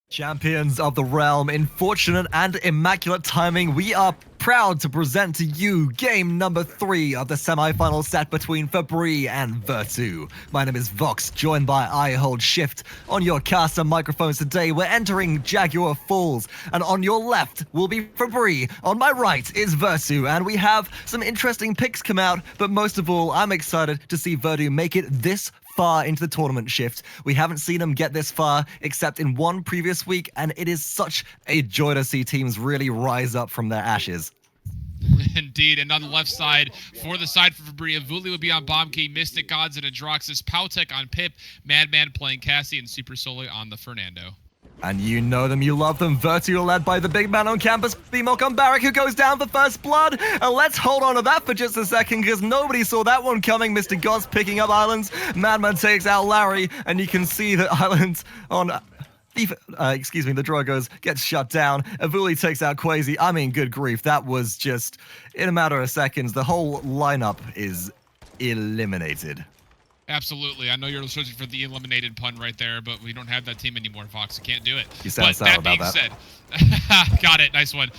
Champions of the realm, in fortunate and immaculate timing, we are proud to present to you game number 3 of the semi-final set between FeBrii and Virtu. My name is Vox, joined by I Hold Shift. On your caster microphones today, we're entering Jaguar Falls, and on your left will be FeBrii. On my right is Virtu, and we have some interesting picks come out, but most of all, I'm excited to see Virtu make it this far into the tournament shift. We haven't seen them get this far except in one previous week, and it is such a joy to see teams really rise up from their ashes. Indeed, and on the left side, for the side for FeBrii, Evulli will be on Bomb King, MystiXGoDZ and Adroxus, PowTecH on Pip, Madman playing Cassie, and Supersully on the Fernando. And you know them, you love them. Virtu led by the big man on campus, BMOK on Barrack, who goes down for first blood. And let's hold on to that for just a second, because nobody saw that one coming. MystiXGoDZ picking up Islands. Madman takes out Larry, and you can see that Islands on... the Drogos gets shut down. Evulli takes out Quasi. I mean, good grief. That was just, in a matter of seconds, the whole lineup is eliminated. Absolutely. I know you're searching for the eliminated pun right there, but we don't have that team anymore, Fox. You can't do it. You sound sour about that. Said, got it. Nice one.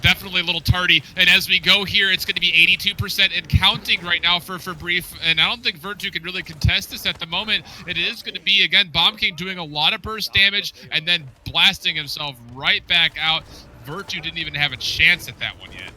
Definitely a little tardy. And as we go here, it's going to be 82% and counting right now for FeBrii. And I don't think Virtu can really contest this at the moment. It is going to be, again, Bomb King doing a lot of burst damage and then blasting himself right back out. Virtu didn't even have a chance at that one yet.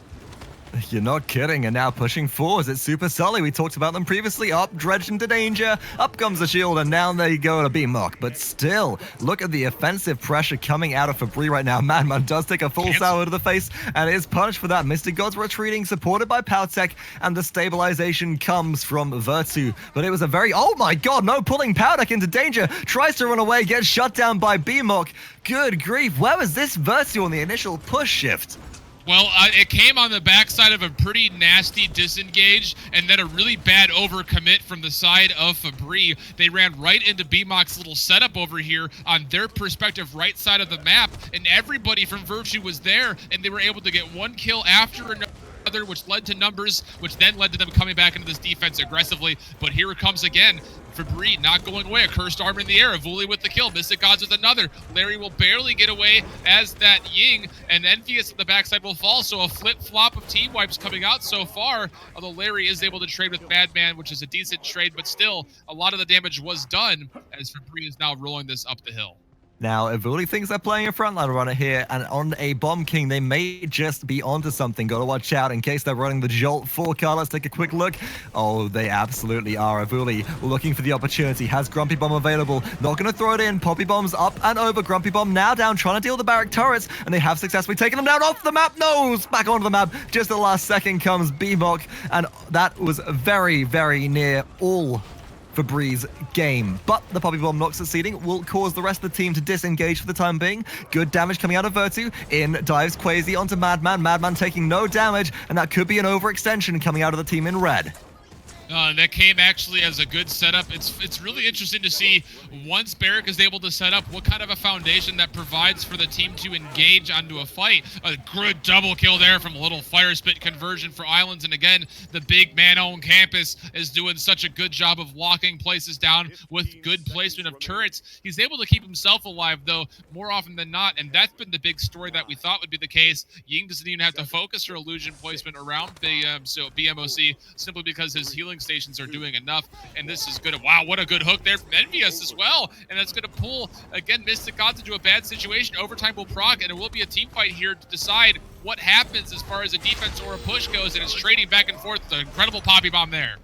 You're not kidding, and now pushing forwards. It's Supersully. We talked about them previously. Up, dredged into danger. Up comes the shield, and now they go to BMOK. But still, look at the offensive pressure coming out of FeBrii right now. Madman does take a full salvo to the face, and is punished for that. MystiXGoDZ retreating, supported by PowTecH, and the stabilization comes from Virtu. But it was a very... Oh my god, no, pulling PowTecH into danger. Tries to run away, gets shut down by BMOK. Good grief, where was this Virtu on the initial push shift? Well, it came on the backside of a pretty nasty disengage, and then a really bad overcommit from the side of FeBrii. They ran right into BMOK's little setup over here on their perspective right side of the map, and everybody from Virtu was there, and they were able to get one kill after another, which led to numbers, which then led to them coming back into this defense aggressively. But here it comes again. FeBrii not going away. A cursed arm in the air. Evulli with the kill. MystiXGoDZ with another. Larry will barely get away as that Ying, and Envious at the backside will fall. So a flip-flop of team wipes coming out so far. Although Larry is able to trade with Madman, which is a decent trade, but still a lot of the damage was done as FeBrii is now rolling this up the hill. Now, Evulli thinks they're playing a frontline runner here, and on a Bomb King, they may just be onto something. Gotta watch out in case they're running the Jolt 4-car. Let's take a quick look. Oh, they absolutely are. Evulli looking for the opportunity, has Grumpy Bomb available, not gonna throw it in. Poppy Bomb's up and over. Grumpy Bomb now down, trying to deal the barrack turrets, and they have successfully taken them down off the map. No, back onto the map. Just the last second comes BMOK, and that was very, very near all FeBrii's game, but the Poppy Bomb not succeeding will cause the rest of the team to disengage for the time being. Good damage coming out of Virtu. In dives Quasi onto Madman. Madman taking no damage, and that could be an overextension coming out of the team in red. That came actually as a good setup. It's really interesting to see once Barrack is able to set up what kind of a foundation that provides for the team to engage onto a fight. A good double kill there from a little fire spit conversion for Islands, and again, the big man on campus is doing such a good job of locking places down with good placement of turrets. He's able to keep himself alive though more often than not, and that's been the big story that we thought would be the case. Ying doesn't even have to focus her illusion placement around the BMOC simply because his healing stations are doing enough, and this is good. Wow, what a good hook there from Envious as well, and that's going to pull again MystiXGoDZ into a bad situation. Overtime will proc, and it will be a team fight here to decide what happens as far as a defense or a push goes, and it's trading back and forth. The incredible Poppy Bomb there.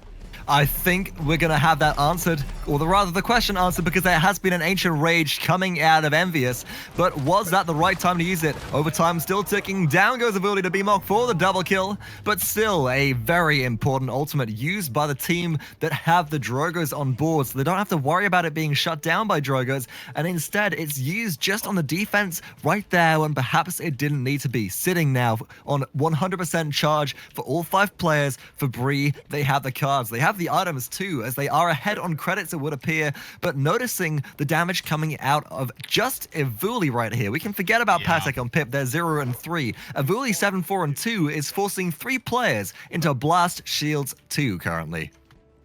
I think we're going to have that answered, or rather the question answered, because there has been an ancient rage coming out of Envious, but was that the right time to use it? Overtime still ticking, down goes Evulli to BMOK for the double kill, but still a very important ultimate used by the team that have the Drogos on board, so they don't have to worry about it being shut down by Drogos, and instead it's used just on the defense right there when perhaps it didn't need to be. Sitting now on 100% charge for all 5 players. FeBrii, they have the cards, they have the items too, as they are ahead on credits, it would appear, but noticing the damage coming out of just Evulli right here. We can forget about PowTecH on Pip, they're 0 and 3. Evulli 7, 4 and 2 is forcing 3 players into Blast Shields 2 currently.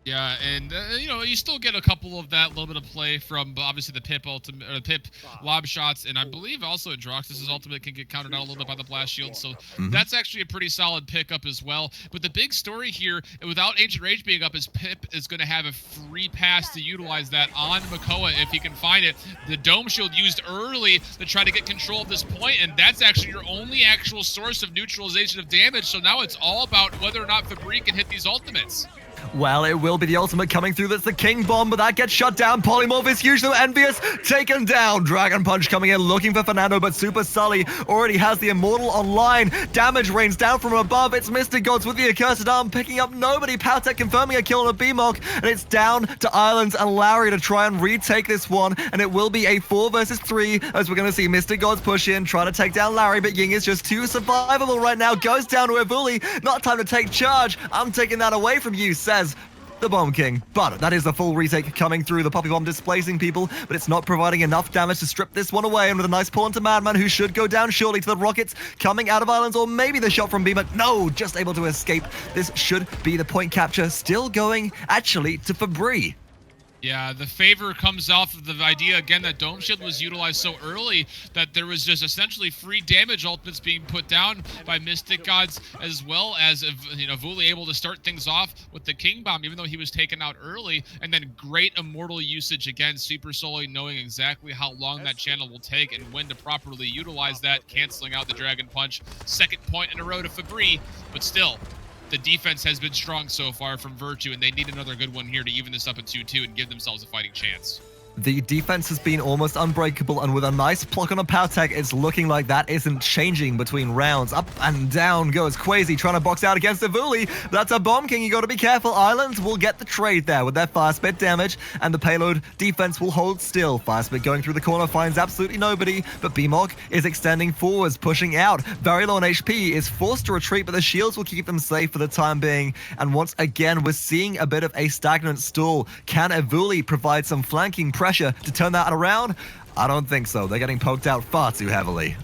Yeah, and you know, you still get a couple of that little bit of play from obviously the Pip ultimate, or the Pip lob shots, and I believe also Androxus's ultimate can get countered out a little bit by the blast shield. So that's actually a pretty solid pickup as well. But the big story here, without Ancient Rage being up, is Pip is going to have a free pass to utilize that on Makoa if he can find it. The Dome Shield used early to try to get control of this point, and that's actually your only actual source of neutralization of damage. So now it's all about whether or not FeBrii can hit these ultimates. Well, it will be the ultimate coming through. That's the King Bomb, but that gets shut down. Polymorph is huge, though. Envious taken down. Dragon Punch coming in, looking for Fernando, but Supersully already has the Immortal online. Damage rains down from above. It's MystiXGoDZ with the Accursed Arm, picking up nobody. PowTecH confirming a kill on a BMOC, and it's down to Islands and Larry to try and retake this one, and it will be a 4 versus 3, as we're going to see MystiXGoDZ push in, try to take down Larry, but Ying is just too survivable right now. Goes down to Evulli. Not time to take charge. I'm taking that away from you, says the Bomb King. But that is the full retake coming through. The Poppy Bomb displacing people, but it's not providing enough damage to strip this one away. And with a nice pull into Madman, who should go down shortly, to the rockets coming out of Islands, or maybe the shot from Beamer. No, just able to escape. This should be the point capture. Still going, actually, to FeBrii. Yeah, the favor comes off of the idea, again, that Dome Shield was utilized so early that there was just essentially free damage ultimates being put down by MystiXGoDZ, as well as, you know, Evulli able to start things off with the King Bomb, even though he was taken out early, and then great Immortal usage again, Supersully knowing exactly how long that channel will take and when to properly utilize that, canceling out the Dragon Punch. Second point in a row to FeBrii, but still, the defense has been strong so far from Virtue, and they need another good one here to even this up at 2-2 and give themselves a fighting chance. The defense has been almost unbreakable, and with a nice pluck on a PowTecH, it's looking like that isn't changing between rounds. Up and down goes Quasi, trying to box out against Evulli. That's a Bomb King, you gotta be careful. Islands will get the trade there with their fire spit damage, and the payload defense will hold still. Fire spit going through the corner finds absolutely nobody, but BMOC is extending forwards, pushing out. Very low on HP, is forced to retreat, but the shields will keep them safe for the time being. And once again, we're seeing a bit of a stagnant stall. Can Evulli provide some flanking pressure to turn that around? I don't think so. They're getting poked out far too heavily.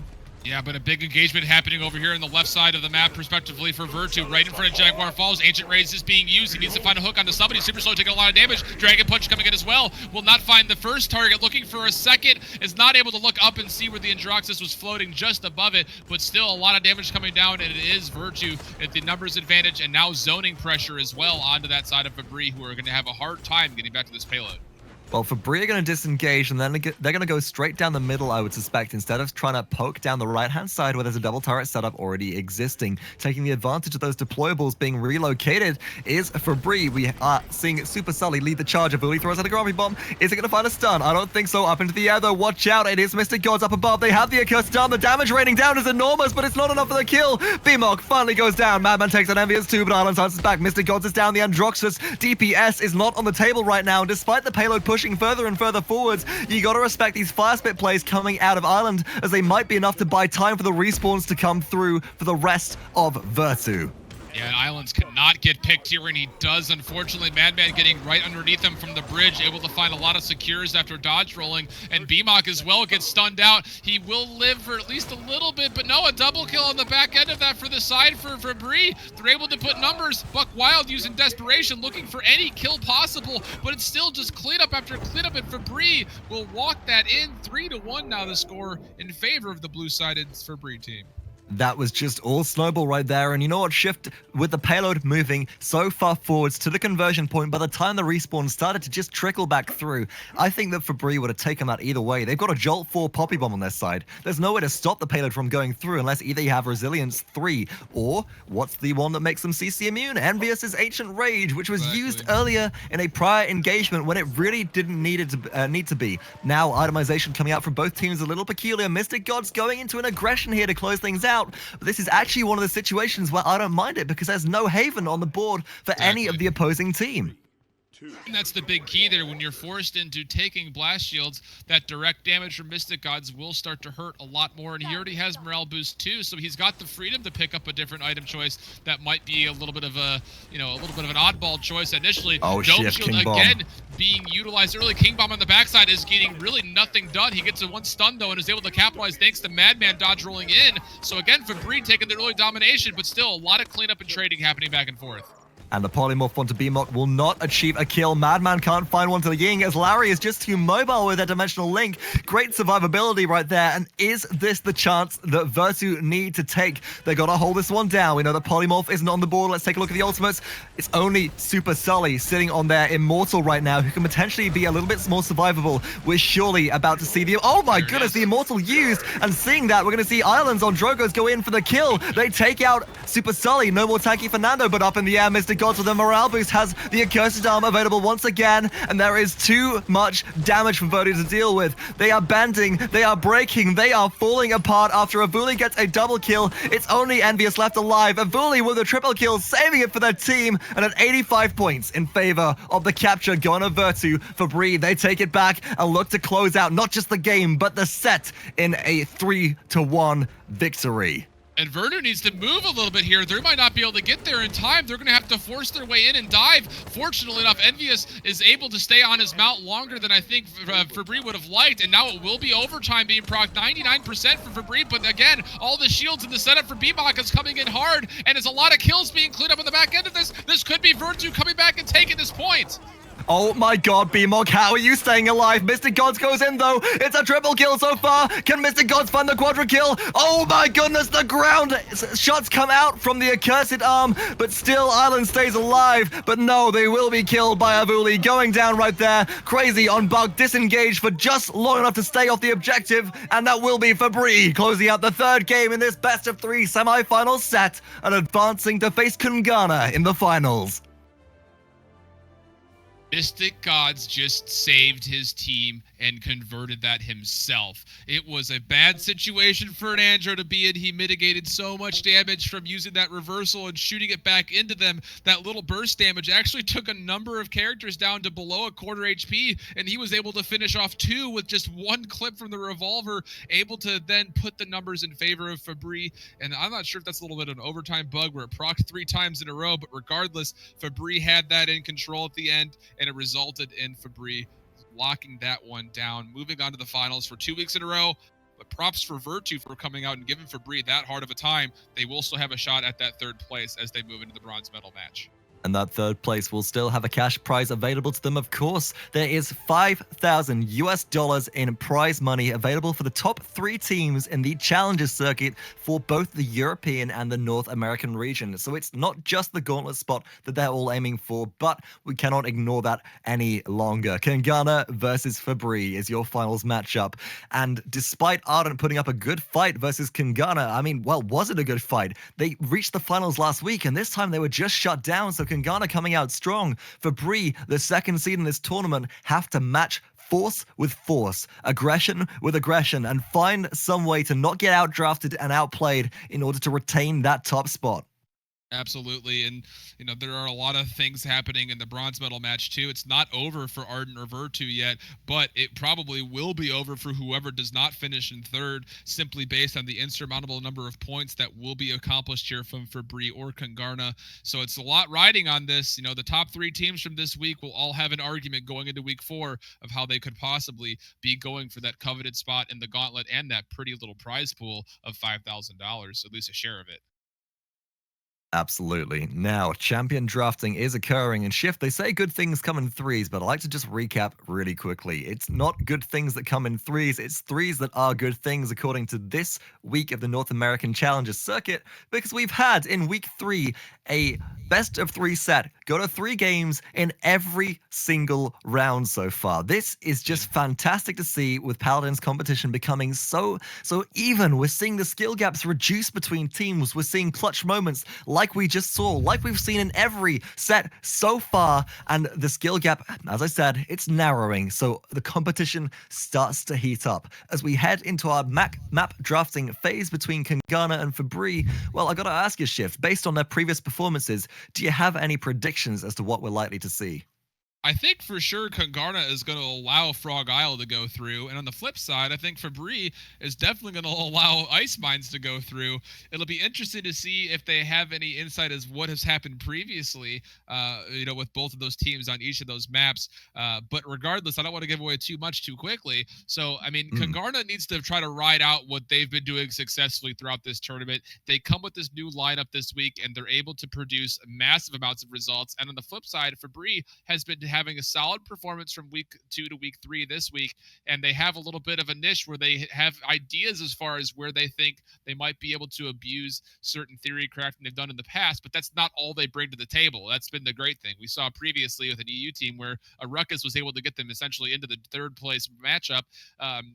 Yeah, but a big engagement happening over here on the left side of the map, respectively, for Virtue. Right in front of Jaguar Falls. Ancient Rage is being used. He needs to find a hook onto somebody. Supersully taking a lot of damage. Dragon Punch coming in as well. Will not find the first target. Looking for a second. Is not able to look up and see where the Androxus was floating just above it. But still a lot of damage coming down, and it is Virtue at the numbers advantage, and now zoning pressure as well onto that side of FeBrii, who are going to have a hard time getting back to this payload. Well, FeBrii are going to disengage, and then they're going to go straight down the middle, I would suspect, instead of trying to poke down the right-hand side where there's a double turret setup already existing. Taking the advantage of those deployables being relocated is FeBrii. We are seeing Supersully lead the charge. Evulli throws out a Grumpy Bomb. Is it going to find a stun? I don't think so. Up into the air, though. Watch out. It is MystiXGoDZ up above. They have the Accursed Arm. The damage raining down is enormous, but it's not enough for the kill. BMOC finally goes down. Madman takes an Envious too, but Islands answers back. MystiXGoDZ is down. The Androxus DPS is not on the table right now, and despite the payload pushing further and further forwards, you got to respect these fire spit plays coming out of Island, as they might be enough to buy time for the respawns to come through for the rest of Virtue. Yeah, Islands cannot get picked here, and he does, unfortunately. Madman getting right underneath him from the bridge, able to find a lot of secures after dodge rolling, and BMOC as well gets stunned out. He will live for at least a little bit, but no, a double kill on the back end of that for the side for FeBrii. They're able to put numbers. Buck Wild using desperation, looking for any kill possible, but it's still just cleanup after cleanup, and FeBrii will walk that in. 3-1 now the score in favor of the blue-sided FeBrii team. That was just all snowball right there, and you know what? Shift with the payload moving so far forwards to the conversion point, by the time the respawn started to just trickle back through, I think that FeBrii would have taken that either way. They've got a Jolt 4 Poppy Bomb on their side. There's no way to stop the payload from going through unless either you have Resilience 3, or what's the one that makes them CC immune? Envious's Ancient Rage, which was used earlier in a prior engagement when it really didn't need to be. Now, itemization coming out from both teams a little peculiar. MystiXGoDZ going into an aggression here to close things out. But this is actually one of the situations where I don't mind it, because there's no haven on the board for any of the opposing team. And that's the big key there. When you're forced into taking blast shields, that direct damage from MystiXGoDZ will start to hurt a lot more, and he already has morale boost too, so he's got the freedom to pick up a different item choice that might be a little bit of a, you know, a little bit of an oddball choice initially. Oh, Dome shit, Shield King again Bomb being utilized early. King Bomb on the backside is getting really nothing done. He gets a one stun though and is able to capitalize thanks to Madman dodge rolling in. So again, FeBrii taking the early domination, but still a lot of cleanup and trading happening back and forth. And the polymorph onto BMOC will not achieve a kill. Madman can't find one to Ying as Larry is just too mobile with that dimensional link. Great survivability right there. And is this the chance that Virtu need to take? They gotta hold this one down. We know the polymorph isn't on the board. Let's take a look at the ultimates. It's only Supersully sitting on their Immortal right now, who can potentially be a little bit more survivable. We're surely about to see the... Oh my goodness, the Immortal used. And seeing that, we're gonna see Islands on Drogos go in for the kill. They take out Supersully. No more tanky Fernando, but up in the air, MystiXGoDZ with the morale boost has the accursed arm available once again, and there is too much damage for Virtu to deal with. They are bending, they are breaking, they are falling apart after Evulli gets a double kill. It's only Envious left alive. Evulli with a triple kill, saving it for their team, and at 85 points in favor of the capture going to Virtu. FeBrii, they take it back and look to close out not just the game, but the set in a 3-1 victory. And Virtu needs to move a little bit here. They might not be able to get there in time. They're going to have to force their way in and dive. Fortunately enough, Envious is able to stay on his mount longer than I think FeBrii would have liked. And now it will be overtime being proc. 99% for FeBrii. But again, all the shields in the setup for BMOC is coming in hard. And there's a lot of kills being cleared up on the back end of this. This could be Virtu coming back and taking this point. Oh my god, BMOC, how are you staying alive? MystiXGoDZ goes in though. It's a triple kill so far. Can MystiXGoDZ find the quadra kill? Oh my goodness, the ground shots come out from the accursed arm, but still Island stays alive. But no, they will be killed by Evulli going down right there. Crazy on Bug, disengaged for just long enough to stay off the objective, and that will be FeBrii closing out the third game in this best of 3 semi-final set and advancing to face Kungarna in the finals. MystiXGoDZ just saved his team and converted that himself. It was a bad situation for an Andro to be in. He mitigated so much damage from using that reversal and shooting it back into them. That little burst damage actually took a number of characters down to below a quarter HP, and he was able to finish off 2 with just 1 clip from the revolver, able to then put the numbers in favor of FeBrii. And I'm not sure if that's a little bit of an overtime bug where it procced 3 times in a row, but regardless, FeBrii had that in control at the end, and it resulted in FeBrii locking that one down, moving on to the finals for 2 weeks in a row. But props for Virtu for coming out and giving FeBrii that hard of a time. They will still have a shot at that 3rd place as they move into the bronze medal match. And that 3rd place will still have a cash prize available to them, of course. There is $5,000 in prize money available for the top 3 teams in the Challengers circuit for both the European and the North American region. So it's not just the gauntlet spot that they're all aiming for, but we cannot ignore that any longer. Kungarna versus FeBrii is your finals matchup. And despite Ardent putting up a good fight versus Kungarna, I mean, well, was it a good fight? They reached the finals last week, and this time they were just shut down, so Kungarna coming out strong. FeBrii, the 2nd seed in this tournament, have to match force with force, aggression with aggression, and find some way to not get outdrafted and outplayed in order to retain that top spot. Absolutely, and you know there are a lot of things happening in the bronze medal match too. It's not over for Ardent or Virtu yet, but it probably will be over for whoever does not finish in 3rd, simply based on the insurmountable number of points that will be accomplished here from FeBrii or Kungarna. So it's a lot riding on this. You know, the top 3 teams from this week will all have an argument going into week 4 of how they could possibly be going for that coveted spot in the gauntlet and that pretty little prize pool of $5,000, at least a share of it. Absolutely. Now, champion drafting is occurring, and Shift, they say good things come in 3s, but I like to just recap really quickly. It's not good things that come in 3s, it's 3s that are good things according to this week of the North American Challengers circuit, because we've had in week 3 a best of 3 set, go to 3 games in every single round so far. This is just fantastic to see, with Paladins competition becoming so even. We're seeing the skill gaps reduce between teams. We're seeing clutch moments like we just saw, like we've seen in every set so far, and the skill gap, as I said, it's narrowing, so the competition starts to heat up. As we head into our map drafting phase between Kungarna and FeBrii, well, I gotta ask you, Shift, based on their previous performances, do you have any predictions as to what we're likely to see? I think for sure Kungarna is going to allow Frog Isle to go through, and on the flip side, I think FeBrii is definitely going to allow Ice Mines to go through. It'll be interesting to see if they have any insight as what has happened previously, with both of those teams on each of those maps. But regardless, I don't want to give away too much too quickly. So, I mean, Mm. Kungarna needs to try to ride out what they've been doing successfully throughout this tournament. They come with this new lineup this week, and they're able to produce massive amounts of results. And on the flip side, FeBrii has been having a solid performance from week 2 to week 3 this week, and they have a little bit of a niche where they have ideas as far as where they think they might be able to abuse certain theory crafting they've done in the past, but that's not all they bring to the table. That's been the great thing. We saw previously with an EU team where a Ruckus was able to get them essentially into the third place matchup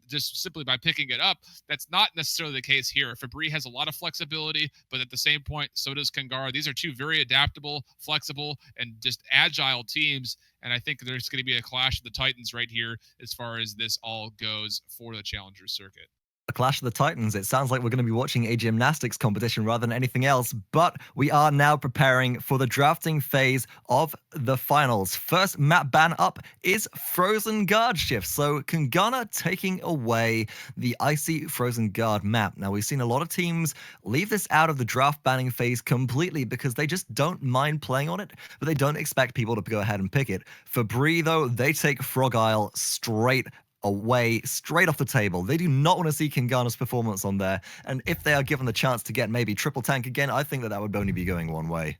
just simply by picking it up. That's not necessarily the case here. FeBrii has a lot of flexibility, but at the same point, so does Kungarna. These are two very adaptable, flexible, and just agile teams. And I think there's going to be a clash of the Titans right here as far as this all goes for the Challenger circuit. A Clash of the Titans. It sounds like we're going to be watching a gymnastics competition rather than anything else, but we are now preparing for the drafting phase of the finals. First map ban up is Frozen Guard Shift, so Kungarna taking away the Icy Frozen Guard map. Now, we've seen a lot of teams leave this out of the draft banning phase completely because they just don't mind playing on it, but they don't expect people to go ahead and pick it. FeBrii, though, they take Frog Isle straight away, straight off the table. They do not want to see Kungarna's performance on there, and if they are given the chance to get maybe triple tank again, I think that that would only be going one way.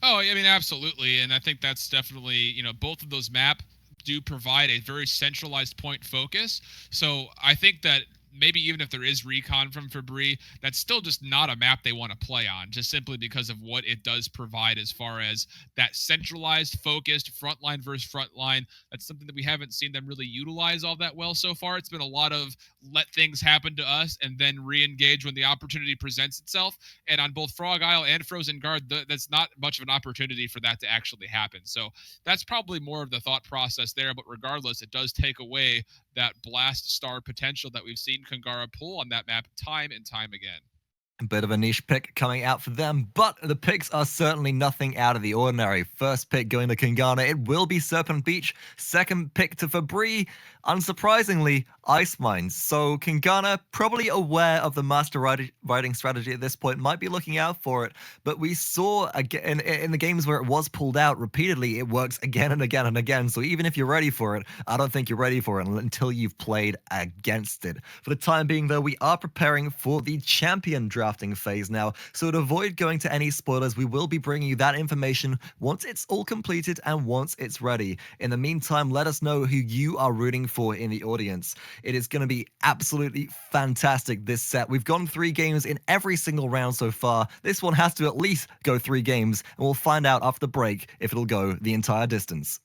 Oh, I mean, absolutely. And I think that's definitely, both of those map do provide a very centralized point focus. So I think that maybe even if there is recon from FeBrii, that's still just not a map they want to play on, just simply because of what it does provide as far as that centralized, focused frontline versus frontline. That's something that we haven't seen them really utilize all that well so far. It's been a lot of let things happen to us and then re-engage when the opportunity presents itself. And on both Frog Isle and Frozen Guard, that's not much of an opportunity for that to actually happen. So that's probably more of the thought process there. But regardless, it does take away that blast star potential that we've seen Kungarna pull on that map time and time again. A bit of a niche pick coming out for them, but the picks are certainly nothing out of the ordinary. First pick going to Kungarna, it will be Serpent Beach. Second pick to FeBrii, unsurprisingly, Ice Mines. So Kungarna, probably aware of the master riding strategy at this point, might be looking out for it. But we saw again in the games where it was pulled out repeatedly, it works again and again and again. So even if you're ready for it, I don't think you're ready for it until you've played against it. For the time being, though, we are preparing for the champion drafting phase now. So to avoid going to any spoilers, we will be bringing you that information once it's all completed and once it's ready. In the meantime, let us know who you are rooting for in the audience. It is going to be absolutely fantastic, this set. We've gone 3 games in every single round so far. This one has to at least go 3 games, and we'll find out after the break if it'll go the entire distance.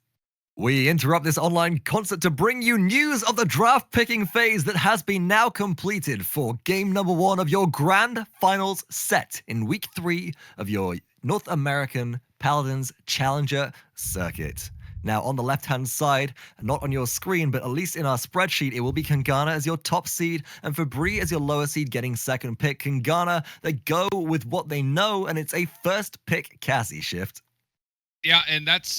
We interrupt this online concert to bring you news of the draft picking phase that has been now completed for game number 1 of your grand finals set in week 3 of your North American Paladins Challenger circuit. Now, on the left-hand side, not on your screen, but at least in our spreadsheet, it will be Kungarna as your top seed, and FeBrii as your lower seed getting second pick. Kungarna, they go with what they know, and it's a first pick Cassie shift. Yeah, and that's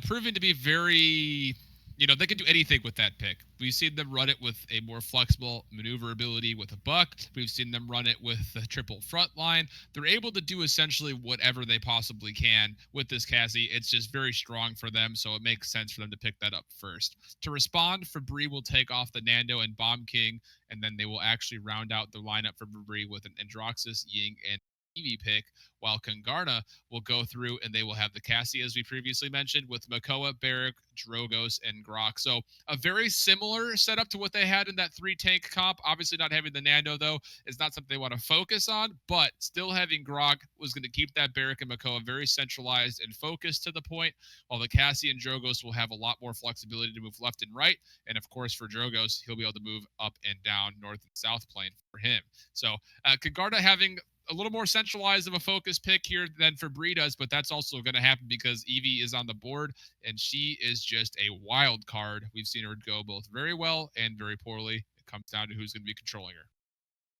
proven to be very, they can do anything with that pick. We've seen them run it with a more flexible maneuverability with a buck. We've seen them run it with a triple front line. They're able to do essentially whatever they possibly can with this Cassie. It's just very strong for them, so it makes sense for them to pick that up first. To respond, FeBrii will take off the Nando and Bomb King, and then they will actually round out the lineup for FeBrii with an Androxus, Ying, and EV pick, while Kungarna will go through and they will have the Cassie, as we previously mentioned, with Makoa, Barrack, Drogos, and Grok. So a very similar setup to what they had in that 3-tank comp. Obviously not having the Nando, though, is not something they want to focus on, but still having Grok was going to keep that Barrack and Makoa very centralized and focused to the point, while the Cassie and Drogos will have a lot more flexibility to move left and right. And of course, for Drogos, he'll be able to move up and down, north and south plane for him. So Kungarna having a little more centralized of a focus pick here than FeBrii does, but that's also going to happen because Evie is on the board, and she is just a wild card. We've seen her go both very well and very poorly. It comes down to who's going to be controlling her.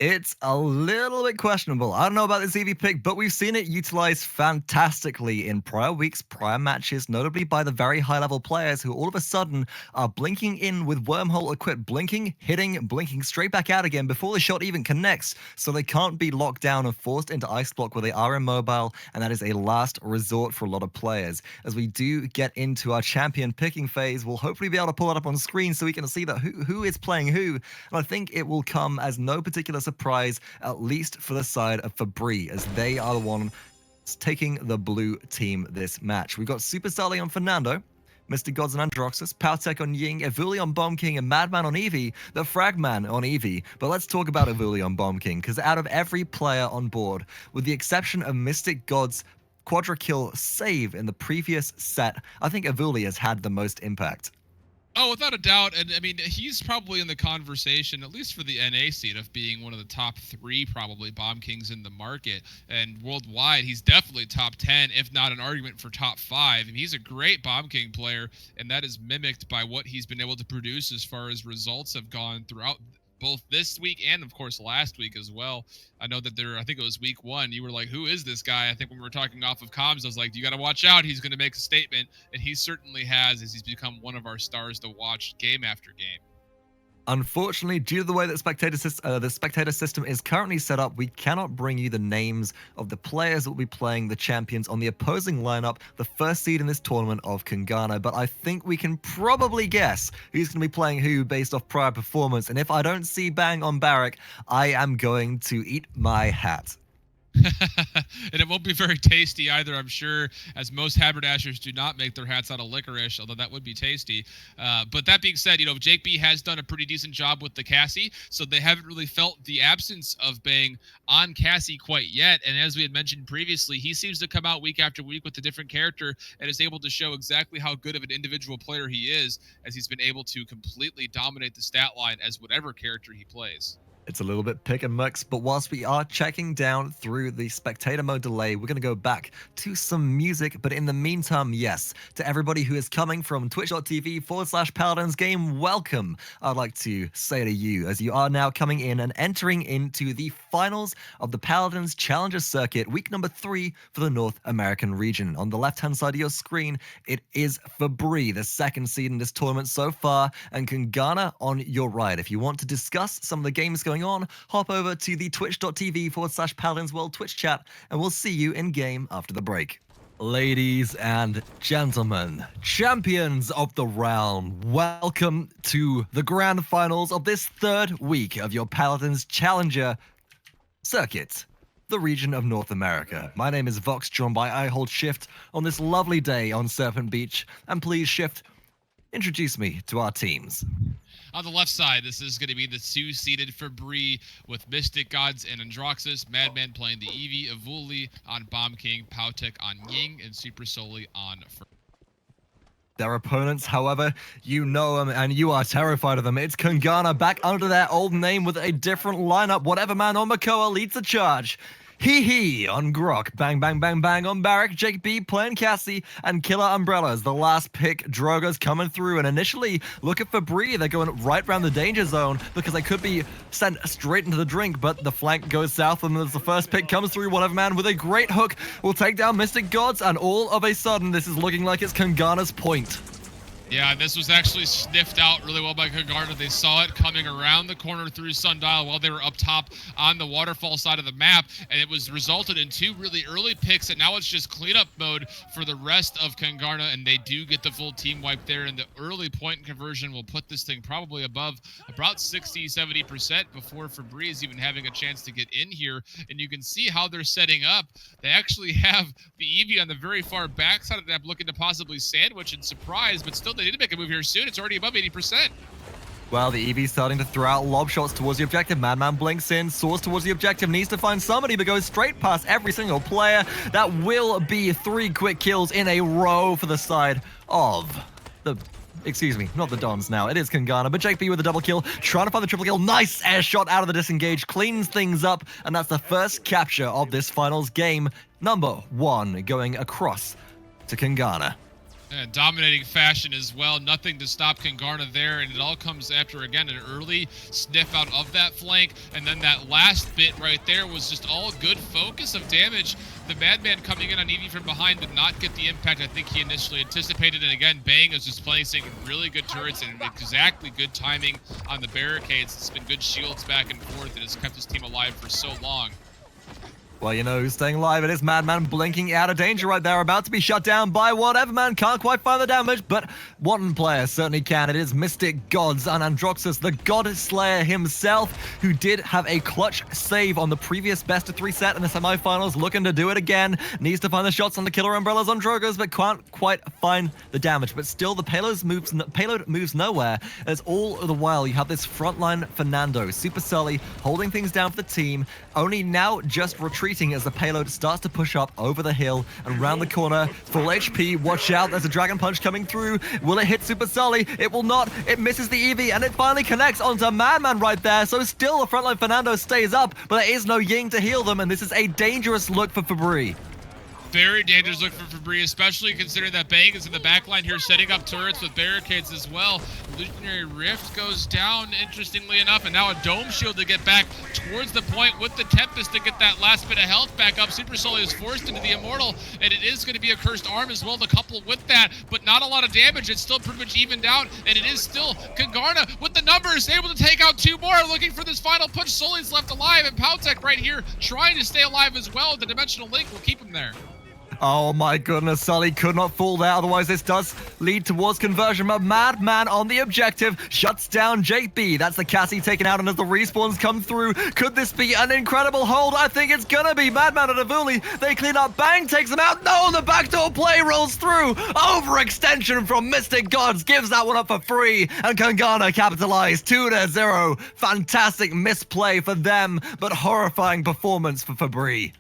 It's a little bit questionable. I don't know about this EV pick, but we've seen it utilized fantastically in prior weeks, prior matches, notably by the very high-level players who all of a sudden are blinking in with wormhole equipped, blinking, hitting, blinking straight back out again before the shot even connects, so they can't be locked down and forced into ice block where they are immobile, and that is a last resort for a lot of players. As we do get into our champion picking phase, we'll hopefully be able to pull it up on screen so we can see that who is playing who, and I think it will come as no particular surprise, at least for the side of FeBrii, as they are the one taking the blue team this match. We've got Supersully on Fernando, MystiXGoDZ and Androxus, PowTecH on Ying, Evulli on Bomb King, and Madman on Eevee, the Fragman on Eevee. But let's talk about Evulli on Bomb King, because out of every player on board, with the exception of MystiXGoDZ quadra kill save in the previous set, I think Evulli has had the most impact. Oh, without a doubt. And I mean, he's probably in the conversation, at least for the NA seat, of being one of the top 3 probably Bomb Kings in the market. And worldwide, he's definitely top 10, if not an argument for top 5. And he's a great Bomb King player, and that is mimicked by what he's been able to produce as far as results have gone throughout both this week and, of course, last week as well. I know that I think it was week 1, you were like, who is this guy? I think when we were talking off of comms, I was like, you got to watch out. He's going to make a statement. And he certainly has, as he's become one of our stars to watch game after game. Unfortunately, due to the way that the spectator system is currently set up, we cannot bring you the names of the players that will be playing the champions on the opposing lineup, the first seed in this tournament of Kungarna. But I think we can probably guess who's going to be playing who based off prior performance. And if I don't see Bang on Barrack, I am going to eat my hat. And it won't be very tasty either, I'm sure, as most haberdashers do not make their hats out of licorice, although that would be tasty. But that being said, JAKEB has done a pretty decent job with the Cassie, so they haven't really felt the absence of Bang on Cassie quite yet. And as we had mentioned previously, he seems to come out week after week with a different character and is able to show exactly how good of an individual player he is, as he's been able to completely dominate the stat line as whatever character he plays. It's a little bit pick and mix, but whilst we are checking down through the spectator mode delay, we're going to go back to some music. But in the meantime, yes, to everybody who is coming from twitch.tv/Paladins game, welcome. I'd like to say to you, as you are now coming in and entering into the finals of the Paladins Challenger Circuit, week number 3 for the North American region. On the left-hand side of your screen, it is FeBrii, the second seed in this tournament so far, and Kungarna on your right. If you want to discuss some of the games going on, hop over to the twitch.tv/Paladins World Twitch chat, and we'll see you in game after the break. Ladies and gentlemen, champions of the realm, welcome to the grand finals of this 3rd week of your Paladins Challenger Circuit, the region of North America. My name is Vox, joined by I Hold Shift on this lovely day on Serpent Beach, and please, Shift, introduce me to our teams. On the left side, this is going to be the 2-seeded FeBrii with MystiXGoDZ and Androxus, Madman playing the Eevee, Evulli on Bomb King, PowTecH on Ying, and Supersully on Their opponents, however, you know them and you are terrified of them. It's Kungarna back under their old name with a different lineup. whateverman on Makoa leads the charge. Hee on Grok, bang bang bang bang on Barrack, JAKEB playing Cassie, and Killer Umbrellas. The last pick, Drogo's coming through, and initially, look at FeBrii, they're going right around the danger zone because they could be sent straight into the drink, but the flank goes south, and as the first pick comes through, whateverman with a great hook will take down MystiXGoDZ, and all of a sudden, this is looking like it's Kungarna's point. Yeah, this was actually sniffed out really well by Kungarna. They saw it coming around the corner through Sundial while they were up top on the waterfall side of the map, and it was resulted in 2 really early picks, and now it's just cleanup mode for the rest of Kungarna, and they do get the full team wipe there, and the early point conversion will put this thing probably above about 60-70% before FeBrii is even having a chance to get in here, and you can see how they're setting up. They actually have the Eevee on the very far back side of the map looking to possibly sandwich and surprise, but still they need to make a move here soon. It's already above 80%. Well, the Eevee's starting to throw out lob shots towards the objective. Madman blinks in, soars towards the objective, needs to find somebody, but goes straight past every single player. That will be 3 quick kills in a row for the side of the... Excuse me, not the Dons now. It is Kungarna, but JAKEB with a double kill, trying to find the triple kill. Nice air shot out of the disengage, cleans things up, and that's the first capture of this finals game. Number 1 going across to Kungarna. Dominating fashion as well. Nothing to stop Kungarna there, and it all comes after, again, an early sniff out of that flank, and then that last bit right there was just all good focus of damage. The Madman coming in on Eevee from behind did not get the impact I think he initially anticipated, and again, Bang is just placing really good turrets and exactly good timing on the barricades. It's been good shields back and forth, and has kept his team alive for so long. Well, you know who's staying alive? It is Madman blinking out of danger right there, about to be shut down by whateverman. Can't quite find the damage, but one player certainly can. It is MystiXGoDZ and Androxus, the God Slayer himself, who did have a clutch save on the previous best-of-3 set in the semifinals, looking to do it again. Needs to find the shots on the killer umbrellas on Drogos, but can't quite find the damage. But still, the payload moves nowhere, as all the while you have this frontline Fernando, Supersully, holding things down for the team, only now just retreating as the payload starts to push up over the hill and round the corner. Full HP, watch out, there's a Dragon Punch coming through. Will it hit Supersully? It will not. It misses the Eevee, and it finally connects onto Madman right there. So still the frontline Fernando stays up, but there is no Ying to heal them, and this is a dangerous look for FeBrii. Very dangerous look for FeBrii, especially considering that Bang is in the backline here, setting up turrets with barricades as well. Illusionary Rift goes down, interestingly enough, and now a Dome Shield to get back towards the point with the Tempest to get that last bit of health back up. Supersully is forced into the Immortal, and it is going to be a Cursed Arm as well to couple with that, but not a lot of damage. It's still pretty much evened out, and it is still Kungarna with the numbers, able to take out 2 more, looking for this final push. Sully's left alive, and PowTecH right here trying to stay alive as well. The Dimensional Link will keep him there. Oh my goodness, Sully could not fall there, otherwise this does lead towards conversion, but Madman on the objective shuts down JAKEB. That's the Cassie taken out, and as the respawns come through, could this be an incredible hold? I think it's gonna be. Madman and Evulli, they clean up, Bang takes them out, no, the backdoor play rolls through, overextension from MystiXGoDZ, gives that one up for free, and Kungarna capitalized 2-0. Fantastic misplay for them, but horrifying performance for FeBrii.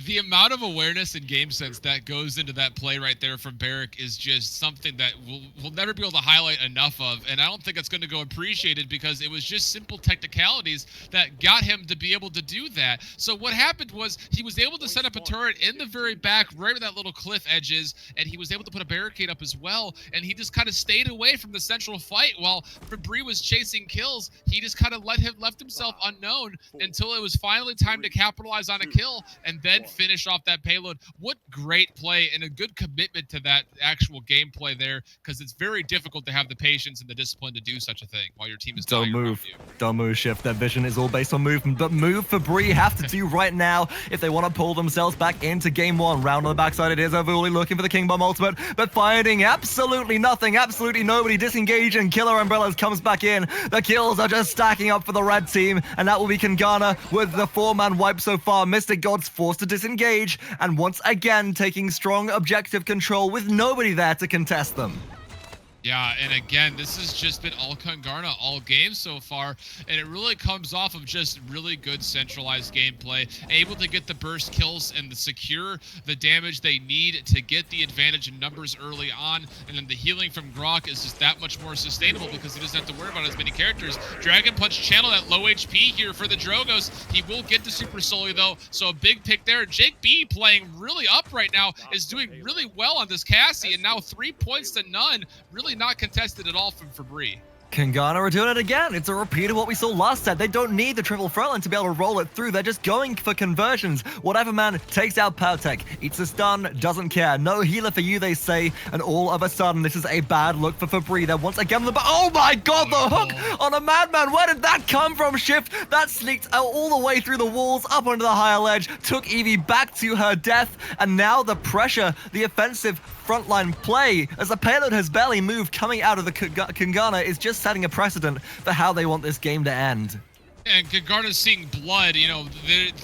The amount of awareness and game sense that goes into that play right there from Barrick is just something that we'll never be able to highlight enough of, and I don't think it's going to go appreciated because it was just simple technicalities that got him to be able to do that. So what happened was he was able to set up a turret in the very back, right where that little cliff edge is, and he was able to put a barricade up as well, and he just kind of stayed away from the central fight while FeBrii was chasing kills. He just kind of left himself unknown until it was finally time to capitalize on a kill, and then finish off that payload. What great play and a good commitment to that actual gameplay there, because it's very difficult to have the patience and the discipline to do such a thing while your team is Don't move. Don't move, Shift. Their vision is all based on movement, but move FeBrii have to do right now if they want to pull themselves back into game 1. Round on the backside it is Evulli looking for the King Bomb ultimate, but finding absolutely nothing, absolutely nobody. Disengage and Killer Umbrellas comes back in. The kills are just stacking up for the red team, and that will be Kungarna with the 4-man wipe so far. MystiXGoDZ forced to disengage, and once again taking strong objective control with nobody there to contest them. Yeah, and again, this has just been all Kungarna all game so far, and it really comes off of just really good centralized gameplay, able to get the burst kills and secure the damage they need to get the advantage in numbers early on, and then the healing from Grok is just that much more sustainable because he doesn't have to worry about as many characters. Dragon Punch channel at low HP here for the Drogos. He will get the Supersully though, so a big pick there. JAKEB playing really up right now, is doing really well on this Cassie, and now 3 points to none. Really not contested at all from FeBrii. Kungarna are doing it again. It's a repeat of what we saw last set. They don't need the triple frontline to be able to roll it through. They're just going for conversions. Whateverman takes out PowTecH, eats a stun, doesn't care. No healer for you, they say. And all of a sudden, this is a bad look for FeBrii. They're once again oh my god, the hook on a Madman. Where did that come from, Shift? That sneaked out all the way through the walls, up onto the higher ledge, took Eevee back to her death. And now the pressure, the offensive frontline play, as the payload has barely moved coming out of the Kungarna, is just setting a precedent for how they want this game to end. And Kungarna's seeing blood, you know,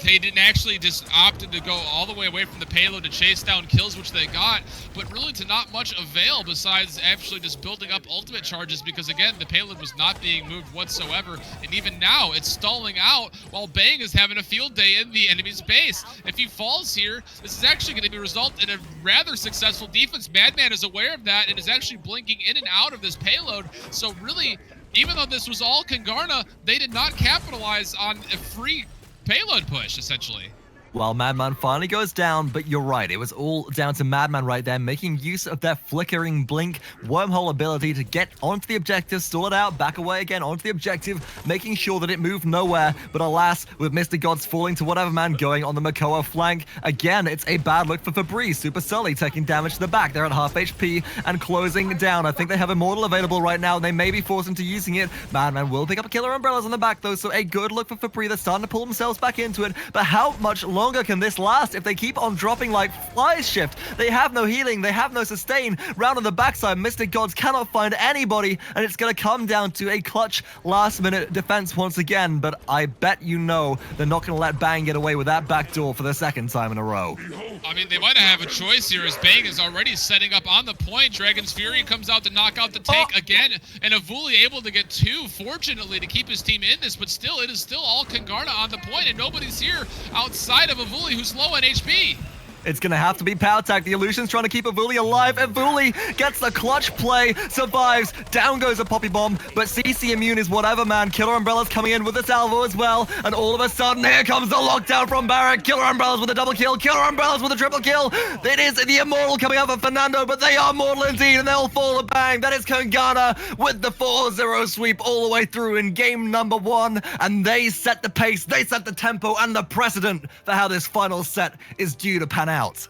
they didn't actually just opted to go all the way away from the payload to chase down kills, which they got, but really to not much avail besides actually just building up ultimate charges because, again, the payload was not being moved whatsoever, and even now it's stalling out while Bang is having a field day in the enemy's base. If he falls here, this is actually going to result in a rather successful defense. Madman is aware of that and is actually blinking in and out of this payload, so really, even though this was all Kungarna, they did not capitalize on a free payload push, essentially. Well, Madman finally goes down, but you're right. It was all down to Madman right there, making use of that flickering blink wormhole ability to get onto the objective, stall it out, back away again onto the objective, making sure that it moved nowhere. But alas, with MystiXGoDZ falling to whateverman going on the Makoa flank, again, it's a bad look for FeBrii. Supersully taking damage to the back. They're at half HP and closing down. I think they have Immortal available right now, and they may be forced into using it. Madman will pick up killer umbrellas on the back, though, so a good look for FeBrii. They're starting to pull themselves back into it, but how much longer can this last if they keep on dropping like flies shift? They have no healing, they have no sustain. Round on the backside, MystiXGoDZ cannot find anybody, and it's going to come down to a clutch last-minute defense once again, but I bet you know they're not going to let Bang get away with that back door for the second time in a row. I mean, they might have a choice here as Bang is already setting up on the point. Dragon's Fury comes out to knock out the tank again, and Evulli able to get two, fortunately, to keep his team in this, but still, it is still all Kungarna on the point, and nobody's here outside of Evulli, who's low on HP. It's going to have to be PowTecH. The Illusion's trying to keep Evulli alive. Evulli gets the clutch play, survives. Down goes a Poppy Bomb, but CC immune is whateverman. Killer Umbrellas coming in with the salvo as well. And all of a sudden, here comes the lockdown from Barrack. Killer Umbrellas with a double kill. Killer Umbrellas with a triple kill. It is the Immortal coming out for Fernando, but they are mortal indeed, and they'll fall a bang. That is Kungarna with the 4-0 sweep all the way through in game number 1. And they set the pace, they set the tempo and the precedent for how this final set is due to pan out.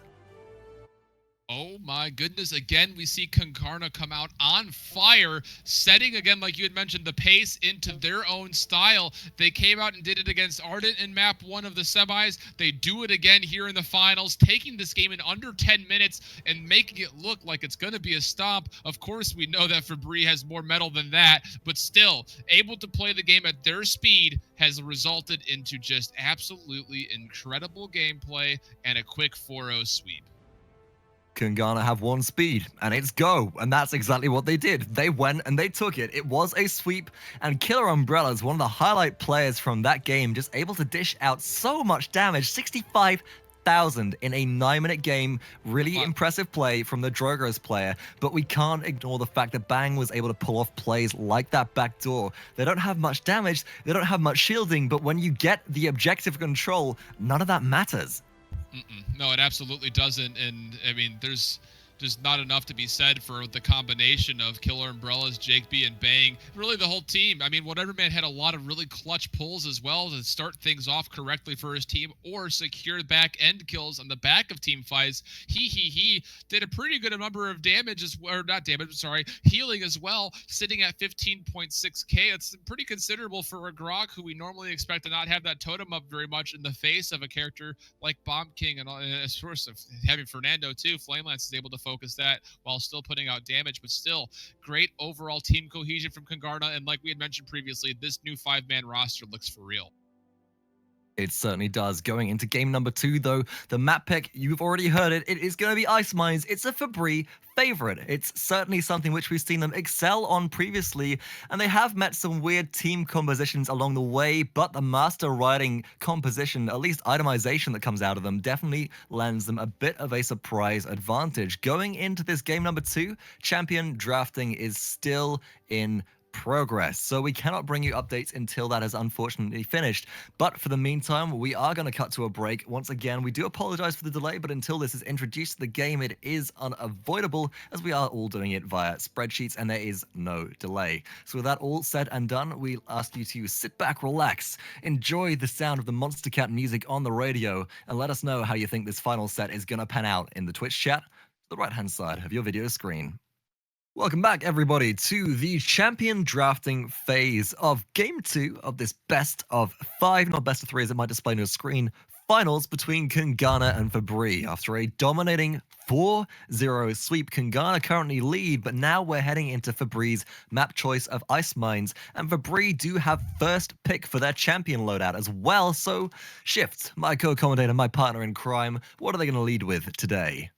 Oh my goodness, again we see Kungarna come out on fire, setting again, like you had mentioned, the pace into their own style. They came out and did it against Ardent in map 1 of the semis. They do it again here in the finals, taking this game in under 10 minutes and making it look like it's going to be a stomp. Of course, we know that FeBrii has more metal than that, but still, able to play the game at their speed has resulted into just absolutely incredible gameplay and a quick 4-0 sweep. Kungarna have one speed, and it's go, and that's exactly what they did. They went and they took it. It was a sweep, and Killer Umbrellas, one of the highlight players from that game, just able to dish out so much damage, 65,000 in a 9-minute game. Really impressive play from the Drogo's player, but we can't ignore the fact that Bang was able to pull off plays like that backdoor. They don't have much damage, they don't have much shielding, but when you get the objective control, none of that matters. No, it absolutely doesn't, and I mean, there's just not enough to be said for the combination of Killer Umbrellas, JAKEB, and Bang. Really, the whole team. I mean, whateverman had a lot of really clutch pulls as well to start things off correctly for his team or secure back end kills on the back of team fights. He did a pretty good number of damage, or not damage, sorry, healing as well, sitting at 15.6k. It's pretty considerable for a Grok who we normally expect to not have that totem up very much in the face of a character like Bomb King, and as source of having Fernando too. Flamelance is able to focus that while still putting out damage, but still great overall team cohesion from Kungarna. And like we had mentioned previously, this new 5-man roster looks for real. It certainly does. Going into game number 2, though, the map pick, you've already heard it. It is going to be Ice Mines. It's a FeBrii favorite. It's certainly something which we've seen them excel on previously, and they have met some weird team compositions along the way, but the master riding composition, at least itemization that comes out of them, definitely lends them a bit of a surprise advantage. Going into this game number 2, champion drafting is still in progress, so we cannot bring you updates until that has unfortunately finished. But for the meantime, we are going to cut to a break. Once again, we do apologize for the delay, but until this is introduced to the game, it is unavoidable, as we are all doing it via spreadsheets and there is no delay. So with that all said and done, we ask you to sit back, relax, enjoy the sound of the Monstercat music on the radio, and let us know how you think this final set is going to pan out in the Twitch chat, the right-hand side of your video screen. Welcome back, everybody, to the champion drafting phase of Game 2 of this best of 5, not best of 3 as it might display on your screen, finals between Kungarna and FeBrii. After a dominating 4-0 sweep, Kungarna currently lead, but now we're heading into FeBrii's map choice of Ice Mines, and FeBrii do have first pick for their champion loadout as well, so Shift, my co-commentator, my partner in crime, what are they going to lead with today?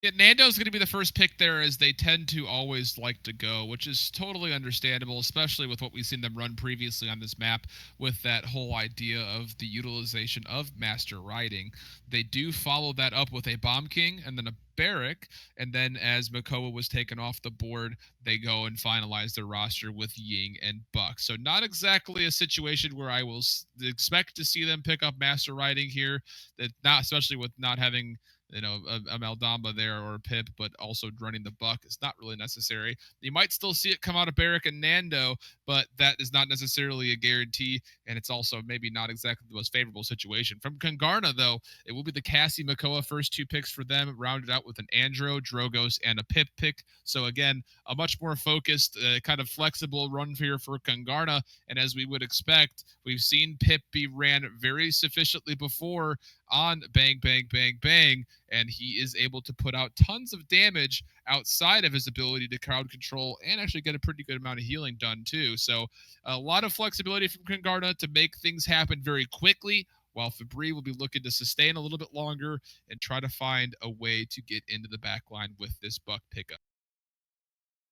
Yeah, Nando's going to be the first pick there, as they tend to always like to go, which is totally understandable, especially with what we've seen them run previously on this map with that whole idea of the utilization of Master Riding. They do follow that up with a Bomb King and then a Barrack, and then as Makoa was taken off the board, they go and finalize their roster with Ying and Buck. So not exactly a situation where I will expect to see them pick up Master Riding here, that not especially with not having a Maldamba there or a Pip, but also running the Buck is not really necessary. You might still see it come out of Barrack and Nando, but that is not necessarily a guarantee, and it's also maybe not exactly the most favorable situation. From Kungarna, though, it will be the Cassie Makoa first 2 picks for them, rounded out with an Andro, Drogos, and a Pip pick. So again, a much more focused, kind of flexible run here for Kungarna, and as we would expect, we've seen Pip be ran very sufficiently before on Bang Bang Bang Bang, and he is able to put out tons of damage outside of his ability to crowd control and actually get a pretty good amount of healing done too. So a lot of flexibility from Kungarna to make things happen very quickly, while FeBrii will be looking to sustain a little bit longer and try to find a way to get into the backline with this Buck pickup.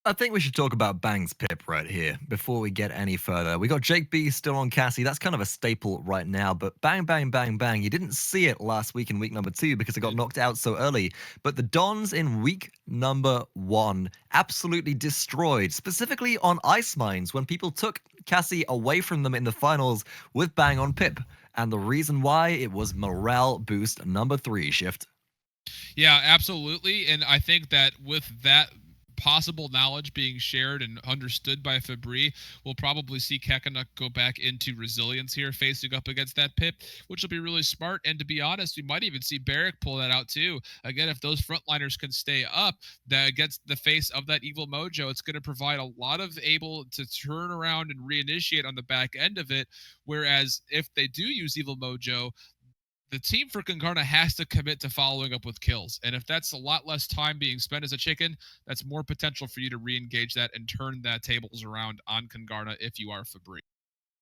I think we should talk about Bang's Pip right here before we get any further. We got JAKEB still on Cassie. That's kind of a staple right now, but Bang Bang Bang Bang, you didn't see it last week in week number 2 because it got knocked out so early. But the Dons in week number 1 absolutely destroyed, specifically on Ice Mines when people took Cassie away from them in the finals with Bang on Pip. And the reason why, it was morale boost number 3 shift. Yeah, absolutely. And I think that with that possible knowledge being shared and understood by FeBrii, we'll probably see Kakanuk go back into resilience here, facing up against that Pip, which will be really smart. And to be honest, we might even see Barrack pull that out too. Again, if those frontliners can stay up that against the face of that Evil Mojo, it's going to provide a lot of able to turn around and reinitiate on the back end of it. Whereas if they do use Evil Mojo, the team for Kungarna has to commit to following up with kills. And if that's a lot less time being spent as a chicken, that's more potential for you to re-engage that and turn that tables around on Kungarna if you are FeBrii.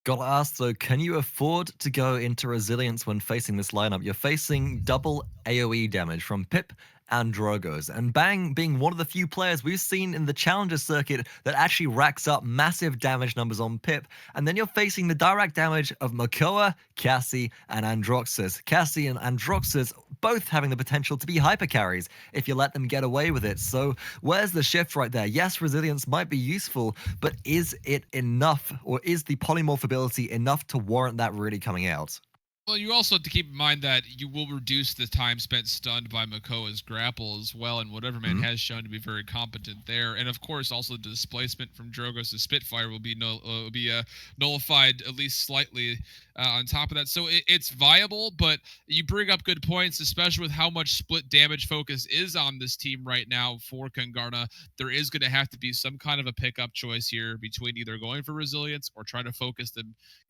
Gotta ask though, can you afford to go into resilience when facing this lineup? You're facing double AoE damage from Pip and Drogos, and Bang being one of the few players we've seen in the Challenger circuit that actually racks up massive damage numbers on Pip, and then you're facing the direct damage of Makoa, Cassie, and Androxus. Cassie and Androxus both having the potential to be hyper carries if you let them get away with it. So where's the shift right there? Yes, resilience might be useful, but is it enough, or is the polymorph ability enough to warrant that really coming out? Well, you also have to keep in mind that you will reduce the time spent stunned by Makoa's grapple as well, and whateverman has shown to be very competent there. And of course, also the displacement from Drogos' Spitfire will be nullified at least slightly on top of that. So it's viable, but you bring up good points, especially with how much split damage focus is on this team right now for Kungarna. There is going to have to be some kind of a pickup choice here between either going for resilience or trying to focus the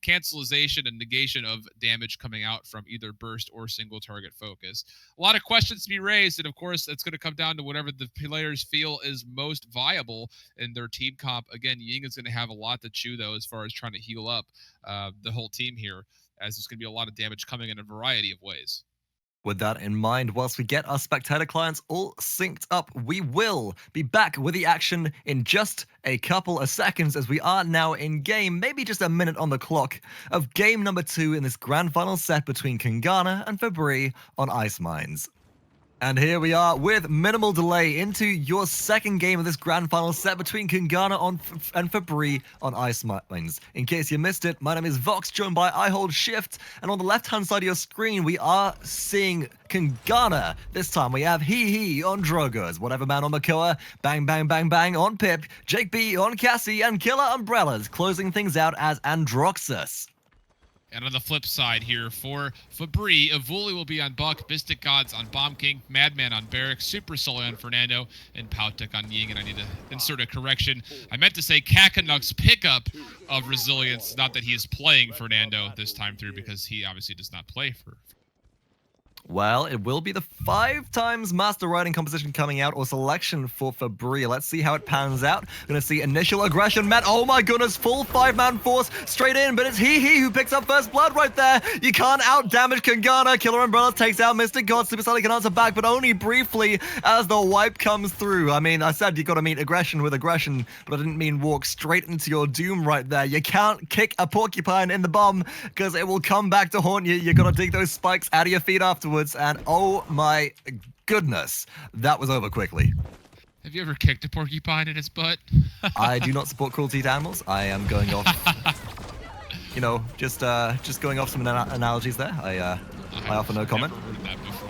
cancelization and negation of damage coming out from either burst or single target focus. A lot of questions to be raised, and of course, it's going to come down to whatever the players feel is most viable in their team comp. Again, Ying is going to have a lot to chew, though, as far as trying to heal up the whole team here, as there's going to be a lot of damage coming in a variety of ways. With that in mind, whilst we get our spectator clients all synced up, we will be back with the action in just a couple of seconds, as we are now in game, maybe just a minute on the clock, of game number 2 in this grand final set between Kungarna and FeBrii on Ice Mines. And here we are with minimal delay into your second game of this grand final set between Kungarna and FeBrii on Ice Mines. In case you missed it, my name is Vox, joined by I Hold Shift, and on the left-hand side of your screen, we are seeing Kungarna. This time we have Hi-Rez on Drogos, whateverman on Makoa, Bang Bang Bang Bang on Pip, JAKEB on Cassie, and Killer Umbrellas closing things out as Androxus. And on the flip side here for FeBrii, Evulli will be on Buck, MystiXGoDZ on Bomb King, Madman on Barrack, Supersully on Fernando, and PowTecH on Ying. And I need to insert a correction. I meant to say Kakanuk's pickup of resilience, not that he is playing Fernando this time through, because he obviously does not play for. Well, it will be the 5 times Master Riding composition coming out, or selection for FeBrii. Let's see how it pans out. Gonna see initial aggression met. Oh my goodness, full 5-man force straight in, but it's Hi-Rez who picks up first blood right there. You can't out-damage Kungarna. Killer Umbrellas takes out MystiXGoDZ. Supersully can answer back, but only briefly as the wipe comes through. I mean, I said you gotta meet aggression with aggression, but I didn't mean walk straight into your doom right there. You can't kick a porcupine in the bomb, because it will come back to haunt you. You gotta dig those spikes out of your feet afterwards. And oh my goodness, that was over quickly. Have you ever kicked a porcupine in its butt? I do not support cruelty to animals. I am going off, you know, just going off some analogies there. I offer no comment. Never heard that before.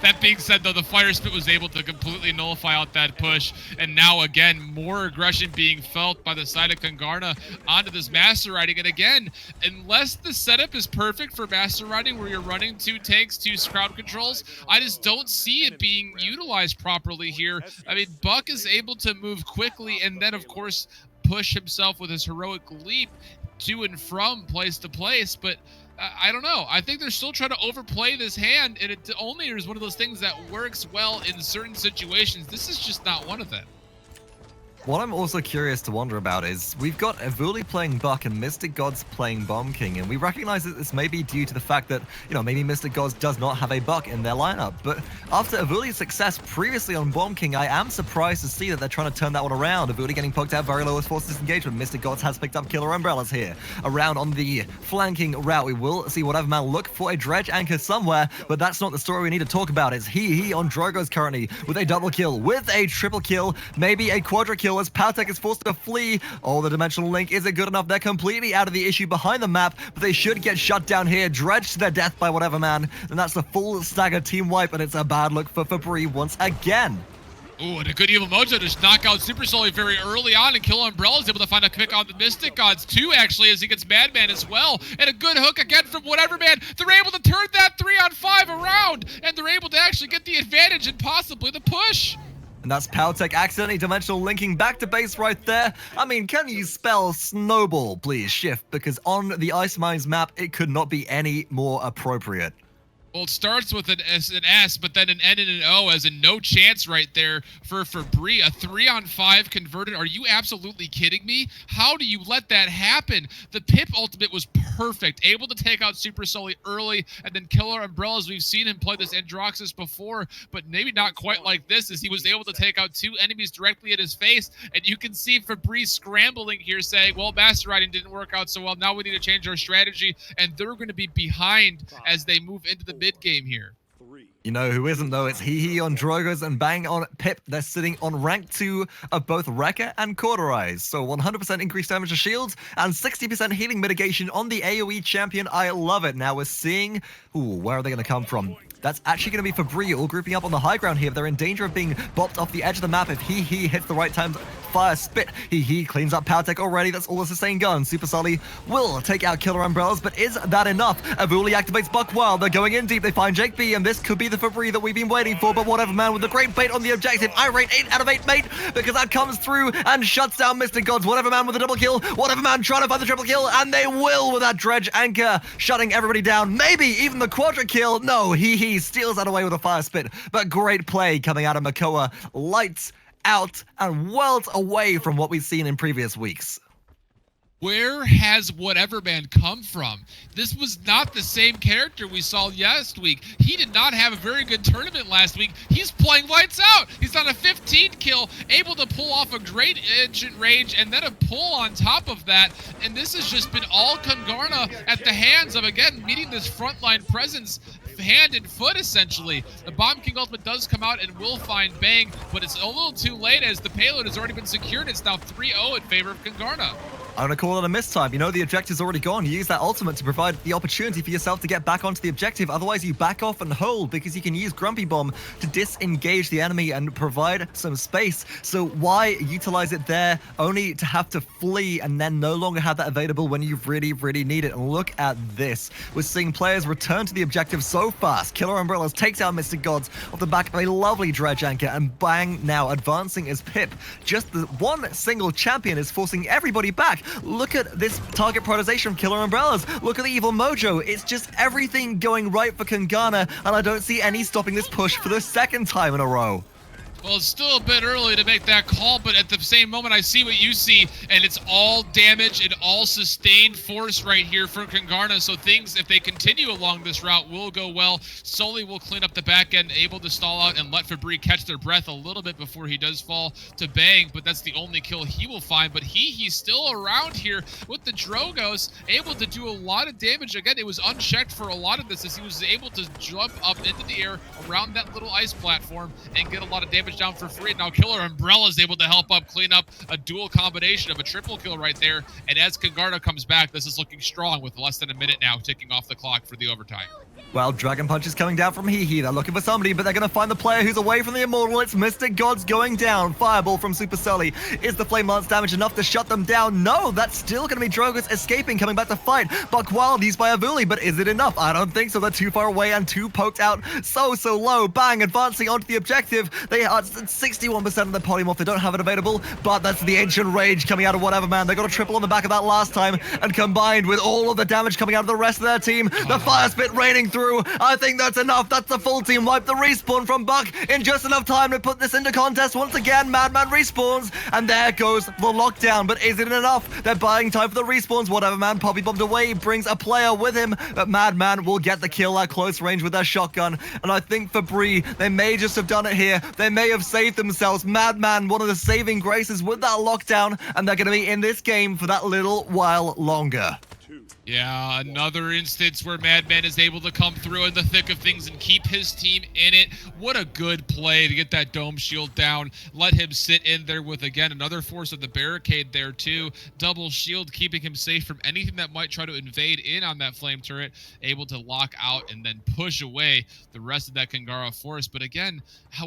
That being said, though, the fire spit was able to completely nullify out that push, and now again more aggression being felt by the side of Kungarna onto this Master Riding. And again, unless the setup is perfect for Master Riding, where you're running 2 tanks, 2 crowd controls, I just don't see it being utilized properly here. I mean, Buck is able to move quickly, and then of course push himself with his heroic leap to and from place to place, but I don't know. I think they're still trying to overplay this hand, and it only is one of those things that works well in certain situations. This is just not one of them. What I'm also curious to wonder about is, we've got Evulli playing Buck and MystiXGoDZ playing Bomb King, and we recognize that this may be due to the fact that, you know, maybe MystiXGoDZ does not have a Buck in their lineup. But after Evulli's success previously on Bomb King, I am surprised to see that they're trying to turn that one around. Evulli getting poked out very low as force disengagement. MystiXGoDZ has picked up Killer Umbrellas here. Around on the flanking route, we will see whateverman look for a dredge anchor somewhere, but that's not the story we need to talk about. It's Hi-Rez on Drogoz currently with a double kill, with a triple kill, maybe a quadra kill as PowTecH is forced to flee. Oh, the dimensional link isn't good enough. They're completely out of the issue behind the map, but they should get shut down here, dredged to their death by whateverman, and that's the full stagger team wipe, and it's a bad look for FeBrii once again. Ooh, and a good Evil Mojo to knock out Supersully very early on, and Killer Umbrellas able to find a pick on the MystiXGoDZ too, actually, as he gets Madman as well. And a good hook again from whateverman. They're able to turn that 3-on-5 around, and they're able to actually get the advantage and possibly the push. And that's PowTecH accidentally dimensional linking back to base right there. I mean, can you spell snowball, please, Shift? Because on the Ice Mines map, it could not be any more appropriate. Well, it starts with an S, but then an N and an O, as in no chance right there for FeBrii. A 3-on-5 converted. Are you absolutely kidding me? How do you let that happen? The Pip ultimate was perfect. Able to take out Supersully early, and then Killer Umbrellas. We've seen him play this Androxus before, but maybe not quite like this, as he was able to take out 2 enemies directly in his face. And you can see FeBrii scrambling here, saying, well, Master Riding didn't work out so well. Now we need to change our strategy, and they're going to be behind as they move into the mid game here. You know who isn't, though? It's Hi-Rez on Drogoz and Bang on Pip. They're sitting on rank 2 of both Wrecker and Cauterize. So 100% increased damage to shields and 60% healing mitigation on the AoE champion. I love it. Now we're seeing... Ooh, where are they going to come from? That's actually going to be FeBrii, all grouping up on the high ground here. They're in danger of being bopped off the edge of the map if Hi-Rez hits the right time. Fire spit. Hi-Rez cleans up PowTecH already. That's all a sustained gun. Supersully will take out Killer Umbrellas, but is that enough? Evulli activates Buck Wild. They're going in deep. They find JAKEB, and this could be the FeBrii that we've been waiting for, but whateverman with a great bait on the objective. I rate 8 out of 8 mate, because that comes through and shuts down MystiXGoDZ. Whateverman with a double kill. Whateverman trying to find the triple kill, and they will with that dredge anchor, shutting everybody down. Maybe even the quadra kill. No, Hi-Rez steals that away with a fire spit, but great play coming out of Makoa. Lights out and worlds away from what we've seen in previous weeks. Where has whateverman come from? This was not the same character we saw last week. He did not have a very good tournament last week. He's playing lights out. He's on a 15 kill, able to pull off a great ancient rage and then a pull on top of that. And this has just been all Kungarna at the hands of, again, meeting this frontline presence hand and foot, essentially. The Bomb King ultimate does come out and will find Bang, but it's a little too late as the payload has already been secured. It's now 3-0 in favor of Kungarna. I'm going to call it a mistype. You know, the objective's already gone. You use that ultimate to provide the opportunity for yourself to get back onto the objective. Otherwise, you back off and hold, because you can use Grumpy Bomb to disengage the enemy and provide some space. So why utilize it there only to have to flee and then no longer have that available when you really, really need it? And look at this. We're seeing players return to the objective so fast. Killer Umbrellas takes out MystiXGoDZ off the back of a lovely dredge anchor, and Bang now advancing as Pip. Just the one single champion is forcing everybody back. Look at this target prioritization from Killer Umbrellas. Look at the Evil Mojo. It's just everything going right for Kungarna, and I don't see any stopping this push for the second time in a row. Well, it's still a bit early to make that call, but at the same moment, I see what you see, and it's all damage and all sustained force right here for Kungarna. So things, if they continue along this route, will go well. Sully will clean up the back end, able to stall out and let FeBrii catch their breath a little bit before he does fall to Bang, but that's the only kill he will find. But he's still around here with the Drogos, able to do a lot of damage. Again, it was unchecked for a lot of this as he was able to jump up into the air around that little ice platform and get a lot of damage down for free. Now Killer Umbrella is able to help up clean up a dual combination of a triple kill right there. And as Kungarna comes back, this is looking strong with less than a minute now ticking off the clock for the overtime. Well, Dragon Punch is coming down from Hi-Rez. They're looking for somebody, but they're going to find the player who's away from the Immortal. It's MystiXGoDZ going down. Fireball from Supersully. Is the Flame Lance damage enough to shut them down? No, that's still going to be Drogos escaping, coming back to fight. Buck Wild used by Evulli, but is it enough? I don't think so. They're too far away and too poked out. So low. Bang, advancing onto the objective. They are 61% of the polymorph. They don't have it available, but that's the Ancient Rage coming out of whateverman. They got a triple on the back of that last time, and combined with all of the damage coming out of the rest of their team, the Fire Spit raining through. I think that's enough. That's the full team wipe. The respawn from Buck in just enough time to put this into contest. Once again, Madman respawns, and there goes the lockdown. But is it enough? They're buying time for the respawns. Whateverman poppy bombed away, brings a player with him, but Madman will get the kill at close range with their shotgun. And I think FeBrii, they may just have done it here. They may have saved themselves. Madman, one of the saving graces with that lockdown, and they're going to be in this game for that little while longer. Yeah, another instance where Madman is able to come through in the thick of things and keep his team in it. What a good play to get that dome shield down. Let him sit in there with, again, another force of the barricade there too. Double shield, keeping him safe from anything that might try to invade in on that flame turret. Able to lock out and then push away the rest of that Kungarna force. But again,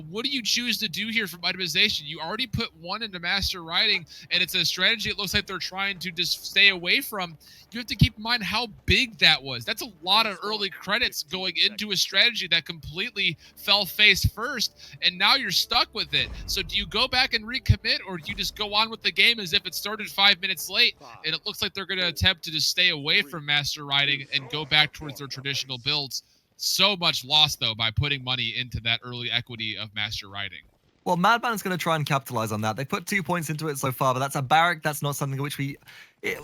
what do you choose to do here from itemization? You already put one into Master Riding, and it's a strategy it looks like they're trying to just stay away from. You have to keep in mind how big that was. That's a lot of early credits going into a strategy that completely fell face first, and now you're stuck with it. So do you go back and recommit, or do you just go on with the game as if it started 5 minutes late? And it looks like they're going to attempt to just stay away from Master Riding and go back towards their traditional builds. So much loss, though, by putting money into that early equity of Master Riding. Well, Madman is going to try and capitalize on that. They put 2 points into it so far, but that's a barrack. That's not something which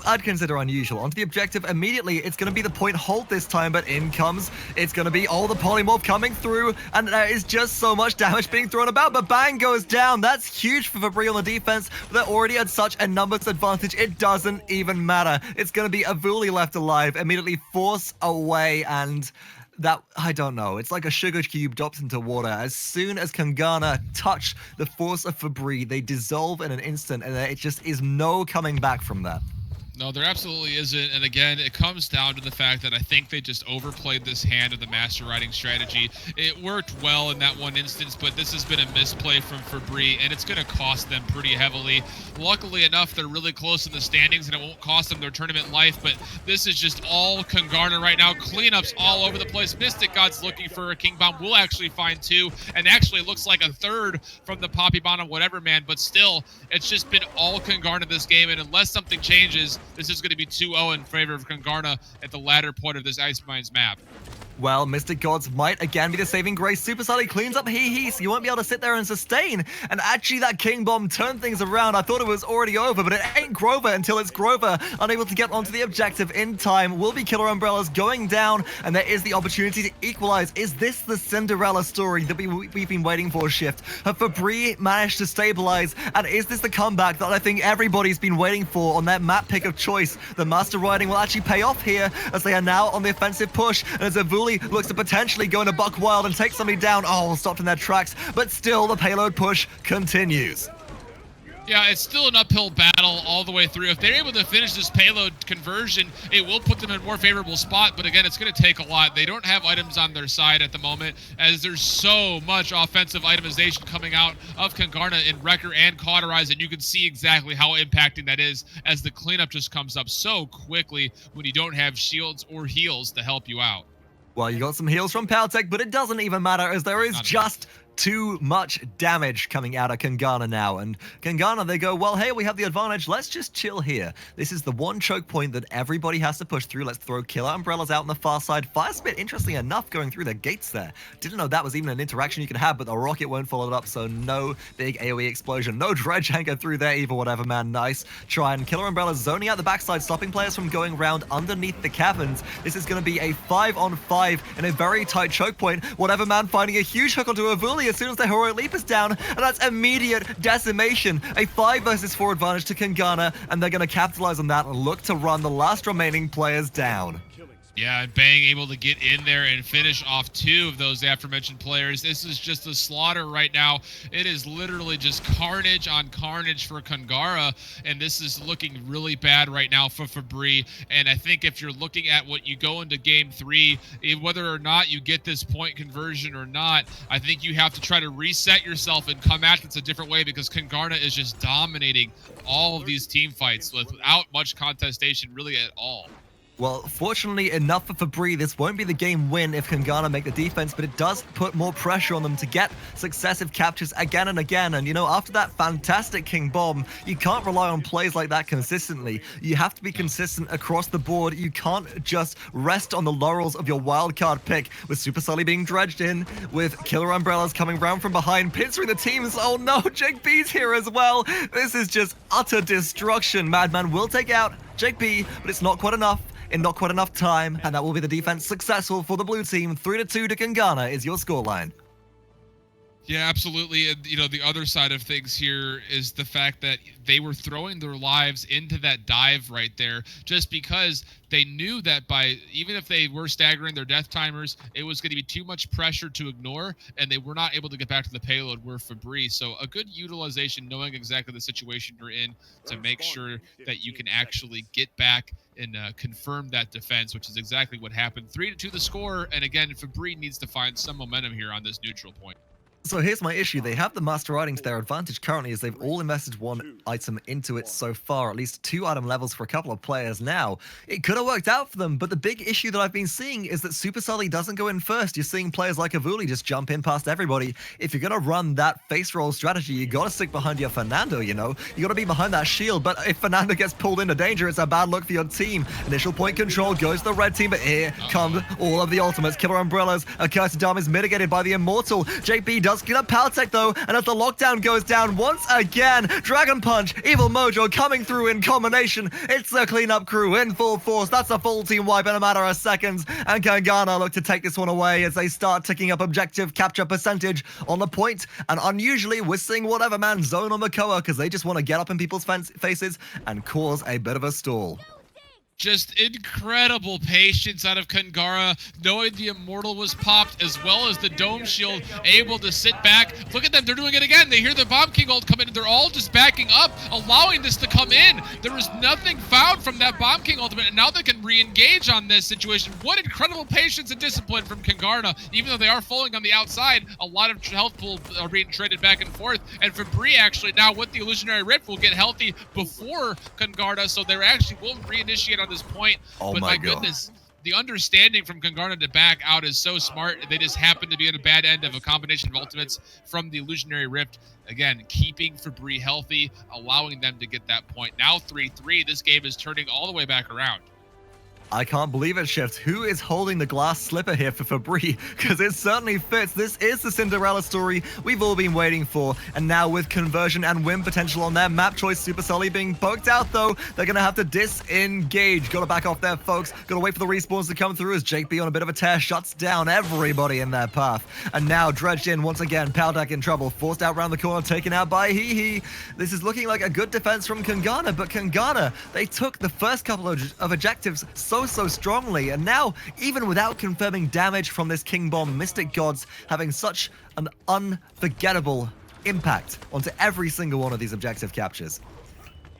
I'd consider unusual. Onto the objective immediately. It's going to be the point hold this time, but in comes. It's going to be all the polymorph coming through, and there is just so much damage being thrown about, but Bang goes down. That's huge for FeBrii on the defense. They're already at such a numbers advantage, it doesn't even matter. It's going to be Evulli left alive, immediately force away, and that, I don't know, it's like a sugar cube drops into water. As soon as Kungarna touch the force of FeBrii, they dissolve in an instant, and it just is no coming back from that. No, there absolutely isn't. And again, it comes down to the fact that I think they just overplayed this hand of the Master Riding strategy. It worked well in that one instance, but this has been a misplay from FeBrii, and it's going to cost them pretty heavily. Luckily enough, they're really close in the standings, and it won't cost them their tournament life, but this is just all Kungarna right now. Cleanups all over the place. MystiXGoDZ looking for a King Bomb. We'll actually find 2, and actually it looks like a 3rd from the Poppy Bomb on whateverman, but still, it's just been all Kungarna this game, and unless something changes, this is going to be 2-0 in favor of Kungarna at the latter point of this Ice Mines map. Well, MystiXGoDZ might again be the saving grace. Supersully cleans up Hi-Rez, so you won't be able to sit there and sustain. And actually, that King Bomb turned things around. I thought it was already over, but it ain't Grover until it's Grover. Unable to get onto the objective in time. Will be Killer Umbrellas going down, and there is the opportunity to equalize. Is this the Cinderella story that we've been waiting for, Shift? Have FeBrii managed to stabilize? And is this the comeback that I think everybody's been waiting for on their map pick of choice? The Master Riding will actually pay off here, as they are now on the offensive push, and as Evulli looks to potentially go into Buck Wild and take somebody down. Oh, stopped in their tracks, but still the payload push continues. Yeah, it's still an uphill battle all the way through. If they're able to finish this payload conversion, it will put them in a more favorable spot, but again, it's going to take a lot. They don't have items on their side at the moment, as there's so much offensive itemization coming out of Kungarna in Wrecker and Cauterize, and you can see exactly how impacting that is as the cleanup just comes up so quickly when you don't have shields or heals to help you out. Well, you got some heals from PowTecH, but it doesn't even matter, as there is just too much damage coming out of Kungarna now. And Kungarna, they go, well, hey, we have the advantage. Let's just chill here. This is the one choke point that everybody has to push through. Let's throw killer umbrellas out on the far side. Fire spit, interestingly enough, going through the gates there. Didn't know that was even an interaction you could have, but the rocket won't follow it up, so no big AoE explosion. No dredge anchor through there either, whatever, man. Nice try. And killer umbrellas zoning out the backside, stopping players from going round underneath the caverns. This is going to be a 5-on-5 in a very tight choke point. Whatever man finding a huge hook onto Evulli as soon as the heroic leap is down, and that's immediate decimation. A 5 versus 4 advantage to Kungarna, and they're going to capitalize on that and look to run the last remaining players down. Yeah, and Bang able to get in there and finish off 2 of those aforementioned players. This is just a slaughter right now. It is literally just carnage on carnage for Kungarna, and this is looking really bad right now for FeBrii. And I think if you're looking at what you go into Game 3, whether or not you get this point conversion or not, I think you have to try to reset yourself and come at this a different way, because Kungarna is just dominating all of these team fights without much contestation really at all. Well, fortunately enough for FeBrii, this won't be the game win if Kungarna make the defense, but it does put more pressure on them to get successive captures again and again. And, you know, after that fantastic King Bomb, you can't rely on plays like that consistently. You have to be consistent across the board. You can't just rest on the laurels of your wildcard pick, with Supersully being dredged in, with killer umbrellas coming round from behind, pinching the teams. Oh no, JAKEB's here as well. This is just utter destruction. Madman will take out JAKEB, but it's not quite enough. In not quite enough time, and that will be the defense successful for the blue team. 3-2 to Kungarna is your scoreline. Yeah, absolutely. And, you know, the other side of things here is the fact that they were throwing their lives into that dive right there just because they knew that even if they were staggering their death timers, it was going to be too much pressure to ignore, and they were not able to get back to the payload where FeBrii. So a good utilization, knowing exactly the situation you're in to make sure that you can actually get back and confirm that defense, which is exactly what happened. 3-2 the score, and again, FeBrii needs to find some momentum here on this neutral point. So here's my issue. They have the master riding to their advantage currently, as they've all invested 1 item into it so far, at least 2 item levels for a couple of players now. It could have worked out for them, but the big issue that I've been seeing is that Supersully doesn't go in first. You're seeing players like Evulli just jump in past everybody. If you're going to run that face roll strategy, you got to stick behind your Fernando, you know? You got to be behind that shield, but if Fernando gets pulled into danger, it's a bad look for your team. Initial point control goes to the red team, but here comes all of the ultimates. Killer umbrellas, a cursed dome is mitigated by the immortal. JP does get up PowTecH though, and as the lockdown goes down once again, Dragon Punch, Evil Mojo coming through in combination. It's the cleanup crew in full force. That's a full team wipe in a matter of seconds, and Kungarna look to take this one away as they start ticking up objective capture percentage on the point. And unusually, we're seeing whateverman zone on Makoa because they just want to get up in people's faces and cause a bit of a stall. Just incredible patience out of Kungarna, knowing the Immortal was popped, as well as the Dome Shield, able to sit back. Look at them, they're doing it again. They hear the Bomb King ult come in, and they're all just backing up, allowing this to come in. There was nothing found from that Bomb King ultimate, and now they can re-engage on this situation. What incredible patience and discipline from Kungarna. Even though they are falling on the outside, a lot of health pools are being traded back and forth, and FeBrii actually now with the Illusionary Rift will get healthy before Kungarna, so they actually will reinitiate on this point. Oh but my goodness, the understanding from Kungarna to back out is so smart. They just happen to be in a bad end of a combination of ultimates from the Illusionary Rift. Again, keeping FeBrii healthy, allowing them to get that point. Now 3-3, this game is turning all the way back around. I can't believe it, Shift. Who is holding the glass slipper here for FeBrii? Because it certainly fits. This is the Cinderella story we've all been waiting for. And now with conversion and win potential on their map choice, Supersully being poked out, though, they're going to have to disengage. Got to back off there, folks. Got to wait for the respawns to come through as JP on a bit of a tear shuts down everybody in their path. And now dredged in once again. PowTecH in trouble. Forced out around the corner, taken out by Hi-Rez. This is looking like a good defense from Kungarna, but Kungarna, they took the first couple of objectives so strongly, and now even without confirming damage from this King Bomb, MystiXGoDZ having such an unforgettable impact onto every single one of these objective captures.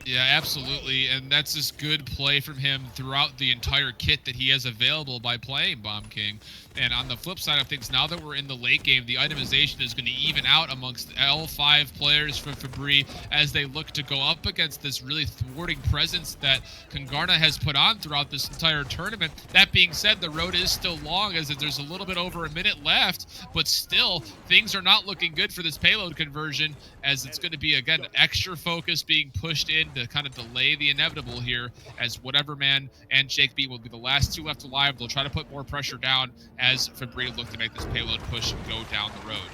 Yeah, absolutely, and that's just good play from him throughout the entire kit that he has available by playing Bomb King. And on the flip side of things, now that we're in the late game, the itemization is going to even out amongst L5 players from FeBrii as they look to go up against this really thwarting presence that Kungarna has put on throughout this entire tournament. That being said, the road is still long as there's a little bit over a minute left, but still, things are not looking good for this payload conversion as it's going to be, again, extra focus being pushed in to kind of delay the inevitable here as whateverman and JAKEB will be the last two left alive. They'll try to put more pressure down as FeBrii look to make this payload push go down the road.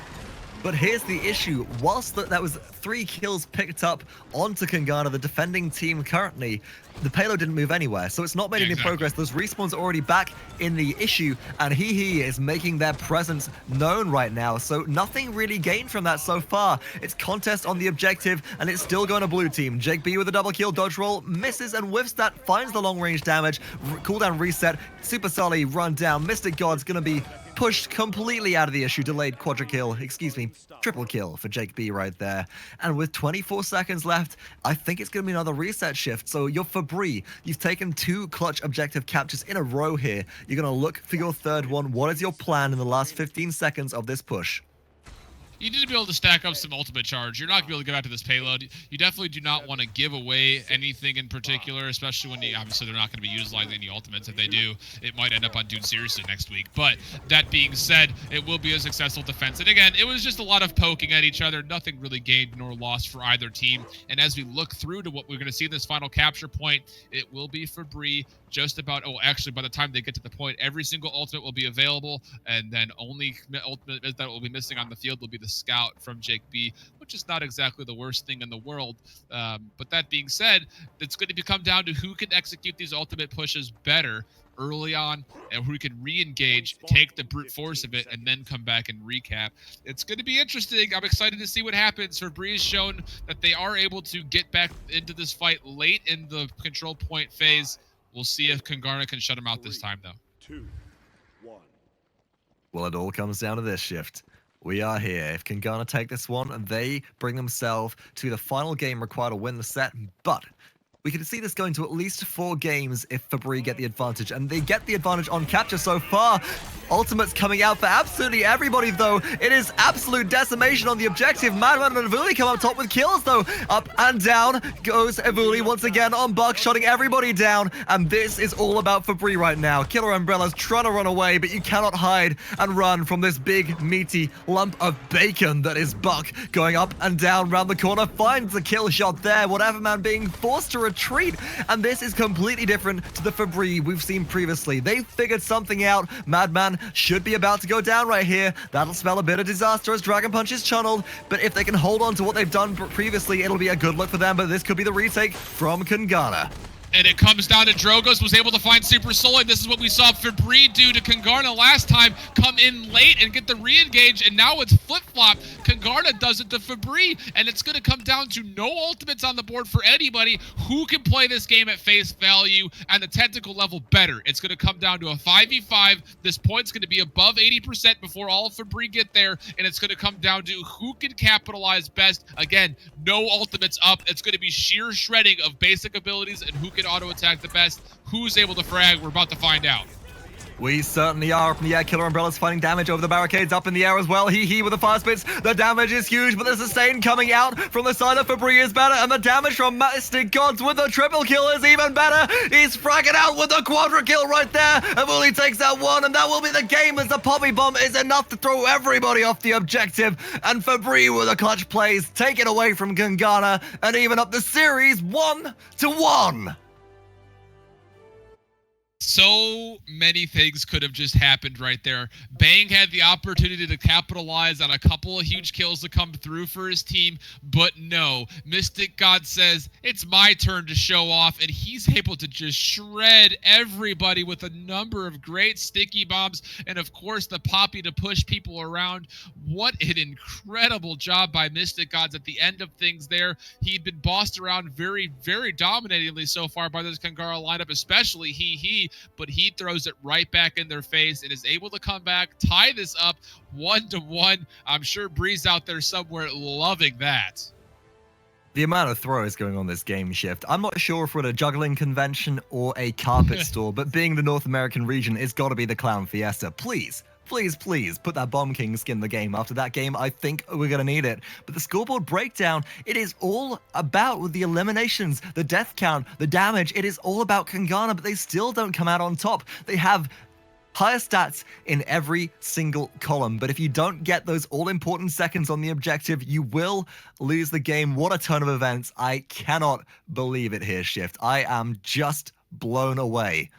But here's the issue. Whilst that was 3 kills picked up onto Kungarna, the defending team currently, the payload didn't move anywhere, so it's not made any progress. Those respawns are already back in the issue, and he is making their presence known right now, so nothing really gained from that so far. It's contest on the objective, and it's still going to blue team. JAKEB with a double kill, dodge roll, misses and whiffs that, finds the long range damage, cooldown reset, Supersully run down, MystiXGoDZ gonna be pushed completely out of the issue, delayed triple kill for JAKEB right there. And with 24 seconds left, I think it's going to be another reset shift. So you're FeBrii, you've taken 2 clutch objective captures in a row here. You're going to look for your third one. What is your plan in the last 15 seconds of this push? You need to be able to stack up some ultimate charge. You're not going to be able to get out to this payload. You definitely do not want to give away anything in particular, especially when obviously they're not going to be utilizing any ultimates. If they do, it might end up on Dude Seriously next week. But that being said, it will be a successful defense. And again, it was just a lot of poking at each other. Nothing really gained nor lost for either team. And as we look through to what we're going to see in this final capture point, it will be FeBrii just about, actually, by the time they get to the point, every single ultimate will be available, and then only ultimate that will be missing on the field will be the scout from JAKEB, which is not exactly the worst thing in the world. But that being said, it's going to come down to who can execute these ultimate pushes better early on, and who can re-engage, take the brute force of it, and then come back and recap. It's going to be interesting. I'm excited to see what happens. FeBrii has shown that they are able to get back into this fight late in the control point phase. We'll see if Kungarna can shut him out this time, though. 2, 1. Well, it all comes down to this shift. We are here. If Kungarna take this one, they bring themselves to the final game required to win the set, but we can see this going to at least 4 games if FeBrii get the advantage, and they get the advantage on capture so far. Ultimates coming out for absolutely everybody, though. It is absolute decimation on the objective. Madman and Evulli come up top with kills, though. Up and down goes Evulli once again on Buck, shutting everybody down, and this is all about FeBrii right now. killerumbrellas trying to run away, but you cannot hide and run from this big, meaty lump of bacon that is Buck. Going up and down round the corner, finds the kill shot there. whateverman being forced to retreat, and this is completely different to the FeBrii we've seen previously. They figured something out. Madman should be about to go down right here. That'll spell a bit of disaster as Dragon Punch is channeled, but if they can hold on to what they've done previously, it'll be a good look for them, but this could be the retake from Kungarna. And it comes down to Drogoz was able to find Supersully. This is what we saw FeBrii do to Kungarna last time. Come in late and get the re-engage, and now it's flip-flop. Kungarna does it to FeBrii, and it's going to come down to no ultimates on the board for anybody. Who can play this game at face value and the technical level better? It's going to come down to a 5v5. This point's going to be above 80% before all of FeBrii get there, and it's going to come down to who can capitalize best. Again, no ultimates up. It's going to be sheer shredding of basic abilities and who can auto attack the best. Who's able to frag? We're about to find out. We certainly are. Up in the air, killerumbrellas finding damage over the barricades, up in the air as well. He with the fire spits. The damage is huge, but the sustain coming out from the side of FeBrii is better, and the damage from MystiXGoDZ with the triple kill is even better. He's fragging out with the quadra kill right there. Evulli takes that one, and that will be the game as the poppy bomb is enough to throw everybody off the objective. And FeBrii with the clutch plays, take it away from Kungarna, and even up the series 1-1. So many things could have just happened right there. Bang had the opportunity to capitalize on a couple of huge kills to come through for his team, but no. MystiXGoDZ says, it's my turn to show off, and he's able to just shred everybody with a number of great sticky bombs, and of course the poppy to push people around. What an incredible job by MystiXGoDZ at the end of things there. He'd been bossed around very, very dominatingly so far by this Kungarna lineup, especially but he throws it right back in their face and is able to come back, tie this up 1-1. I'm sure Bree's out there somewhere loving that. The amount of throws going on this game shift. I'm not sure if we're at a juggling convention or a carpet store, but being the North American region, it's got to be the Clown Fiesta. Please, please, please put that Bomb King skin in the game. After that game, I think we're going to need it. But the scoreboard breakdown, it is all about the eliminations, the death count, the damage. It is all about Kungarna, but they still don't come out on top. They have higher stats in every single column, but if you don't get those all-important seconds on the objective, you will lose the game. What a turn of events. I cannot believe it here, Shift. I am just blown away.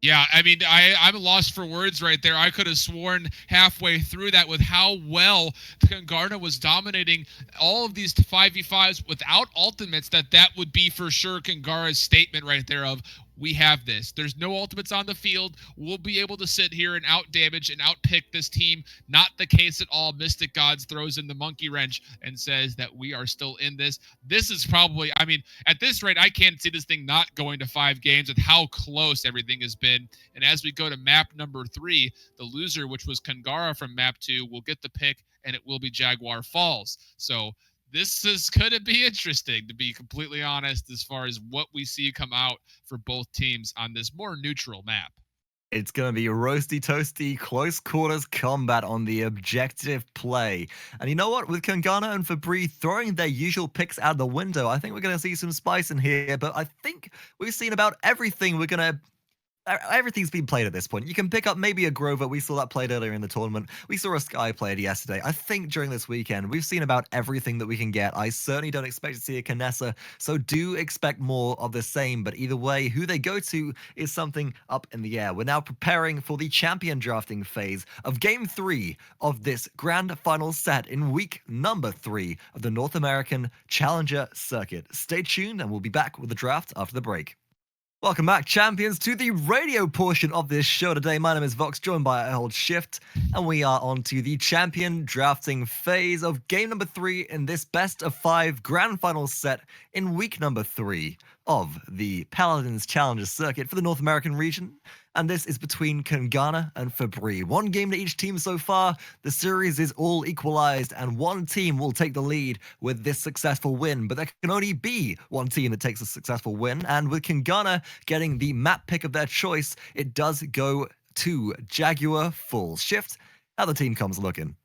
Yeah, I mean, I'm lost for words right there. I could have sworn halfway through that with how well Kungarna was dominating all of these 5v5s without ultimates, that would be for sure Kungarna's statement right there of, we have this. There's no ultimates on the field. We'll be able to sit here and out-damage and out-pick this team. Not the case at all. MystiXGoDZ throws in the monkey wrench and says that we are still in this. This is probably, I mean, at this rate, I can't see this thing not going to 5 games with how close everything has been. And as we go to map number 3, the loser, which was Kungarna from map 2, will get the pick, and it will be Jaguar Falls. So this is going to be interesting, to be completely honest, as far as what we see come out for both teams on this more neutral map. It's going to be roasty toasty, close quarters combat on the objective play. And you know what? With Kungarna and FeBrii throwing their usual picks out the window, I think we're going to see some spice in here. But I think we've seen about everything we're going to... Everything's been played at this point. You can pick up maybe a Grover. We saw that played earlier in the tournament. We saw a Sky played yesterday. I think during this weekend, we've seen about everything that we can get. I certainly don't expect to see a Kinessa, so do expect more of the same. But either way, who they go to is something up in the air. We're now preparing for the champion drafting phase of Game 3 of this grand final set in week number 3 of the North American Challenger Circuit. Stay tuned, and we'll be back with the draft after the break. Welcome back, champions, to the radio portion of this show today. My name is Vox, joined by old Shift, and we are on to the champion drafting phase of game number 3 in this best of 5 grand final set in week number 3 of the Paladins Challenger Circuit for the North American region. And this is between Kungarna and FeBrii. 1 game to each team so far. The series is all equalized, and 1 team will take the lead with this successful win. But there can only be 1 team that takes a successful win, and with Kungarna getting the map pick of their choice, it does go to Jaguar Falls. Shift, how the team comes looking?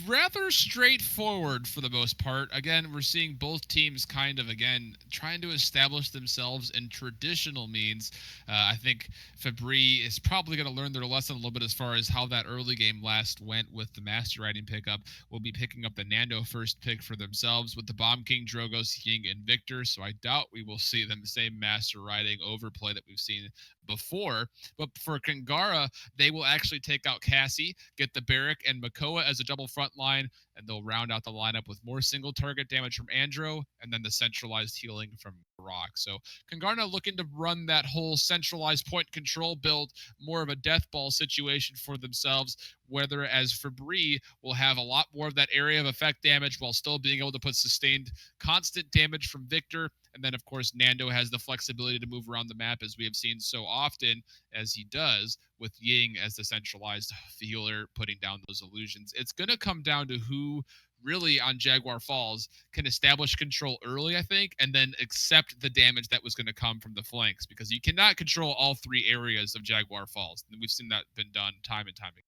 Rather straightforward for the most part. Again, we're seeing both teams kind of, again, trying to establish themselves in traditional means. I think FeBrii is probably going to learn their lesson a little bit as far as how that early game last went with the Master Riding pickup. We'll be picking up the Nando first pick for themselves with the Bomb King, Drogo, Ying, and Victor, so I doubt we will see them the same Master Riding overplay that we've seen before. But for Kungarna, they will actually take out Cassie, get the Barrack and Makoa as a double front line, and they'll round out the lineup with more single target damage from Andro, and then the centralized healing from Rock. So Kungarna looking to run that whole centralized point control build, more of a death ball situation for themselves, whereas FeBrii will have a lot more of that area of effect damage while still being able to put sustained constant damage from Victor. And then, of course, Nando has the flexibility to move around the map, as we have seen so often, as he does, with Ying as the centralized healer, putting down those illusions. It's going to come down to who really on Jaguar Falls can establish control early, I think, and then accept the damage that was going to come from the flanks, because you cannot control all 3 areas of Jaguar Falls. And we've seen that been done time and time again.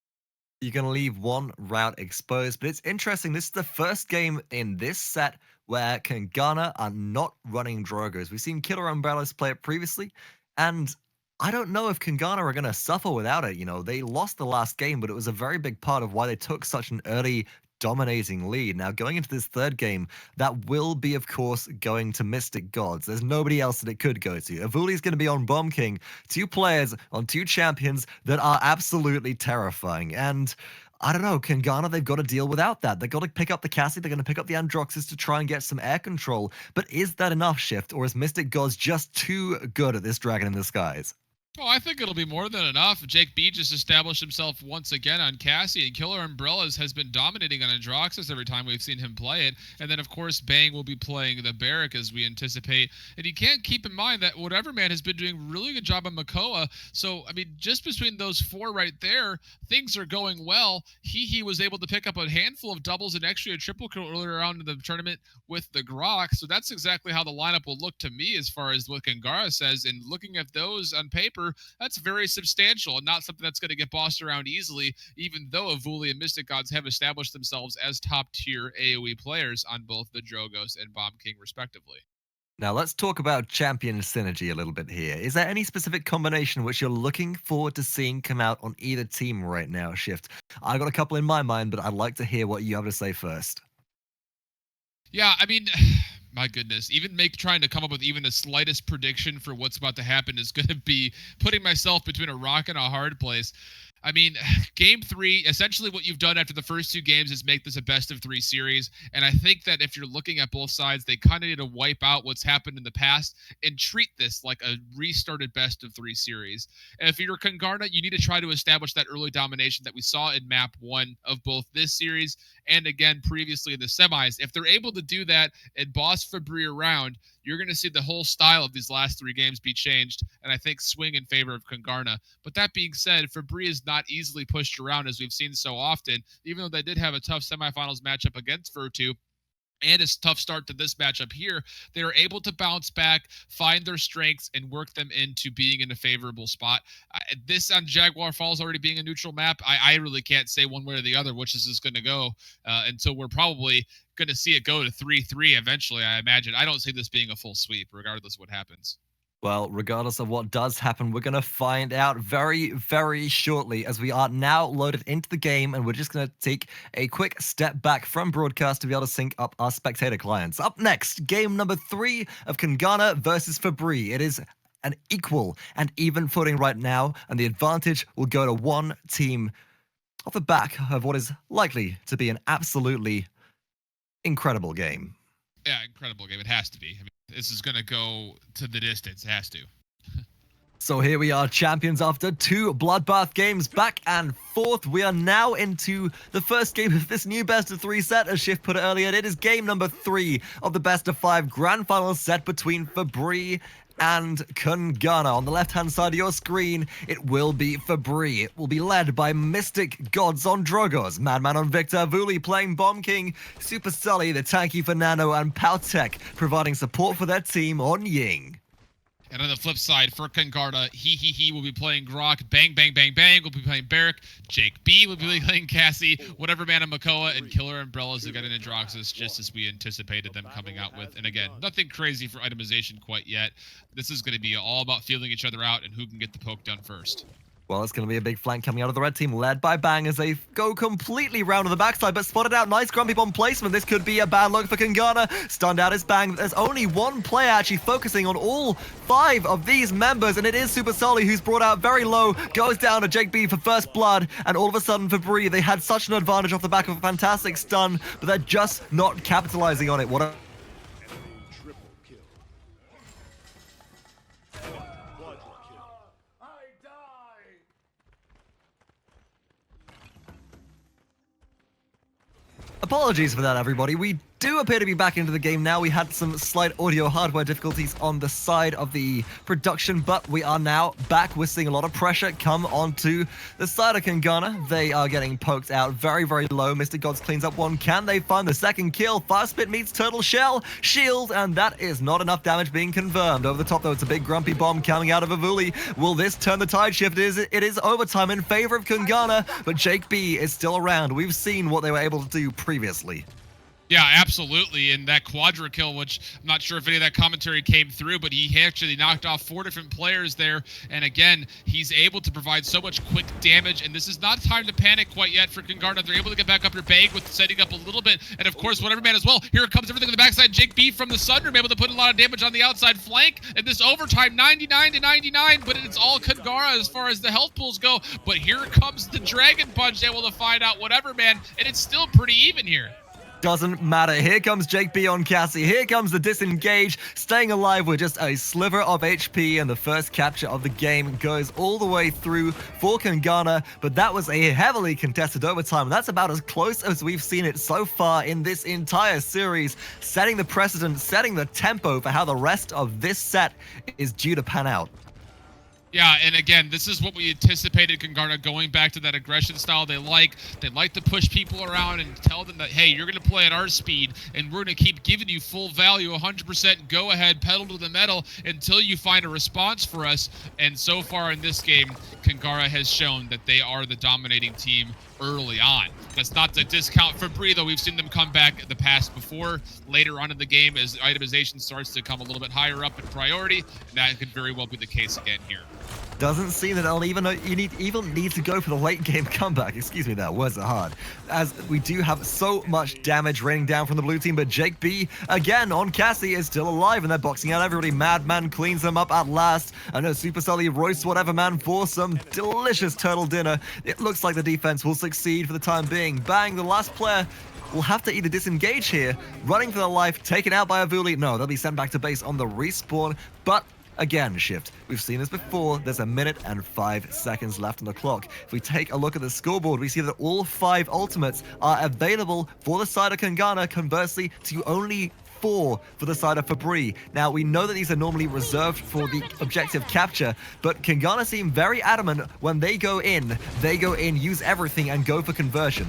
You're going to leave 1 route exposed, but it's interesting. This is the first game in this set where Kungarna are not running Drogos. We've seen killerumbrellas play it previously, and I don't know if Kungarna are going to suffer without it. You know, they lost the last game, but it was a very big part of why they took such an early dominating lead. Now, going into this 3rd game, that will be, of course, going to MystiXGoDZ. There's nobody else that it could go to. Evulli's going to be on Bomb King, 2 players on 2 champions that are absolutely terrifying. And I don't know, Kungarna, they've got to deal without that. They've got to pick up the Cassie, they're going to pick up the Androxus to try and get some air control. But is that enough, Shift, or is MystiXGoDZ just too good at this Dragon in the Skies? Oh, I think it'll be more than enough. JAKEB just established himself once again on Cassie, and killerumbrellas has been dominating on Androxus every time we've seen him play it. And then, of course, Bang will be playing the Barrack as we anticipate. And you can't keep in mind that whateverman has been doing a really good job on Makoa. So, I mean, just between those four right there, things are going well. He was able to pick up a handful of doubles and actually a triple kill earlier on in the tournament with the Grok. So that's exactly how the lineup will look to me as far as what Kungarna says. And looking at those on paper, that's very substantial and not something that's going to get bossed around easily, even though Evulli and MystiXGoDZ have established themselves as top-tier AoE players on both the Drogos and Bomb King, respectively. Now let's talk about champion synergy a little bit here. Is there any specific combination which you're looking forward to seeing come out on either team right now, Shift? I got a couple in my mind, but I'd like to hear what you have to say first. Yeah, I mean, my goodness, even trying to come up with even the slightest prediction for what's about to happen is going to be putting myself between a rock and a hard place. I mean, game 3, essentially what you've done after the first 2 games is make this a best-of-3 series, and I think that if you're looking at both sides, they kind of need to wipe out what's happened in the past and treat this like a restarted best-of-3 series. And if you're Kungarna, you need to try to establish that early domination that we saw in map 1 of both this series and, again, previously in the semis. If they're able to do that and boss FeBrii around, you're going to see the whole style of these last 3 games be changed, and I think swing in favor of Kungarna. But that being said, FeBrii is not easily pushed around as we've seen so often, even though they did have a tough semifinals matchup against Virtu. And it's a tough start to this matchup here. They are able to bounce back, find their strengths, and work them into being in a favorable spot. This on Jaguar Falls already being a neutral map, I really can't say one way or the other which this is going to go until we're probably going to see it go to 3-3 eventually, I imagine. I don't see this being a full sweep, regardless of what happens. Well, regardless of what does happen, we're going to find out very, very shortly as we are now loaded into the game, and we're just going to take a quick step back from broadcast to be able to sync up our spectator clients. Up next, game number 3 of Kungarna versus FeBrii. It is an equal and even footing right now, and the advantage will go to one team off the back of what is likely to be an absolutely incredible game. Yeah, incredible game. It has to be. I mean, this is going to go to the distance. It has to. So here we are, champions, after 2 bloodbath games back and forth. We are now into the first game of this new best-of-3 set, as Shift put it earlier. It is game number 3 of the best-of-5 grand final set between FeBrii and Kungarna. On the left-hand side of your screen, it will be FeBrii. It will be led by MystiXGoDZ on Drogos, Madman on Victor, Evulli playing Bomb King, Supersully, the tanky for Nano, and PowTecH providing support for their team on Ying. And on the flip side, for Kungarna, he will be playing Grok, BANGBANGBANGBANG will be playing Barrack, JAKEB will be playing Cassie, whateverman and Makoa, and killerumbrellas again in Androxus, just as we anticipated them coming out with. And again, nothing crazy for itemization quite yet. This is going to be all about feeling each other out and who can get the poke done first. Well, it's going to be a big flank coming out of the red team, led by Bang as they go completely round to the backside, but spotted out. Nice grumpy bomb placement. This could be a bad look for Kungarna. Stunned out is Bang. There's only one player actually focusing on all 5 of these members, and it is Supersully who's brought out very low, goes down to JAKEB for first blood, and all of a sudden FeBrii, they had such an advantage off the back of a fantastic stun, but they're just not capitalizing on it. What a Apologies for that, everybody. We do appear to be back into the game now. We had some slight audio hardware difficulties on the side of the production, but we are now back. We're seeing a lot of pressure come onto the side of Kungarna. They are getting poked out very, very low. MystiXGoDZ cleans up one. Can they find the second kill? Fire Spit meets Turtle Shell. Shield, and that is not enough damage being confirmed. Over the top, though, it's a big grumpy bomb coming out of Evulli. Will this turn the tide shift? It is overtime in favor of Kungarna, but JAKEB is still around. We've seen what they were able to do previously. Yeah, absolutely. And that quadra kill, which I'm not sure if any of that commentary came through, but he actually knocked off 4 different players there. And again, he's able to provide so much quick damage. And this is not time to panic quite yet for Kungarna. They're able to get back up their bag with setting up a little bit. And of course, whateverman as well. Here comes everything on the backside. JAKEB from the Sunroom able to put a lot of damage on the outside flank. And this overtime, 99 to 99, but it's all Kungarna as far as the health pools go. But here comes the Dragon Punch able to find out whateverman, and it's still pretty even here. Doesn't matter. Here comes JAKEB on Cassie. Here comes the disengage, staying alive with just a sliver of HP, and the first capture of the game goes all the way through for Kungarna, but that was a heavily contested overtime. That's about as close as we've seen it so far in this entire series, setting the precedent, setting the tempo for how the rest of this set is due to pan out. Yeah, and again, this is what we anticipated Kungarna going back to that aggression style they like. They like to push people around and tell them that, hey, you're going to play at our speed, and we're going to keep giving you full value, 100% go ahead, pedal to the metal until you find a response for us. And so far in this game, Kungarna has shown that they are the dominating team early on. That's not to discount FeBrii, though we've seen them come back the past before. Later on in the game, as itemization starts to come a little bit higher up in priority, that could very well be the case again here. Doesn't seem that I'll even need to go for the late game comeback. Excuse me, that words are hard. As we do have so much damage raining down from the blue team, but JAKEB, again, on Cassie, is still alive, and they're boxing out everybody. Madman cleans them up at last. I know Supersully roasts whateverman for some delicious turtle dinner. It looks like the defense will succeed for the time being. Bang, the last player will have to either disengage here, running for their life, taken out by Evulli. No, they'll be sent back to base on the respawn, but again, Shift, we've seen this before. There's 1 minute and 5 seconds left on the clock. If we take a look at the scoreboard, we see that all 5 ultimates are available for the side of Kungarna, conversely to only 4 for the side of FeBrii. Now, we know that these are normally reserved for the objective capture, but Kungarna seem very adamant when they go in, use everything, and go for conversion.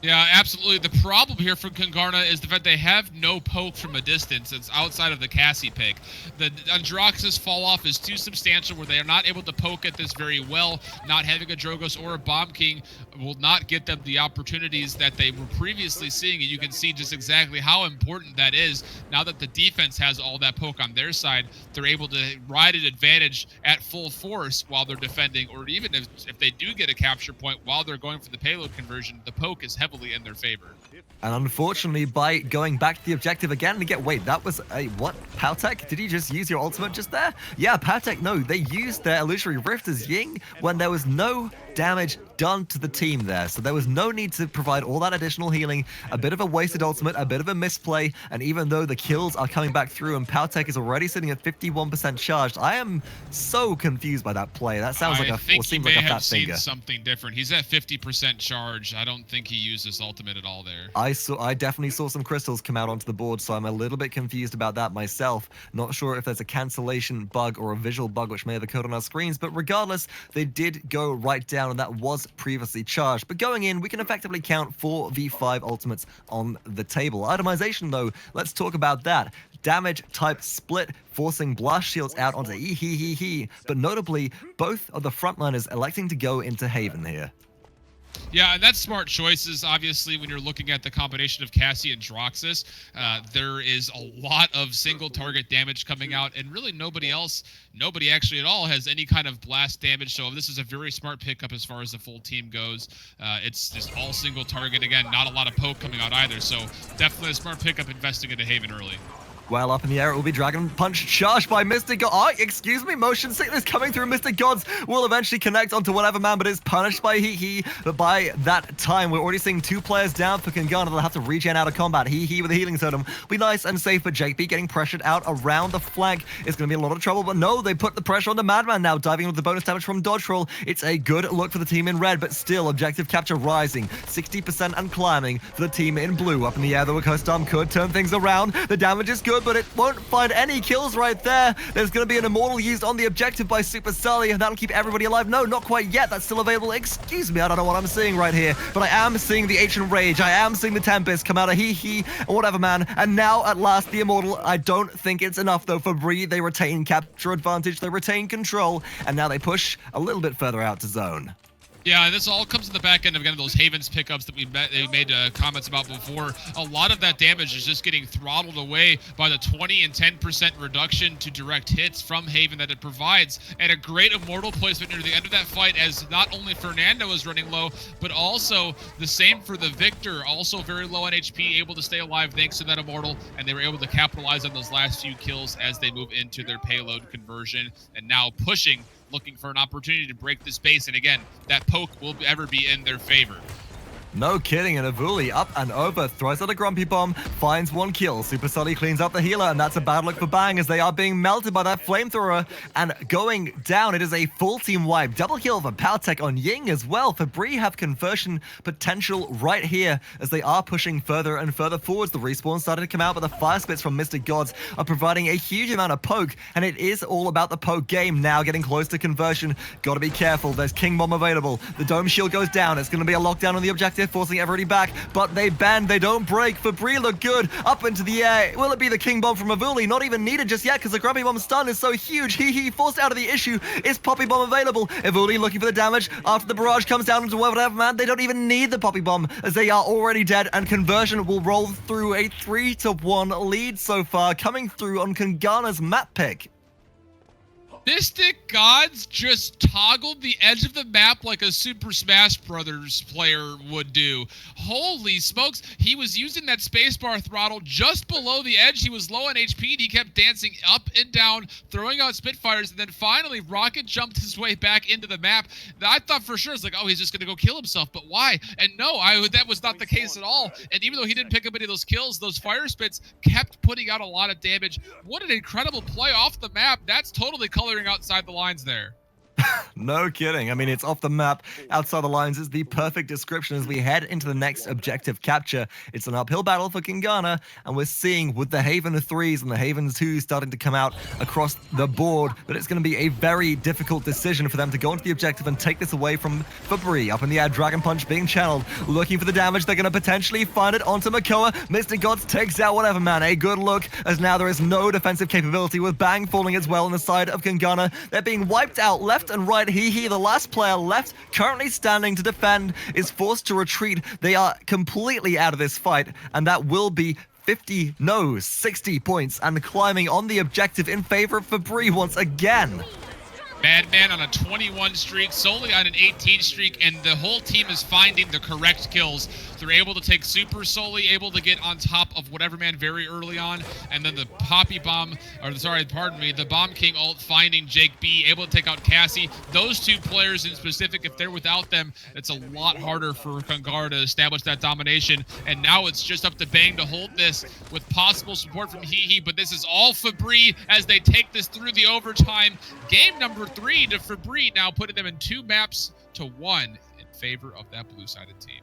Yeah, absolutely. The problem here for Kungarna is the fact they have no poke from a distance. It's outside of the Cassie pick. The Androxus fall off is too substantial where they are not able to poke at this very well. Not having a Drogoz or a Bomb King will not get them the opportunities that they were previously seeing, and you can see just exactly how important that is. Now that the defense has all that poke on their side, they're able to ride an advantage at full force while they're defending, or even if they do get a capture point while they're going for the payload conversion, the poke is heavily in their favor. And unfortunately, by going back to the objective again and wait, that was a what? PowTecH? Did you just use your ultimate just there? Yeah, PowTecH, no, they used their illusory rift as Ying when there was no damage done to the team there, so there was no need to provide all that additional healing. A bit of a wasted ultimate, a bit of a misplay, and even though the kills are coming back through and PowTecH is already sitting at 51% charged, I am so confused by that play. That sounds like seems like a fat finger. Seen something different. He's at 50% charge. I don't think he used his ultimate at all there. I definitely saw some crystals come out onto the board, so I'm a little bit confused about that myself. Not sure if there's a cancellation bug or a visual bug which may have occurred on our screens, but regardless, they did go right down, and that was previously charged. But going in, we can effectively count 4v5 ultimates on the table. Itemization, though, let's talk about that. Damage type split, forcing blast shields out onto EEEEEHEHEHEE, but notably, both of the frontliners electing to go into Haven here. Yeah, and that's smart choices. Obviously, when you're looking at the combination of Cassie and Droxus, there is a lot of single target damage coming out, and really nobody actually at all has any kind of blast damage. So this is a very smart pickup as far as the full team goes. It's just all single target. Again, not a lot of poke coming out either. So definitely a smart pickup investing into Haven early. Well, up in the air, it will be Dragon Punch charged by MystiXGoDZ. Oh, excuse me, motion sickness coming through. MystiXGoDZ will eventually connect onto whateverman, but is punished by He. But by that time, we're already seeing 2 players down for Kungarna. They'll have to regen out of combat. He with a healing totem. Be nice and safe, but JAKEB getting pressured out around the flank is going to be a lot of trouble. But no, they put the pressure on the Madman now, diving with the bonus damage from dodge roll. It's a good look for the team in red, but still, objective capture rising. 60% and climbing for the team in blue. Up in the air, though, Custom could turn things around. The damage is good, but it won't find any kills right there. There's going to be an immortal used on the objective by Supersully, and that'll keep everybody alive. No, not quite yet. That's still available. Excuse me, I don't know what I'm seeing right here, but I am seeing the Ancient Rage. I am seeing the Tempest come out of He or whatever, man. And now, at last, the immortal. I don't think it's enough, though. FeBrii, they retain capture advantage. They retain control, and now they push a little bit further out to zone. Yeah, and this all comes in the back end of, again, those Havens pickups that we made comments about before. A lot of that damage is just getting throttled away by the 20 and 10% reduction to direct hits from Haven that it provides, and a great immortal placement near the end of that fight, as not only Fernando is running low, but also the same for the Victor, also very low on HP, able to stay alive thanks to that immortal, and they were able to capitalize on those last few kills as they move into their payload conversion, and now pushing, looking for an opportunity to break this base, and again, that poke will ever be in their favor. No kidding, and Evulli up and over, throws out a Grumpy Bomb, finds one kill. Supersully cleans up the healer, and that's a bad look for Bang as they are being melted by that flamethrower. And going down, it is a full team wipe. Double kill for PowTecH on Ying as well. FeBrii have conversion potential right here as they are pushing further and further forwards. The respawn started to come out, but the fire spits from MystiXGoDZ are providing a huge amount of poke, and it is all about the poke game now, getting close to conversion. Gotta be careful, there's King Bomb available. The dome shield goes down, it's gonna be a lockdown on the objective, forcing everybody back, but they bend, they don't break. FeBrii look good, up into the air. Will it be the King Bomb from Evulli? Not even needed just yet, because the Grumpy Bomb stun is so huge. He forced out of the issue. Is Poppy Bomb available? Evulli looking for the damage after the barrage comes down into whateverman. They don't even need the Poppy Bomb, as they are already dead, and conversion will roll through a 3-1 lead so far, coming through on Kungarna's map pick. MystiXGoDZ just toggled the edge of the map like a Super Smash Brothers player would do. Holy smokes, he was using that spacebar throttle just below the edge. He was low on HP and he kept dancing up and down, throwing out Spitfires, and then finally rocket jumped his way back into the map. I thought for sure, it's like, oh, he's just gonna go kill himself, but why? And no, that was not the case at all. And even though he didn't pick up any of those kills, those fire spits kept putting out a lot of damage. What an incredible play off the map. That's totally coloring outside the lines there. No kidding. I mean, it's off the map. Outside the lines is the perfect description as we head into the next objective capture. It's an uphill battle for Kungarna, and we're seeing with the Haven 3s and the Haven 2s starting to come out across the board that it's going to be a very difficult decision for them to go into the objective and take this away from FeBrii. Up in the air, Dragon Punch being channeled, looking for the damage. They're going to potentially find it onto Makoa. MystiXGoDZ takes out whateverman. A good look, as now there is no defensive capability with Bang falling as well on the side of Kungarna. They're being wiped out left and right. He, the last player left, currently standing to defend, is forced to retreat. They are completely out of this fight, and that will be 60 points, and climbing on the objective in favor of FeBrii once again. Madman on a 21 streak, Solely on an 18 streak, and the whole team is finding the correct kills. They're able to take Supersully, able to get on top of whateverman very early on, and then the Poppy Bomb, or sorry, pardon me, the Bomb King ult finding JAKEB, able to take out Cassie. Those two players in specific, if they're without them, it's a lot harder for Kungarna to establish that domination. And now it's just up to Bang to hold this with possible support from Hi-Rez, but this is all FeBrii as they take this through the overtime. Game number 3 to FeBrii, now putting them in 2 maps to 1 in favor of that blue-sided team.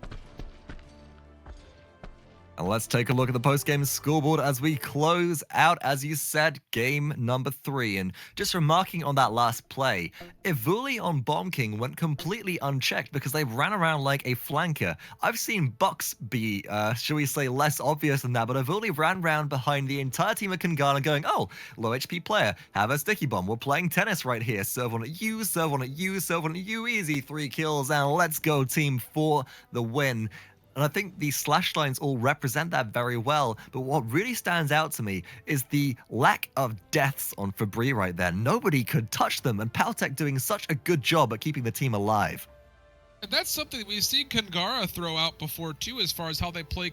And let's take a look at the post-game scoreboard as we close out, as you said, game number 3. And just remarking on that last play, Evulli on Bomb King went completely unchecked because they ran around like a flanker. I've seen Bucks be, shall we say, less obvious than that, but Evulli ran around behind the entire team of Kungarna going, oh, low HP player, have a sticky bomb. We're playing tennis right here. Serve on at you, serve on at you, serve on at you. Easy 3 kills, and let's go team for the win. And I think these slash lines all represent that very well. But what really stands out to me is the lack of deaths on FeBrii right there. Nobody could touch them, and PowTecH doing such a good job at keeping the team alive. And that's something we've seen Kungarna throw out before too, as far as how they play,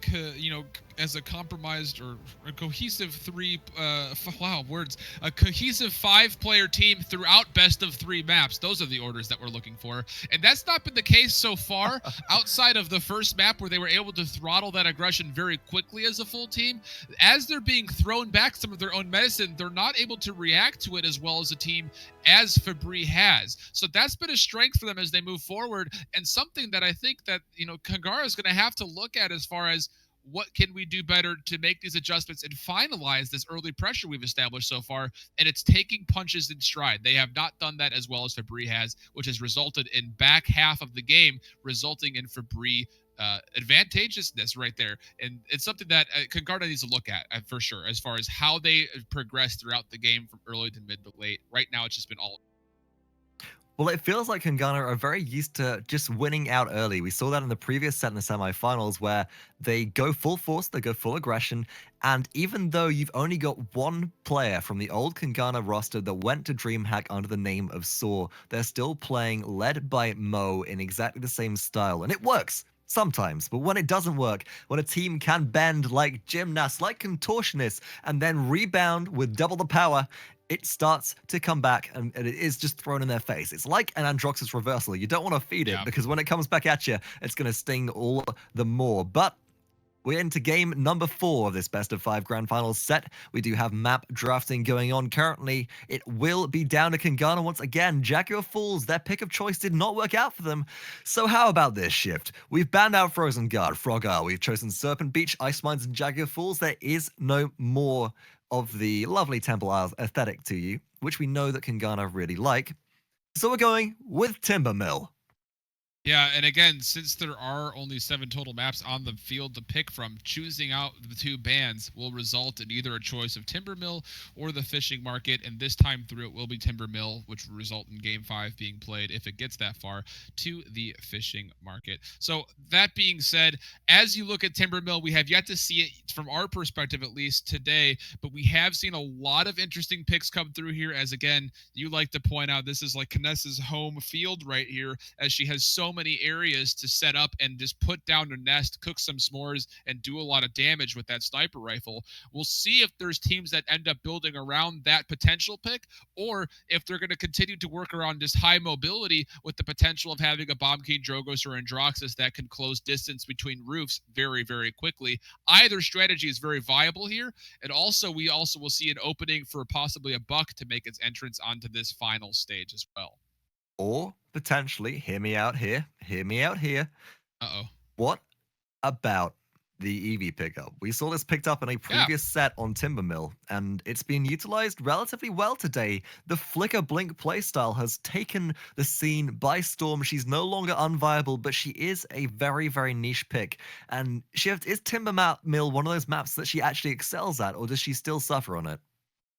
as a compromised or a cohesive a cohesive 5-player team throughout best of 3 maps. Those are the orders that we're looking for, and that's not been the case so far. Outside of the first map where they were able to throttle that aggression very quickly as a full team, as they're being thrown back some of their own medicine, they're not able to react to it as well as a team as FeBrii has. So that's been a strength for them as they move forward, and something that I think that Kungarna is going to have to look at as far as what can we do better to make these adjustments and finalize this early pressure we've established so far. And it's taking punches in stride. They have not done that as well as FeBrii has, which has resulted in back half of the game, resulting in FeBrii advantageousness right there. And it's something that Kungarna needs to look at for sure, as far as how they progress throughout the game from early to mid to late. Right now, it's just been all. Well, it feels like Kungarna are very used to just winning out early. We saw that in the previous set in the semifinals where they go full force, they go full aggression, and even though you've only got one player from the old Kungarna roster that went to DreamHack under the name of Saw, they're still playing led by Mo in exactly the same style, and it works. Sometimes, but when it doesn't work, when a team can bend like gymnasts, like contortionists, and then rebound with double the power, it starts to come back and it is just thrown in their face. It's like an Androxus reversal. You don't want to feed it Yeah. because when it comes back at you, it's going to sting all the more. But we're into game number 4 of this best of 5 grand finals set. We do have map drafting going on currently. It will be down to Kungarna once again. Jaguar Falls, their pick of choice did not work out for them. So how about this shift? We've banned out Frozen Guard, Frog Isle. We've chosen Serpent Beach, Ice Mines, and Jaguar Falls. There is no more of the lovely Temple Isles aesthetic to you, which we know that Kungarna really like. So we're going with Timber Mill. Yeah, and again, since there are only 7 total maps on the field to pick from, choosing out the 2 bans will result in either a choice of Timber Mill or the Fishing Market, and this time through it will be Timber Mill, which will result in Game 5 being played, if it gets that far, to the Fishing Market. So, that being said, as you look at Timber Mill, we have yet to see it, from our perspective at least, today, but we have seen a lot of interesting picks come through here, as again, you like to point out, this is like Kness's home field right here, as she has so many areas to set up and just put down a nest, cook some s'mores, and do a lot of damage with that sniper rifle. We'll see if there's teams that end up building around that potential pick, or if they're going to continue to work around just high mobility with the potential of having a Bomb King, Drogoz, or Androxus that can close distance between roofs very, very quickly. Either strategy is very viable here, and also we also will see an opening for possibly a Buck to make its entrance onto this final stage as well. Or potentially, hear me out here. Uh-oh. What about the Eevee pickup? We saw this picked up in a previous set on Timber Mill, and it's been utilized relatively well today. The Flicker Blink playstyle has taken the scene by storm. She's no longer unviable, but she is a very, very niche pick. And Shift, is Timber Mill one of those maps that she actually excels at, or does she still suffer on it?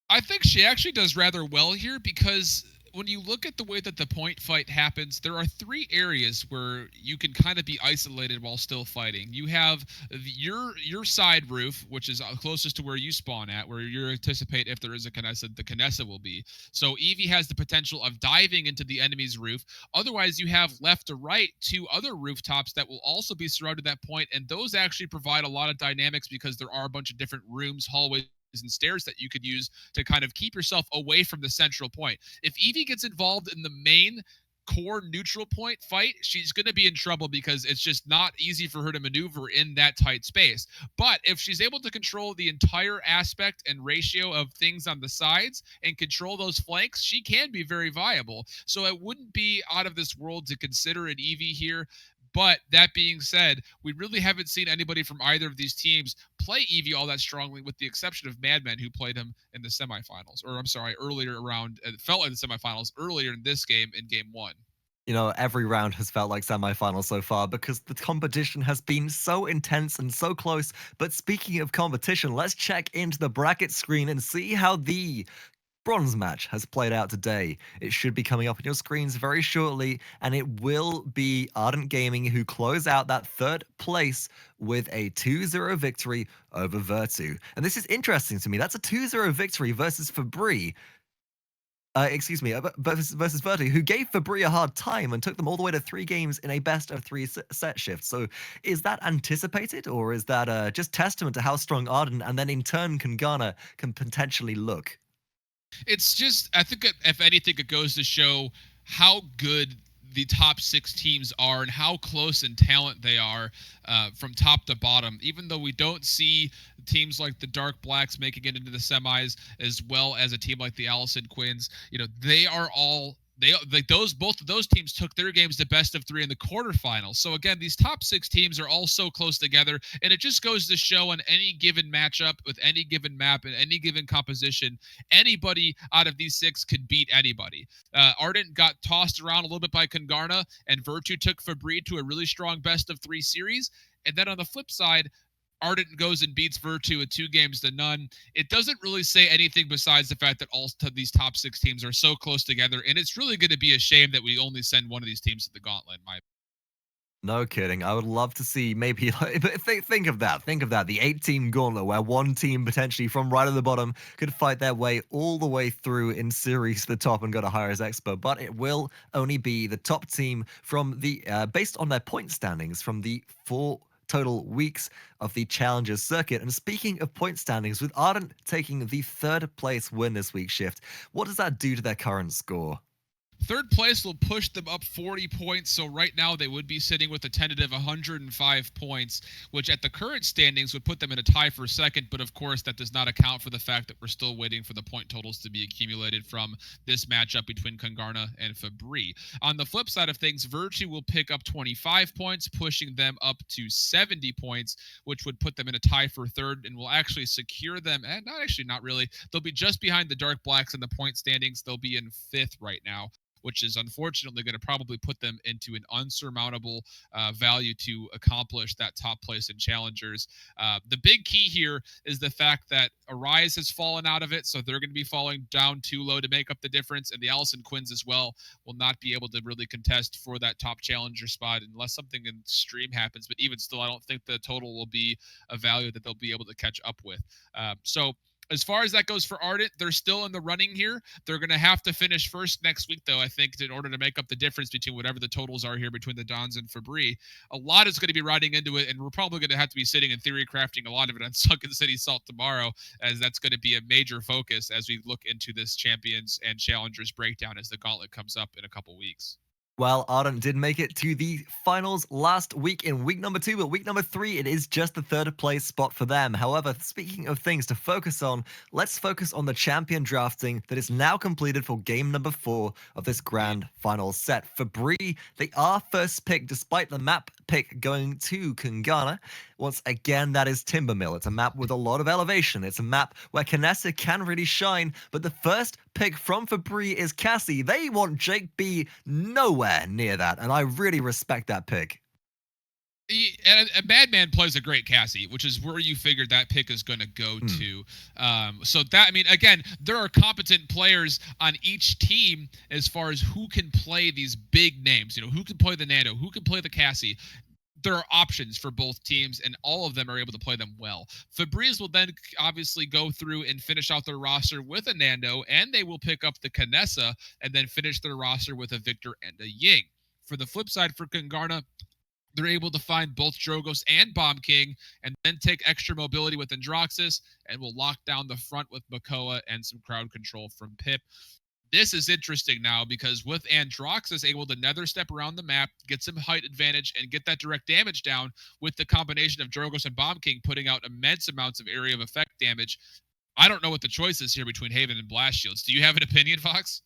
I think she actually does rather well here because when you look at the way that the point fight happens, there are 3 areas where you can kind of be isolated while still fighting. You have your side roof, which is closest to where you spawn at, where you anticipate if there is a Knessa, the Knessa will be. So Eevee has the potential of diving into the enemy's roof. Otherwise, you have left to right 2 other rooftops that will also be surrounded at that point, and those actually provide a lot of dynamics because there are a bunch of different rooms, hallways, and stairs that you could use to kind of keep yourself away from the central point. If Eevee gets involved in the main core neutral point fight, she's going to be in trouble because it's just not easy for her to maneuver in that tight space. But if she's able to control the entire aspect and ratio of things on the sides and control those flanks, she can be very viable. So it wouldn't be out of this world to consider an Eevee here. But that being said, we really haven't seen anybody from either of these teams play Eevee all that strongly, with the exception of Madman, who played him in the semifinals. Or, I'm sorry, earlier around, it felt like the semifinals earlier in this game, in game 1. You know, every round has felt like semifinals so far because the competition has been so intense and so close. But speaking of competition, let's check into the bracket screen and see how the bronze match has played out today. It should be coming up on your screens very shortly, and it will be Ardent Gaming who close out that 3rd place with a 2-0 victory over Virtu. And this is interesting to me. That's a 2-0 victory versus FeBrii. Versus Virtu, who gave FeBrii a hard time and took them all the way to 3 games in a best of 3 set shift. So is that anticipated, or is that just testament to how strong Ardent and then in turn Kungarna can potentially look? It's just, I think if anything, it goes to show how good the top 6 teams are and how close in talent they are from top to bottom. Even though we don't see teams like the Dark Blacks making it into the semis, as well as a team like the Allison Quins, you know, they are all both of those teams took their games to best of 3 in the quarterfinals. So again, these top 6 teams are all so close together, and it just goes to show on any given matchup with any given map and any given composition, anybody out of these 6 could beat anybody. Ardent got tossed around a little bit by Kungarna, and Virtu took FeBrii to a really strong best of 3 series. And then on the flip side, Ardent goes and beats Virtu with 2 games to none. It doesn't really say anything besides the fact that all these top 6 teams are so close together, and it's really going to be a shame that we only send one of these teams to the gauntlet, in my opinion. No kidding. I would love to see maybe, but think of that. Think of that. The 8-team gauntlet where one team potentially from right at the bottom could fight their way all the way through in series to the top and go to Hi-Rez Expo. But it will only be the top team from the, based on their point standings from the 4 total weeks of the Challengers circuit. And speaking of point standings, with Ardent taking the 3rd place win this week, Shift, what does that do to their current score? Third place will push them up 40 points, so right now they would be sitting with a tentative 105 points, which at the current standings would put them in a tie for second, but of course that does not account for the fact that we're still waiting for the point totals to be accumulated from this matchup between Kungarna and FeBrii. On the flip side of things, Virtue will pick up 25 points, pushing them up to 70 points, which would put them in a tie for third and will actually secure them, and not really. They'll be just behind the Dark Blacks in the point standings. They'll be in 5th right now, which is unfortunately going to probably put them into an unsurmountable value to accomplish that top place in Challengers. The big key here is the fact that Hi-Rez has fallen out of it, so they're going to be falling down too low to make up the difference, and the Allison Quins as well will not be able to really contest for that top Challenger spot unless something extreme happens, but even still, I don't think the total will be a value that they'll be able to catch up with. So as far as that goes for Ardent, they're still in the running here. They're going to have to finish first next week, though, I think, in order to make up the difference between whatever the totals are here between the Dons and FeBrii. A lot is going to be riding into it, and we're probably going to have to be sitting and theory crafting a lot of it on Sunken City Salt tomorrow, as that's going to be a major focus as we look into this Champions and Challengers breakdown as the gauntlet comes up in a couple weeks. Well, Ardent did make it to the finals last week in week number 2, but week number 3, it is just the 3rd place spot for them. However, speaking of things to focus on, let's focus on the champion drafting that is now completed for game number 4 of this grand final set. FeBrii, they are first pick despite the map pick going to Kungarna. Once again, that is Timbermill. It's a map with a lot of elevation. It's a map where Knessa can really shine, but the first pick from FeBrii is Cassie. They want JAKEB nowhere near that, and I really respect that pick. And Madman plays a great Cassie, which is where you figured that pick is going to go to. So that, I mean, again, there are competent players on each team as far as who can play these big names. You know, who can play the Nando, who can play the Cassie. There are options for both teams, and all of them are able to play them well. FeBrii will then obviously go through and finish out their roster with a Nando, and they will pick up the Knessa and then finish their roster with a Victor and a Ying. For the flip side, for Kungarna, they're able to find both Drogoz and Bomb King, and then take extra mobility with Androxus, and will lock down the front with Makoa and some crowd control from Pip. This is interesting now because with Androxus able to nether step around the map, get some height advantage, and get that direct damage down with the combination of Drogoz and Bomb King putting out immense amounts of area of effect damage, I don't know what the choice is here between Haven and Blast Shields. Do you have an opinion, Fox?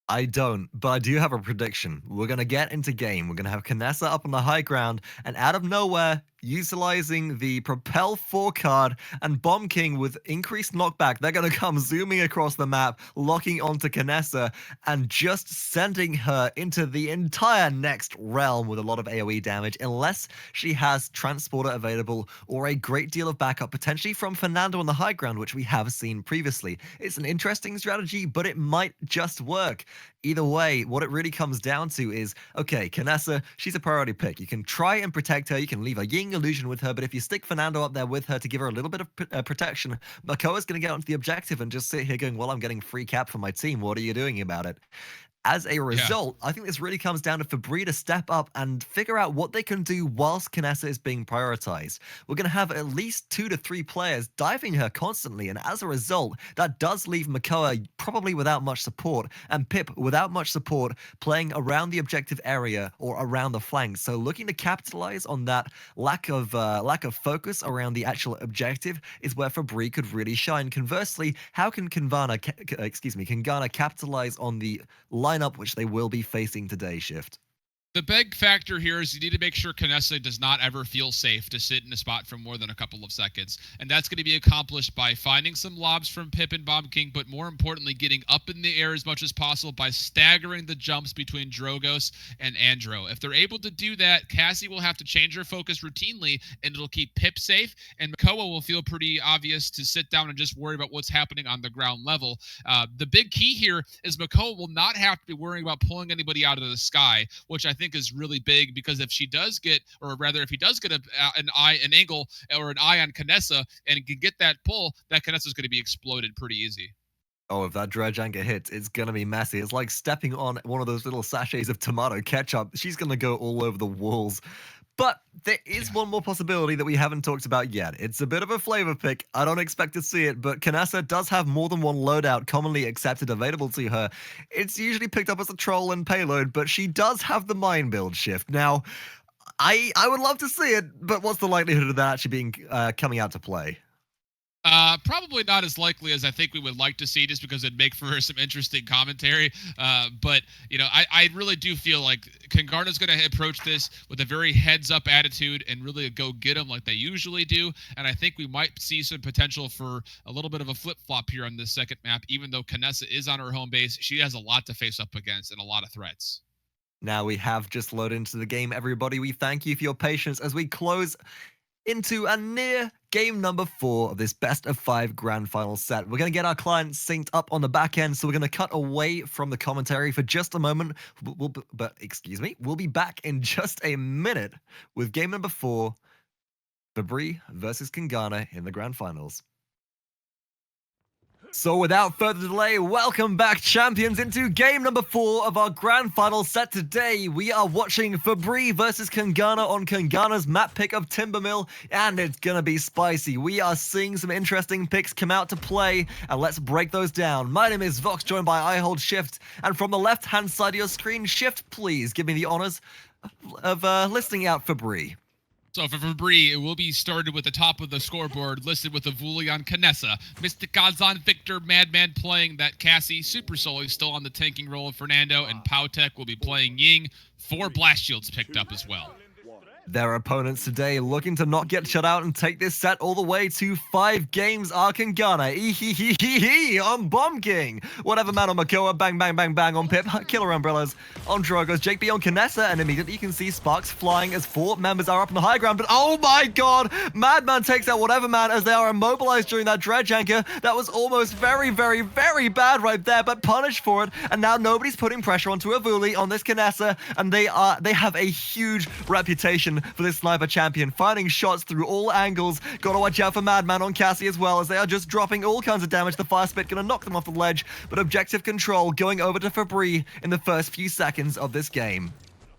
I don't, but I do have a prediction. We're going to get into game. We're going to have Knessa up on the high ground, and out of nowhere, utilizing the Propel 4 card and Bomb King with increased knockback, they're going to come zooming across the map, locking onto Knessa, and just sending her into the entire next realm with a lot of AoE damage, unless she has Transporter available or a great deal of backup, potentially from Fernando on the high ground, which we have seen previously. It's an interesting strategy, but it might just work. Either way, what it really comes down to is, okay, Knessa, she's a priority pick. You can try and protect her, you can leave a Ying illusion with her, but if you stick Fernando up there with her to give her a little bit of protection, Makoa's going to get onto the objective and just sit here going, well, I'm getting free cap for my team. What are you doing about it? As a result, I think this really comes down to FeBrii to step up and figure out what they can do whilst Knessa is being prioritized. We're going to have at least 2 to 3 players diving her constantly, and as a result, that does leave Makoa probably without much support, and Pip without much support playing around the objective area or around the flanks. So looking to capitalize on that lack of focus around the actual objective is where FeBrii could really shine. Conversely, how can Kungarna capitalize on the lineup which they will be facing today, Shift? The big factor here is you need to make sure Knessa does not ever feel safe to sit in a spot for more than a couple of seconds. And that's going to be accomplished by finding some lobs from Pip and Bomb King, but more importantly, getting up in the air as much as possible by staggering the jumps between Drogoz and Andro. If they're able to do that, Cassie will have to change her focus routinely, and it'll keep Pip safe, and Makoa will feel pretty obvious to sit down and just worry about what's happening on the ground level. The big key here is Makoa will not have to be worrying about pulling anybody out of the sky, which I think is really big, because if she does get, or rather if he does get an angle or an eye on Knessa and can get that pull, that Knessa is going to be exploded pretty easy. Oh, if that dredge anchor hits, it's going to be messy. It's like stepping on one of those little sachets of tomato ketchup. She's going to go all over the walls. But there is one more possibility that we haven't talked about yet. It's a bit of a flavor pick. I don't expect to see it, but Kungarna does have more than one loadout commonly accepted available to her. It's usually picked up as a troll and payload, but she does have the mine build shift. Now, I would love to see it, but what's the likelihood of that actually being coming out to play? Probably not as likely as I think we would like to see, just because it'd make for some interesting commentary. But, you know, I really do feel like Kungarna's going to approach this with a very heads-up attitude and really go get them like they usually do. And I think we might see some potential for a little bit of a flip-flop here on this second map. Even though Kungarna is on her home base, she has a lot to face up against and a lot of threats. Now we have just loaded into the game, everybody. We thank you for your patience as we close into a near game number 4 of this best of 5 grand final set. We're going to get our clients synced up on the back end, so we're going to cut away from the commentary for just a moment. We'll be back in just a minute with game number 4, FeBrii versus Kungarna in the grand finals. So without further delay, welcome back, champions, into game number 4 of our grand final set today. We are watching FeBrii versus Kungarna on Kungarna's map pick of Timbermill, and it's gonna be spicy. We are seeing some interesting picks come out to play, and let's break those down. My name is Vox, joined by I hold Shift, and from the left-hand side of your screen, Shift, please give me the honors of listing out FeBrii. So for FeBrii, it will be started with the top of the scoreboard, listed with Evulli on Kungarna, MystiXGoDZ on Victor, Madman playing that Cassie, Supersully still on the tanking role of Fernando, and PowTecH will be playing Ying. 4 blast shields picked up as well. Their opponents today looking to not get shut out and take this set all the way to 5 games are Kungarna, EEEEEEHEHEHEHEE on Bomb King, whateverman on Makoa, bang bang bang bang on Pip, killer umbrellas on Drogos, JAKEB on Kungarna, and immediately you can see sparks flying as 4 members are up on the high ground, but oh my god, Madman takes out whateverman as they are immobilized during that dredge anchor. That was almost very, very, very bad right there, but punished for it, and now nobody's putting pressure onto Evulli on this Kungarna, and they have a huge reputation for this sniper champion, finding shots through all angles. Gotta watch out for Madman on Cassie as well, as they are just dropping all kinds of damage. The fire spit gonna knock them off the ledge, but objective control going over to FeBrii in the first few seconds of this game.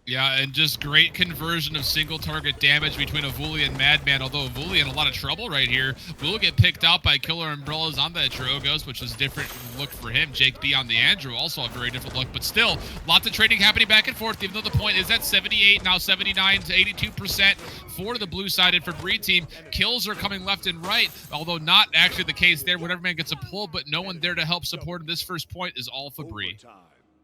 Yeah, and just great conversion of single target damage between Evulli and Madman, although Evulli in a lot of trouble right here. Will get picked out by killer umbrellas on the Drogos, which is a different look for him. JAKEB on the Andrew, also a very different look, but still, lots of trading happening back and forth, even though the point is at 78, now 79 to 82% for the blue-sided FeBrii team. Kills are coming left and right, although not actually the case there. Whateverman gets a pull, but no one there to help support him. This first point is all FeBrii.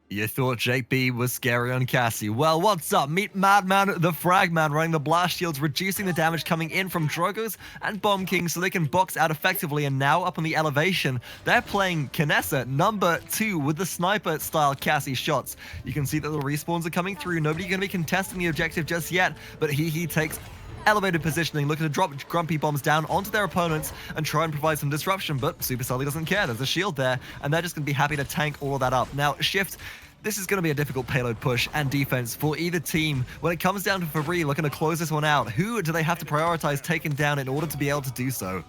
You thought JAKEB was scary on Cassie. Well, what's up? Meet Madman, the Fragman, running the blast shields, reducing the damage coming in from Drogos and Bomb King so they can box out effectively. And now up on the elevation, they're playing Kungarna, number 2, with the sniper-style Cassie shots. You can see that the respawns are coming through. Nobody's going to be contesting the objective just yet, but he takes elevated positioning, looking to drop grumpy bombs down onto their opponents and try and provide some disruption, but Supersully doesn't care. There's a shield there, and they're just going to be happy to tank all of that up. Now, Shift, this is going to be a difficult payload push and defense for either team. When it comes down to FeBrii looking to close this one out, who do they have to prioritize taking down in order to be able to do so?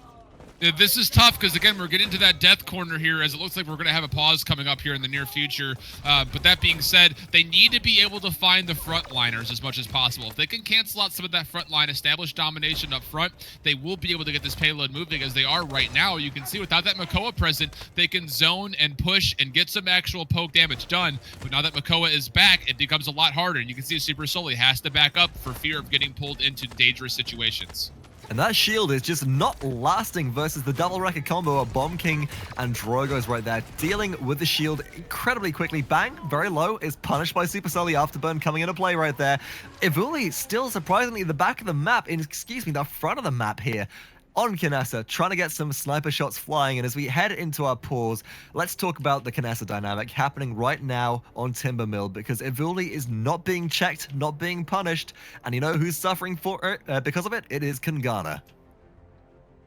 This is tough because, again, we're getting to that death corner here, as it looks like we're going to have a pause coming up here in the near future. But that being said, they need to be able to find the frontliners as much as possible. If they can cancel out some of that front line, establish domination up front, they will be able to get this payload moving as they are right now. You can see without that Makoa present, they can zone and push and get some actual poke damage done. But now that Makoa is back, it becomes a lot harder. And you can see Supersully has to back up for fear of getting pulled into dangerous situations. And that shield is just not lasting versus the double record combo of Bomb King and Drogos right there. Dealing with the shield incredibly quickly. Bang, very low, is punished by Supersully Afterburn coming into play right there. Evulli still surprisingly the back of the map, the front of the map here. On Kungarna, trying to get some sniper shots flying. And as we head into our pause, let's talk about the Kungarna dynamic happening right now on Timbermill, because Evulli is not being checked, not being punished, and you know who's suffering for it because of it? It is Kungarna.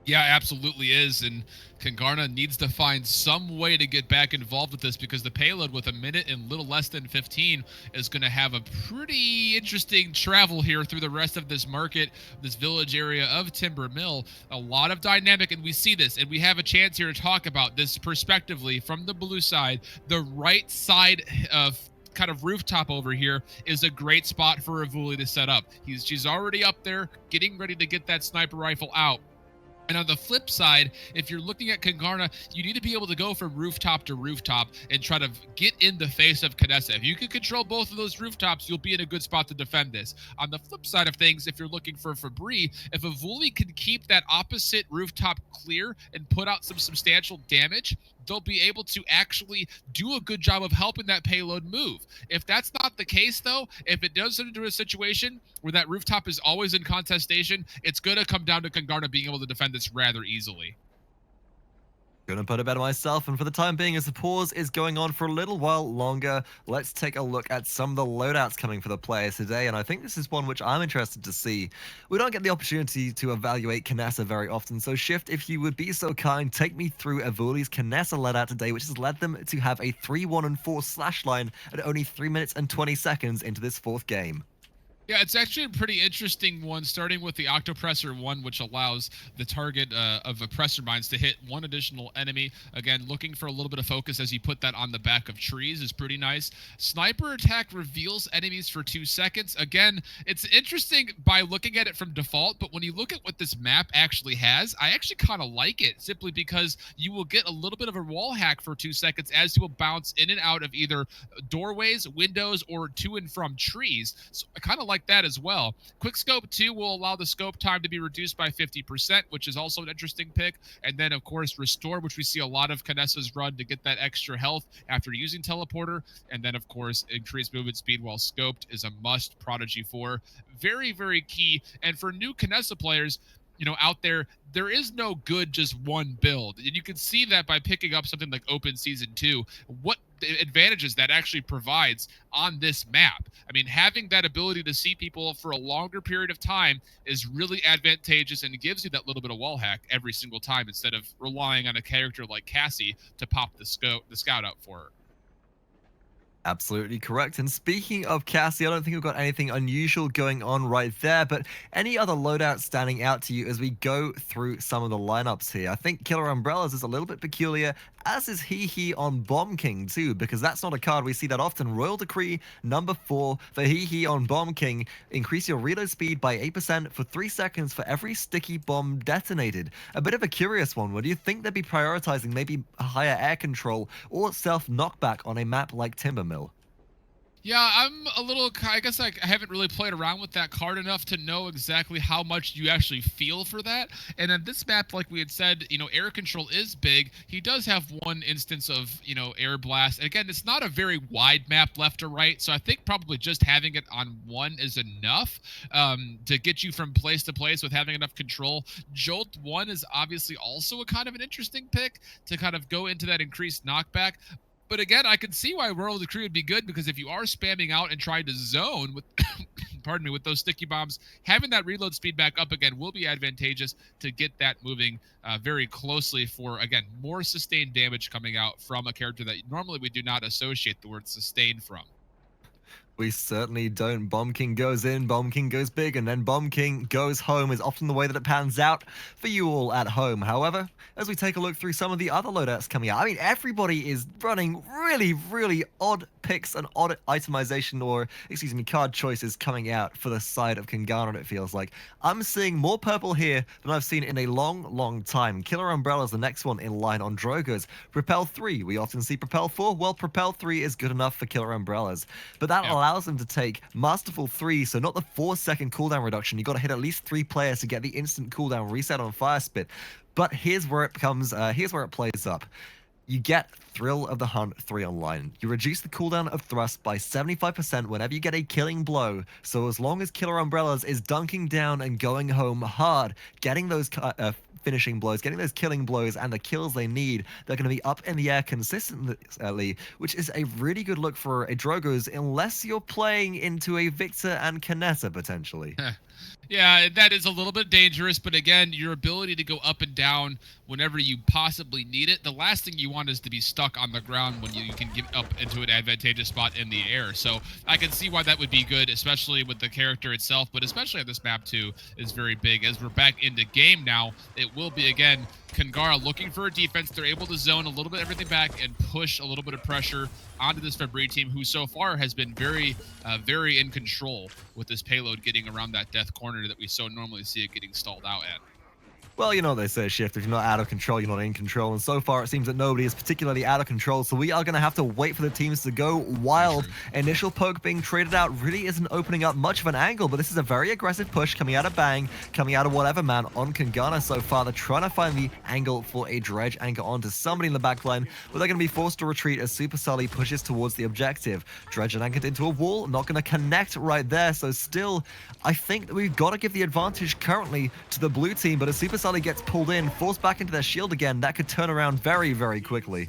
Yeah, absolutely is, and Kungarna needs to find some way to get back involved with this, because the payload with a minute and little less than 15 is going to have a pretty interesting travel here through the rest of this market, this village area of Timbermill. A lot of dynamic, and we see this, and we have a chance here to talk about this perspectively from the blue side. The right side of kind of rooftop over here is a great spot for Evulli to set up. She's already up there getting ready to get that sniper rifle out. And on the flip side, if you're looking at Kungarna, you need to be able to go from rooftop to rooftop and try to get in the face of Knessa. If you can control both of those rooftops, you'll be in a good spot to defend this. On the flip side of things, if you're looking for FeBrii, if Evulli can keep that opposite rooftop clear and put out some substantial damage, they'll be able to actually do a good job of helping that payload move. If that's not the case, though, if it does into a situation where that rooftop is always in contestation, it's going to come down to Kungarna being able to defend this rather easily. Gonna put it better myself, and for the time being, as the pause is going on for a little while longer, let's take a look at some of the loadouts coming for the players today, and I think this is one which I'm interested to see. We don't get the opportunity to evaluate Knessa very often, so Shift, if you would be so kind, take me through Evulli's Knessa loadout today, which has led them to have a 3-1-4 slash line at only 3 minutes and 20 seconds into this fourth game. Yeah, it's actually a pretty interesting one, starting with the Octopressor 1, which allows the target of Oppressor Mines to hit one additional enemy. Again, looking for a little bit of focus as you put that on the back of trees is pretty nice. Sniper Attack reveals enemies for 2 seconds. Again, it's interesting by looking at it from default, but when you look at what this map actually has, I actually kind of like it, simply because you will get a little bit of a wall hack for 2 seconds as you will bounce in and out of either doorways, windows, or to and from trees. So I kind of like that as well. Quickscope 2 will allow the scope time to be reduced by 50%, which is also an interesting pick. And then, of course, Restore, which we see a lot of Knessa's run to get that extra health after using Teleporter. And then, of course, increased movement speed while scoped is a must. Prodigy 4, very, very key. And for new Knessa players, you know, out there, there is no good just one build. And you can see that by picking up something like Open Season 2, what advantages that actually provides on this map. I mean, having that ability to see people for a longer period of time is really advantageous and gives you that little bit of wall hack every single time instead of relying on a character like Cassie to pop the scout out for her. Absolutely correct. And speaking of Cassie, I don't think we've got anything unusual going on right there, but any other loadouts standing out to you as we go through some of the lineups here? I think Killer Umbrellas is a little bit peculiar, as is He on Bomb King too, because that's not a card we see that often. Royal Decree number 4 for He on Bomb King. Increase your reload speed by 8% for 3 seconds for every sticky bomb detonated. A bit of a curious one. Would you think they'd be prioritizing maybe a higher air control or self knockback on a map like Timbermill? Yeah, I'm a little, I guess I haven't really played around with that card enough to know exactly how much you actually feel for that. And on this map, like we had said, you know, air control is big. He does have one instance of, you know, air blast. And again, it's not a very wide map left or right. So I think probably just having it on one is enough to get you from place to place with having enough control. Jolt 1 is obviously also a kind of an interesting pick to kind of go into that increased knockback. But again, I can see why Royal Decree would be good, because if you are spamming out and trying to zone with, pardon me, with those sticky bombs, having that reload speed back up again will be advantageous to get that moving very closely for, again, more sustained damage coming out from a character that normally we do not associate the word sustained from. We certainly don't. Bomb King goes in, Bomb King goes big, and then Bomb King goes home is often the way that it pans out for you all at home. However, as we take a look through some of the other loadouts coming out, I mean, everybody is running really, really odd picks and odd itemization, or, excuse me, card choices coming out for the side of Kungarna, it feels like. I'm seeing more purple here than I've seen in a long, long time. Killer Umbrella is the next one in line on Drogo's. Propel 3, we often see Propel 4. Well, Propel 3 is good enough for Killer Umbrellas. But that allows them to take Masterful 3, so not the 4-second cooldown reduction. You got to hit at least 3 players to get the instant cooldown reset on Fire Spit. But here's where it comes. Here's where it plays up. You get Thrill of the Hunt 3 online. You reduce the cooldown of Thrust by 75% whenever you get a killing blow. So as long as Killer Umbrellas is dunking down and going home hard, getting those finishing blows, getting those killing blows and the kills they need, they're going to be up in the air consistently, which is a really good look for a Drogo's, unless you're playing into a Victor and Knessa potentially. Yeah, that is a little bit dangerous, but again, your ability to go up and down whenever you possibly need it. The last thing you want is to be stuck on the ground when you can get up into an advantageous spot in the air. So I can see why that would be good, especially with the character itself, but especially on this map too is very big. As we're back into game now, it will be again Kungarna looking for a defense. They're able to zone a little bit everything back and push a little bit of pressure onto this FeBrii team, who so far has been very in control with this payload getting around that death corner that we so normally see it getting stalled out at. Well, you know they say, Shift, if you're not out of control, you're not in control. And so far, it seems that nobody is particularly out of control. So we are going to have to wait for the teams to go wild. Initial poke being traded out really isn't opening up much of an angle, but this is a very aggressive push coming out of Bang, coming out of whateverman on Kungarna so far. They're trying to find the angle for a dredge anchor onto somebody in the backline, but they're going to be forced to retreat as Supersully pushes towards the objective. Dredge and anchored into a wall, not going to connect right there. So still, I think that we've got to give the advantage currently to the blue team, but as Supersully gets pulled in, forced back into their shield again, that could turn around very, very quickly.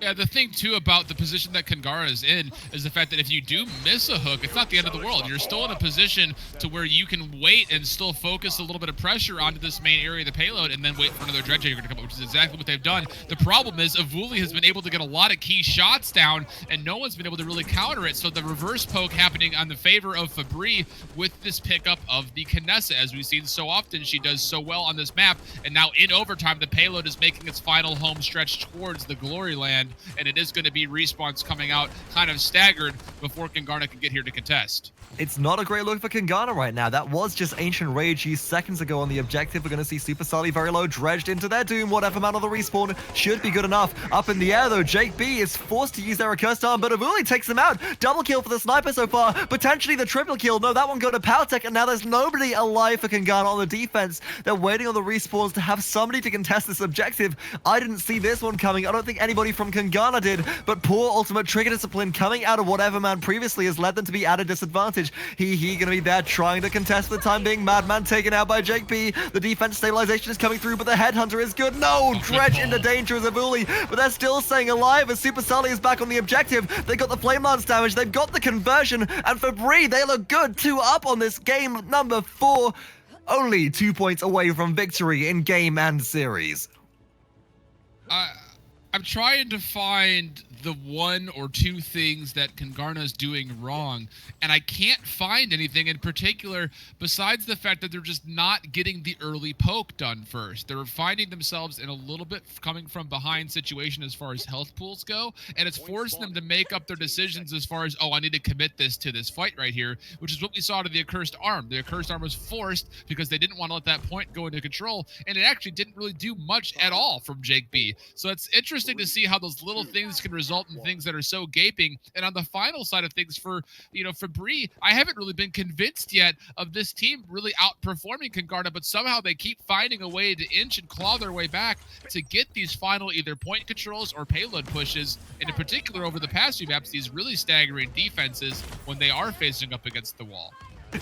Yeah, the thing too about the position that Kungarna is in is the fact that if you do miss a hook, it's not the end of the world. You're still in a position to where you can wait and still focus a little bit of pressure onto this main area of the payload and then wait for another dredge anchor to come up, which is exactly what they've done. The problem is Evulli has been able to get a lot of key shots down and no one's been able to really counter it. So the reverse poke happening on the favor of FeBrii with this pickup of the Knessa, as we've seen so often. She does so well on this map, and now in overtime the payload is making its final home stretch towards the glory land, and it is going to be respawns coming out kind of staggered before Kungarna can get here to contest. It's not a great look for Kungarna right now. That was just Ancient Rage used seconds ago on the objective. We're going to see Supersully very low, dredged into their doom. Whateverman on the respawn should be good enough. Up in the air though, JAKEB is forced to use their accursed arm, but Evulli takes them out. Double kill for the sniper so far. Potentially the triple kill. No, that one go to PowTecH, and now there's nobody alive for Kungarna on the defense. They're waiting on the respawns to have somebody to contest this objective. I didn't see this one coming. I don't think anybody from Kungarna did, but poor ultimate trigger discipline coming out of whateverman previously has led them to be at a disadvantage. He gonna be there trying to contest for the time being. Madman taken out by JAKEB. The defense stabilization is coming through, but the headhunter is good. No, dredge into danger as Evulli, but they're still staying alive as Supersully is back on the objective. They got the flame lance damage, they've got the conversion, and FeBrii, they look good. 2 up on this game number 4. Only 2 points away from victory in game and series. I'm trying to find the 1 or 2 things that Kungarna is doing wrong, and I can't find anything in particular besides the fact that they're just not getting the early poke done first. They're finding themselves in a little bit coming from behind situation as far as health pools go, and it's forced them to make up their decisions as far as, oh, I need to commit this to this fight right here, which is what we saw to the accursed arm. The accursed arm was forced because they didn't want to let that point go into control, and it actually didn't really do much at all from JAKEB. So it's interesting to see how those little things can result in things that are so gaping. And on the final side of things for, FeBrii, I haven't really been convinced yet of this team really outperforming Kungarna, but somehow they keep finding a way to inch and claw their way back to get these final either point controls or payload pushes, and in particular over the past few maps, these really staggering defenses when they are facing up against the wall.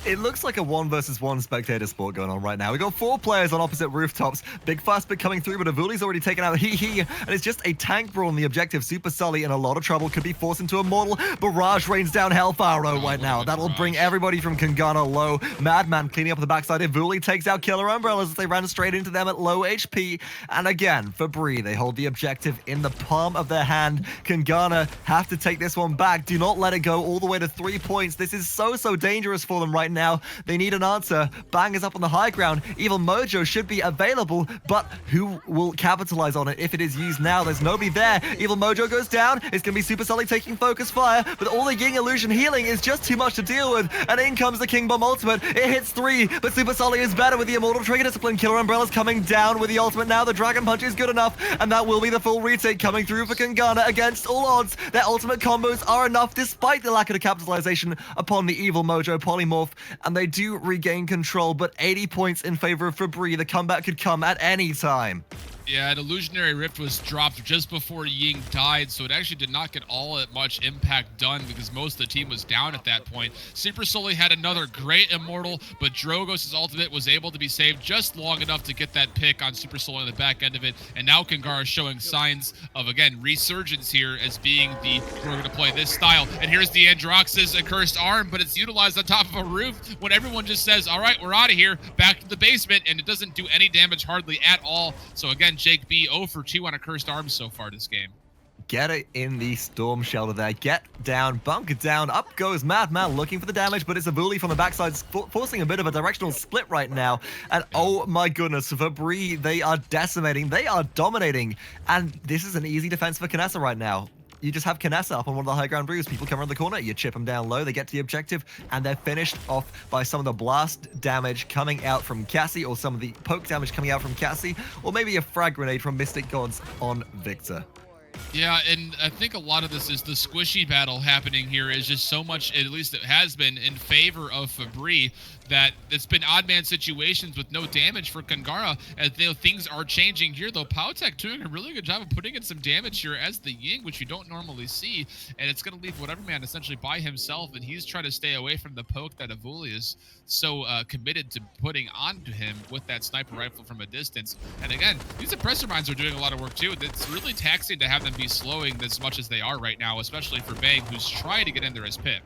It looks like a 1 versus 1 spectator sport going on right now. We got 4 players on opposite rooftops. Big fast bit coming through, but Evulli's already taken out He, and it's just a tank brawl on the objective. Supersully in a lot of trouble, could be forced into a mortal. Barrage rains down Hellfire right now. That'll bring everybody from Kungarna low. Madman cleaning up the backside. Evulli takes out killerumbrellas as they ran straight into them at low HP. And again, FeBrii, they hold the objective in the palm of their hand. Kungarna have to take this one back. Do not let it go all the way to 3 points. This is so dangerous for them right now. They need an answer. Bang is up on the high ground. Evil Mojo should be available, but who will capitalize on it if it is used now? There's nobody there. Evil Mojo goes down. It's going to be Supersully taking focus fire, but all the Ying illusion healing is just too much to deal with, and in comes the King Bomb ultimate. It hits 3, but Supersully is better with the Immortal Trigger Discipline. killerumbrellas coming down with the ultimate now. The Dragon Punch is good enough, and that will be the full retake coming through for Kungarna against all odds. Their ultimate combos are enough despite the lack of the capitalization upon the Evil Mojo polymorph, and they do regain control, but 80 points in favor of FeBrii. The comeback could come at any time. Yeah, an Illusionary Rift was dropped just before Ying died, so it actually did not get all that much impact done because most of the team was down at that point. Supersully had another great Immortal, but Drogo's ultimate was able to be saved just long enough to get that pick on Supersully on the back end of it, and now Kungarna is showing signs of, again, resurgence here as being we're going to play this style. And here's the Androx's accursed arm, but it's utilized on top of a roof when everyone just says, all right, we're out of here, back to the basement, and it doesn't do any damage hardly at all. So again, and JAKEB 0 for 2 on a cursed arm so far this game. Get it in the storm shelter there. Get down, bunker down. Up goes Madman looking for the damage, but it's Evulli from the backside forcing a bit of a directional split right now. And oh my goodness, FeBrii, they are decimating. They are dominating. And this is an easy defense for Knessa right now. You just have Knessa up on one of the high ground brews. People come around the corner, you chip them down low, they get to the objective, and they're finished off by some of the blast damage coming out from Cassie, or some of the poke damage coming out from Cassie, or maybe a frag grenade from MystiXGoDZ on Victor. Yeah, and I think a lot of this is the squishy battle happening here is just so much, at least it has been, in favor of FeBrii, that it's been odd man situations with no damage for Kungarna, as things are changing here, though PowTecH doing a really good job of putting in some damage here as the Ying, which you don't normally see, and it's going to leave whateverman essentially by himself, and he's trying to stay away from the poke that Evulli is so committed to putting onto him with that sniper rifle from a distance. And again, these suppressor mines are doing a lot of work too. It's really taxing to have them be slowing as much as they are right now, especially for Bang, who's trying to get in there as Pip.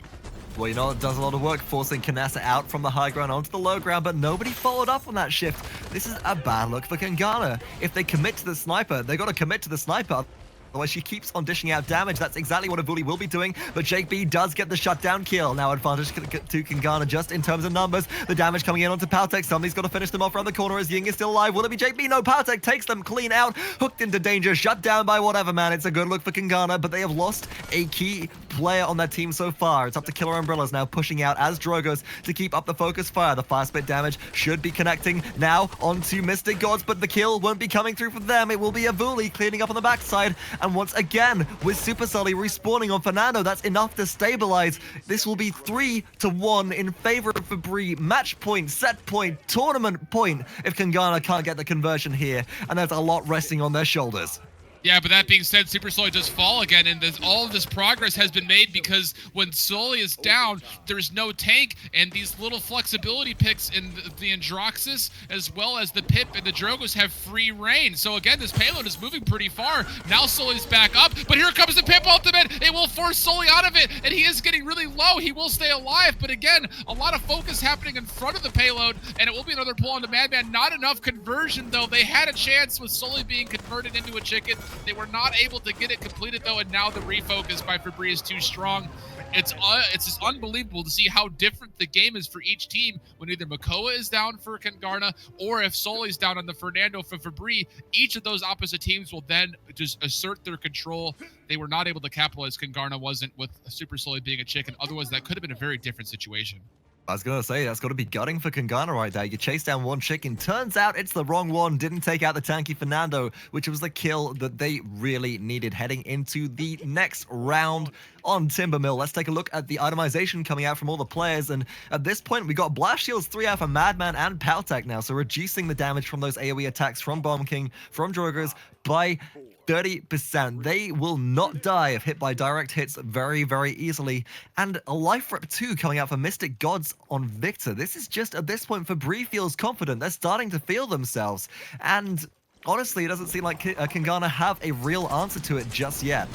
Well, you know, it does a lot of work forcing Knessa out from the high ground onto the low ground, but nobody followed up on that shift. This is a bad look for Kungarna. If they commit to the sniper, they got to commit to the sniper. Otherwise, she keeps on dishing out damage. That's exactly what Evulli will be doing, but JAKEB does get the shutdown kill. Now advantage to Kungarna just in terms of numbers. The damage coming in onto PowTecH. Somebody's got to finish them off around the corner as Ying is still alive. Will it be JAKEB? No, PowTecH takes them clean out. Hooked into danger, shut down by whateverman. It's a good look for Kungarna, but they have lost a key player on their team so far. It's up to killerumbrellas now pushing out as Drogos to keep up the focus fire. The fire spit damage should be connecting now onto MystiXGoDZ, but the kill won't be coming through for them. It will be Evulli cleaning up on the backside, and once again with Supersully respawning on Fernando, that's enough to stabilize. This will be 3-1 in favor of FeBrii. Match point, set point, tournament point if Kungarna can't get the conversion here, and there's a lot resting on their shoulders. Yeah, but that being said, Supersully does fall again, and all of this progress has been made because when Sully is down, there's no tank, and these little flexibility picks in the Androxus, as well as the Pip and the Drogos, have free reign. So again, this payload is moving pretty far. Now Sully's back up, but here comes the Pip ultimate. It will force Sully out of it, and he is getting really low. He will stay alive, but again, a lot of focus happening in front of the payload, and it will be another pull on the Madman. Not enough conversion, though. They had a chance with Sully being converted into a chicken. They were not able to get it completed, though, and now the refocus by FeBrii is too strong. It's just unbelievable to see how different the game is for each team when either Makoa is down for Kungarna or if Sully's down on the Fernando for FeBrii. Each of those opposite teams will then just assert their control. They were not able to capitalize. Kungarna wasn't, with Supersully being a chicken. Otherwise, that could have been a very different situation. I was going to say, that's got to be gutting for Kungarna right there. You chase down one chicken. Turns out it's the wrong one. Didn't take out the tanky Fernando, which was the kill that they really needed heading into the next round on Timbermill. Let's take a look at the itemization coming out from all the players. And at this point, we got Blast Shields 3 out for Madman and PowTecH now. So reducing the damage from those AoE attacks from Bomb King, from Drogos by 30%. They will not die if hit by direct hits very, very easily. And a life rep 2 coming out for MystiXGoDZ on Victor. This is just, at this point, FeBrii feels confident. They're starting to feel themselves. And honestly, it doesn't seem like Kungarna have a real answer to it just yet.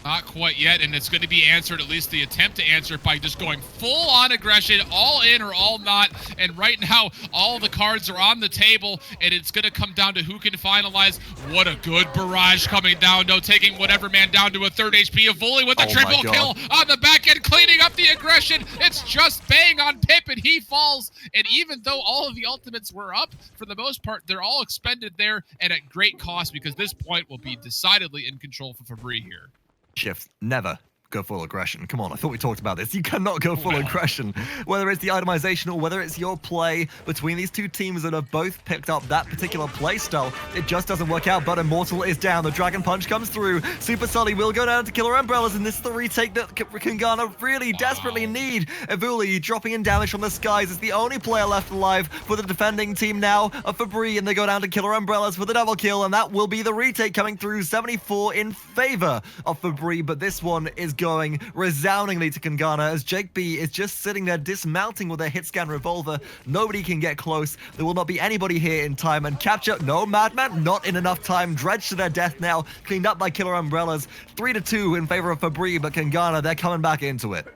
Not quite yet, and it's going to be answered, at least the attempt to answer it, by just going full-on aggression, all in or all not. And right now, all the cards are on the table, and it's going to come down to who can finalize. What a good barrage coming down, though, taking whateverman down to a 3rd HP. Evulli with a triple kill on the back end, cleaning up the aggression. It's just Bang on Pip, and he falls. And even though all of the ultimates were up, for the most part, they're all expended there and at great cost, because this point will be decidedly in control for FeBrii here. Shift never go full aggression. Come on, I thought we talked about this. You cannot go full aggression. Whether it's the itemization or whether it's your play between these two teams that have both picked up that particular play style, it just doesn't work out. But Immortal is down. The Dragon Punch comes through. Supersully will go down to killerumbrellas, and this is the retake that Kungarna really desperately need. Evulli dropping in damage from the skies is the only player left alive for the defending team now of FeBrii, and they go down to killerumbrellas for the double kill, and that will be the retake coming through. 74 in favor of FeBrii, but this one is going resoundingly to Kungarna as JAKEB is just sitting there dismounting with their hit scan revolver. Nobody can get close. There will not be anybody here in time, and capture, no, Madman, not in enough time. Dredged to their death now, cleaned up by killerumbrellas. 3-2 in favor of FeBrii, but Kungarna, they're coming back into it.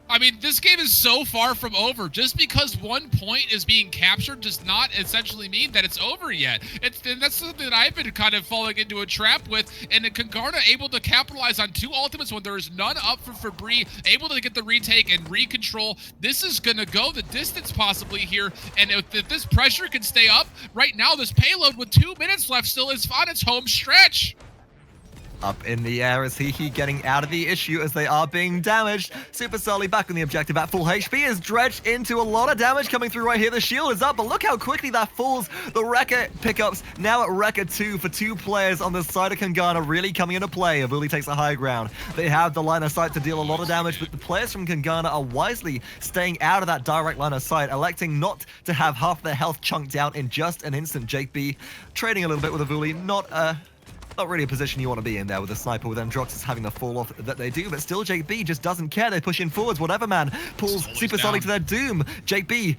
I mean, this game is so far from over. Just because 1 point is being captured does not essentially mean that it's over yet. And that's something that I've been kind of falling into a trap with. And Kungarna able to capitalize on 2 ultimates when there is none up for FeBrii, able to get the retake and recontrol. This is going to go the distance possibly here. And if this pressure can stay up, right now this payload with 2 minutes left still is on its home stretch. Up in the air is Hi-Rez getting out of the issue as they are being damaged. Supersully back on the objective at full HP is dredged into a lot of damage coming through right here. The shield is up, but look how quickly that falls. The Wrecker pickups now at Wrecker 2 for 2 players on the side of Kungarna really coming into play. Evulli takes the high ground. They have the line of sight to deal a lot of damage, but the players from Kungarna are wisely staying out of that direct line of sight, electing not to have half their health chunked out in just an instant. JAKEB trading a little bit with Evulli, not really a position you want to be in there with a sniper with Androxus having the fall off that they do, but still JAKEB just doesn't care. They push in forwards. Whateverman pulls Supersully to their doom. JAKEB,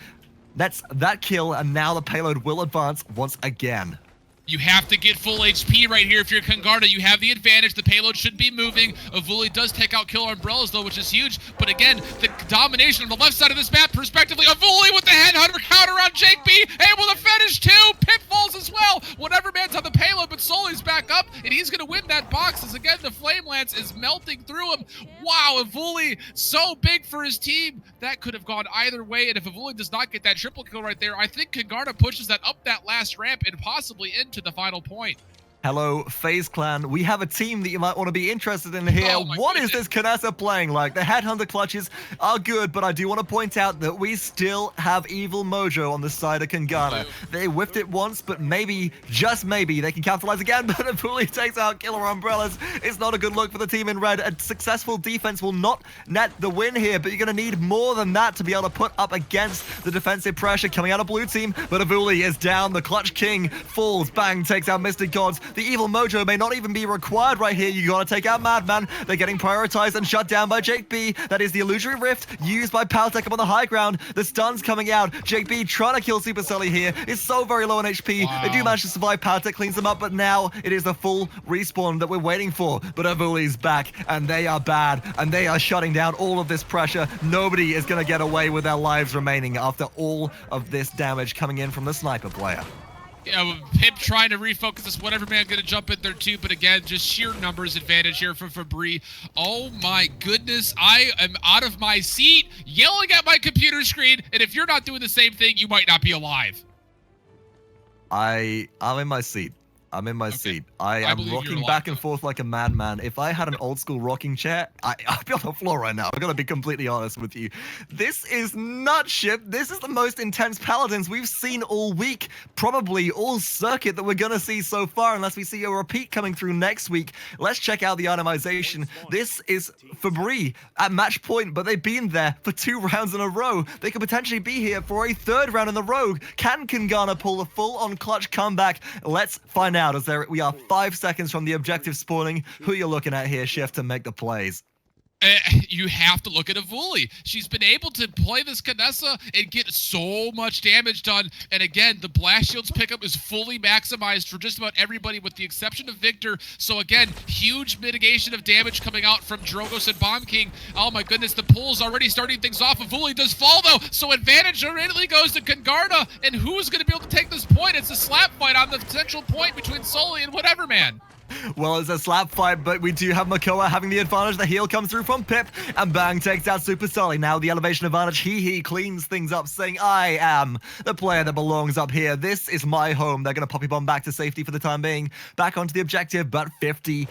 that's that kill, and now the payload will advance once again. You have to get full HP right here if you're Kungarna. You have the advantage. The payload should be moving. Evulli does take out killerumbrellas though, which is huge. But again, the domination on the left side of this map, respectively. Evulli with the headhunter counter on JAKEB, able to finish 2 pitfalls as well. Whateverman's on the payload, but Sully's back up, and he's gonna win that box as again the flame lance is melting through him. Wow, Evulli so big for his team. That could have gone either way, and if Evulli does not get that triple kill right there, I think Kungarna pushes that up that last ramp and possibly into the final point. Hello, FaZe Clan. We have a team that you might want to be interested in here. What is this Kungarna playing like? The headhunter clutches are good, but I do want to point out that we still have Evil Mojo on the side of Kungarna. They whiffed it once, but maybe, just maybe, they can capitalize again, but Evulli takes out killerumbrellas. It's not a good look for the team in red. A successful defense will not net the win here, but you're going to need more than that to be able to put up against the defensive pressure coming out of blue team, but Evulli is down. The Clutch King falls. Bang takes out MystiXGoDZ. The Evil Mojo may not even be required right here. You gotta take out Madman. They're getting prioritized and shut down by JAKEB. That is the illusory rift used by PowTecH up on the high ground. The stun's coming out. JAKEB trying to kill Supersully here. Is so very low on HP. Wow. They do manage to survive. PowTecH cleans them up, but now it is the full respawn that we're waiting for. But Evulli's back, and they are bad, and they are shutting down all of this pressure. Nobody is gonna get away with their lives remaining after all of this damage coming in from the sniper player. Yeah, Pip trying to refocus this whateverman gonna jump in there too, but again, just sheer numbers advantage here for FeBrii. Oh my goodness, I am out of my seat, yelling at my computer screen, and if you're not doing the same thing, you might not be alive. I'm in my seat. I'm in my seat. I am rocking back and forth like a madman. If I had an old school rocking chair, I'd be on the floor right now. I'm gonna be completely honest with you. This is nutship. This is the most intense Paladins we've seen all week. Probably all circuit that we're gonna see so far, unless we see a repeat coming through next week. Let's check out the itemization. This is FeBrii at match point, but they've been there for 2 rounds in a row. They could potentially be here for a 3rd round in the Rogue. Can Kungarna pull a full-on clutch comeback? Let's find out, as we are 5 seconds from the objective spawning. Who you're looking at here, Shift, to make the plays? You have to look at Evulli. She's been able to play this Kungarna and get so much damage done. And again, the Blast Shield's pickup is fully maximized for just about everybody with the exception of Victor. So again, huge mitigation of damage coming out from Drogos and Bomb King. Oh my goodness, the pull's already starting things off. Evulli does fall though, so advantage immediately goes to Kungarna. And who's going to be able to take this point? It's a slap fight on the central point between Sully and whateverman. Well, it's a slap fight, but we do have Makoa having the advantage. The heal comes through from Pip, and Bang takes out Supersully. Now the elevation advantage. Hi-Rez cleans things up, saying, I am the player that belongs up here. This is my home. They're going to poppy bomb back to safety for the time being. Back onto the objective, but 50%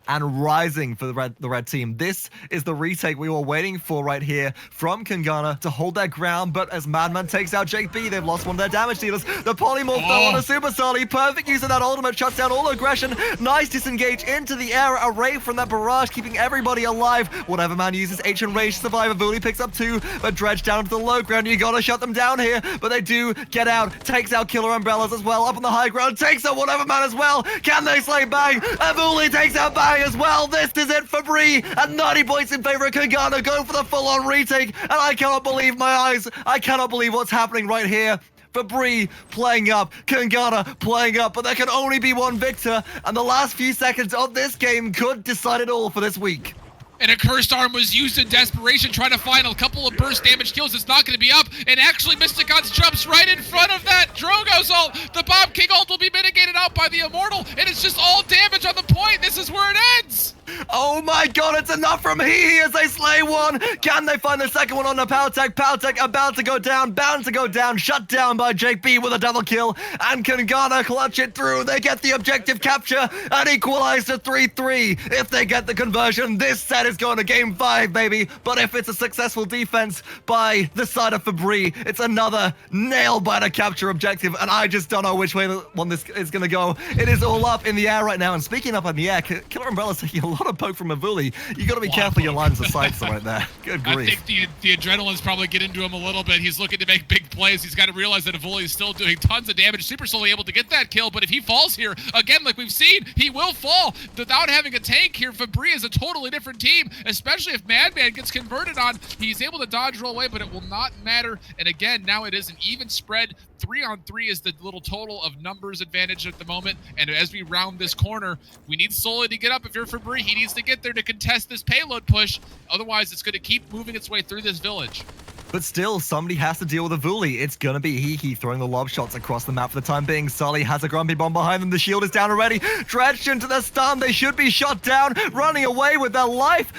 and rising for the red team. This is the retake we were waiting for right here from Kungarna to hold their ground, but as Madman takes out JAKEB, they've lost one of their damage dealers. The polymorph though on a Supersully. Perfect use of that ultimate, shuts down all aggression. Nice disengage into the air, away from that barrage, keeping everybody alive. Whateverman uses H and Rage to survive. Evulli picks up 2, but dredged down to the low ground. You gotta shut them down here, but they do get out. Takes out killerumbrellas as well, up on the high ground. Takes out Whateverman as well. Can they slay Bang? Evulli takes out Bang as well. This is it for FeBrii, at 90 points in favor of Kungarna. Go for the full-on retake, and I cannot believe my eyes. I cannot believe what's happening right here. FeBrii playing up, Kungarna playing up, but there can only be one victor, and the last few seconds of this game could decide it all for this week. And a cursed arm was used in desperation, trying to find a couple of burst damage kills. It's not going to be up. And actually, MystiXGoDZ jumps right in front of that Drogo's ult. The Bomb King ult will be mitigated out by the Immortal. And it's just all damage on the point. This is where it ends. Oh my god, it's enough from Hi-Rez as they slay one. Can they find the second one on the PowTecH? PowTecH about to go down, bound to go down, shut down by JAKEB with a double kill. And Kungarna clutch it through. They get the objective capture and equalize to 3-3. If they get the conversion, this set is going to game 5, baby. But if it's a successful defense by the side of FeBrii, it's another nail-biter capture objective. And I just don't know which way the one this is going to go. It is all up in the air right now. And speaking up in the air, killerumbrellas taking a lot of poke from Evulli. You got to be careful your lines of sight right there. Good grief. I think the adrenaline's probably getting to him a little bit. He's looking to make big plays. He's got to realize that Evulli is still doing tons of damage. Supersully able to get that kill, but if he falls here, again, like we've seen, he will fall. Without having a tank here, FeBrii is a totally different team, especially if Madman gets converted on. He's able to dodge roll away, but it will not matter. And again, now it is an even spread. 3-on-3 is the little total of numbers advantage at the moment. And as we round this corner, we need Sully to get up. If you're FeBrii, he needs to get there to contest this payload push. Otherwise, it's going to keep moving its way through this village. But still, somebody has to deal with Evulli. It's gonna be Hi-Rez throwing the lob shots across the map for the time being. Sully has a grumpy bomb behind them. The shield is down already. Dredged into the stun. They should be shot down, running away with their life.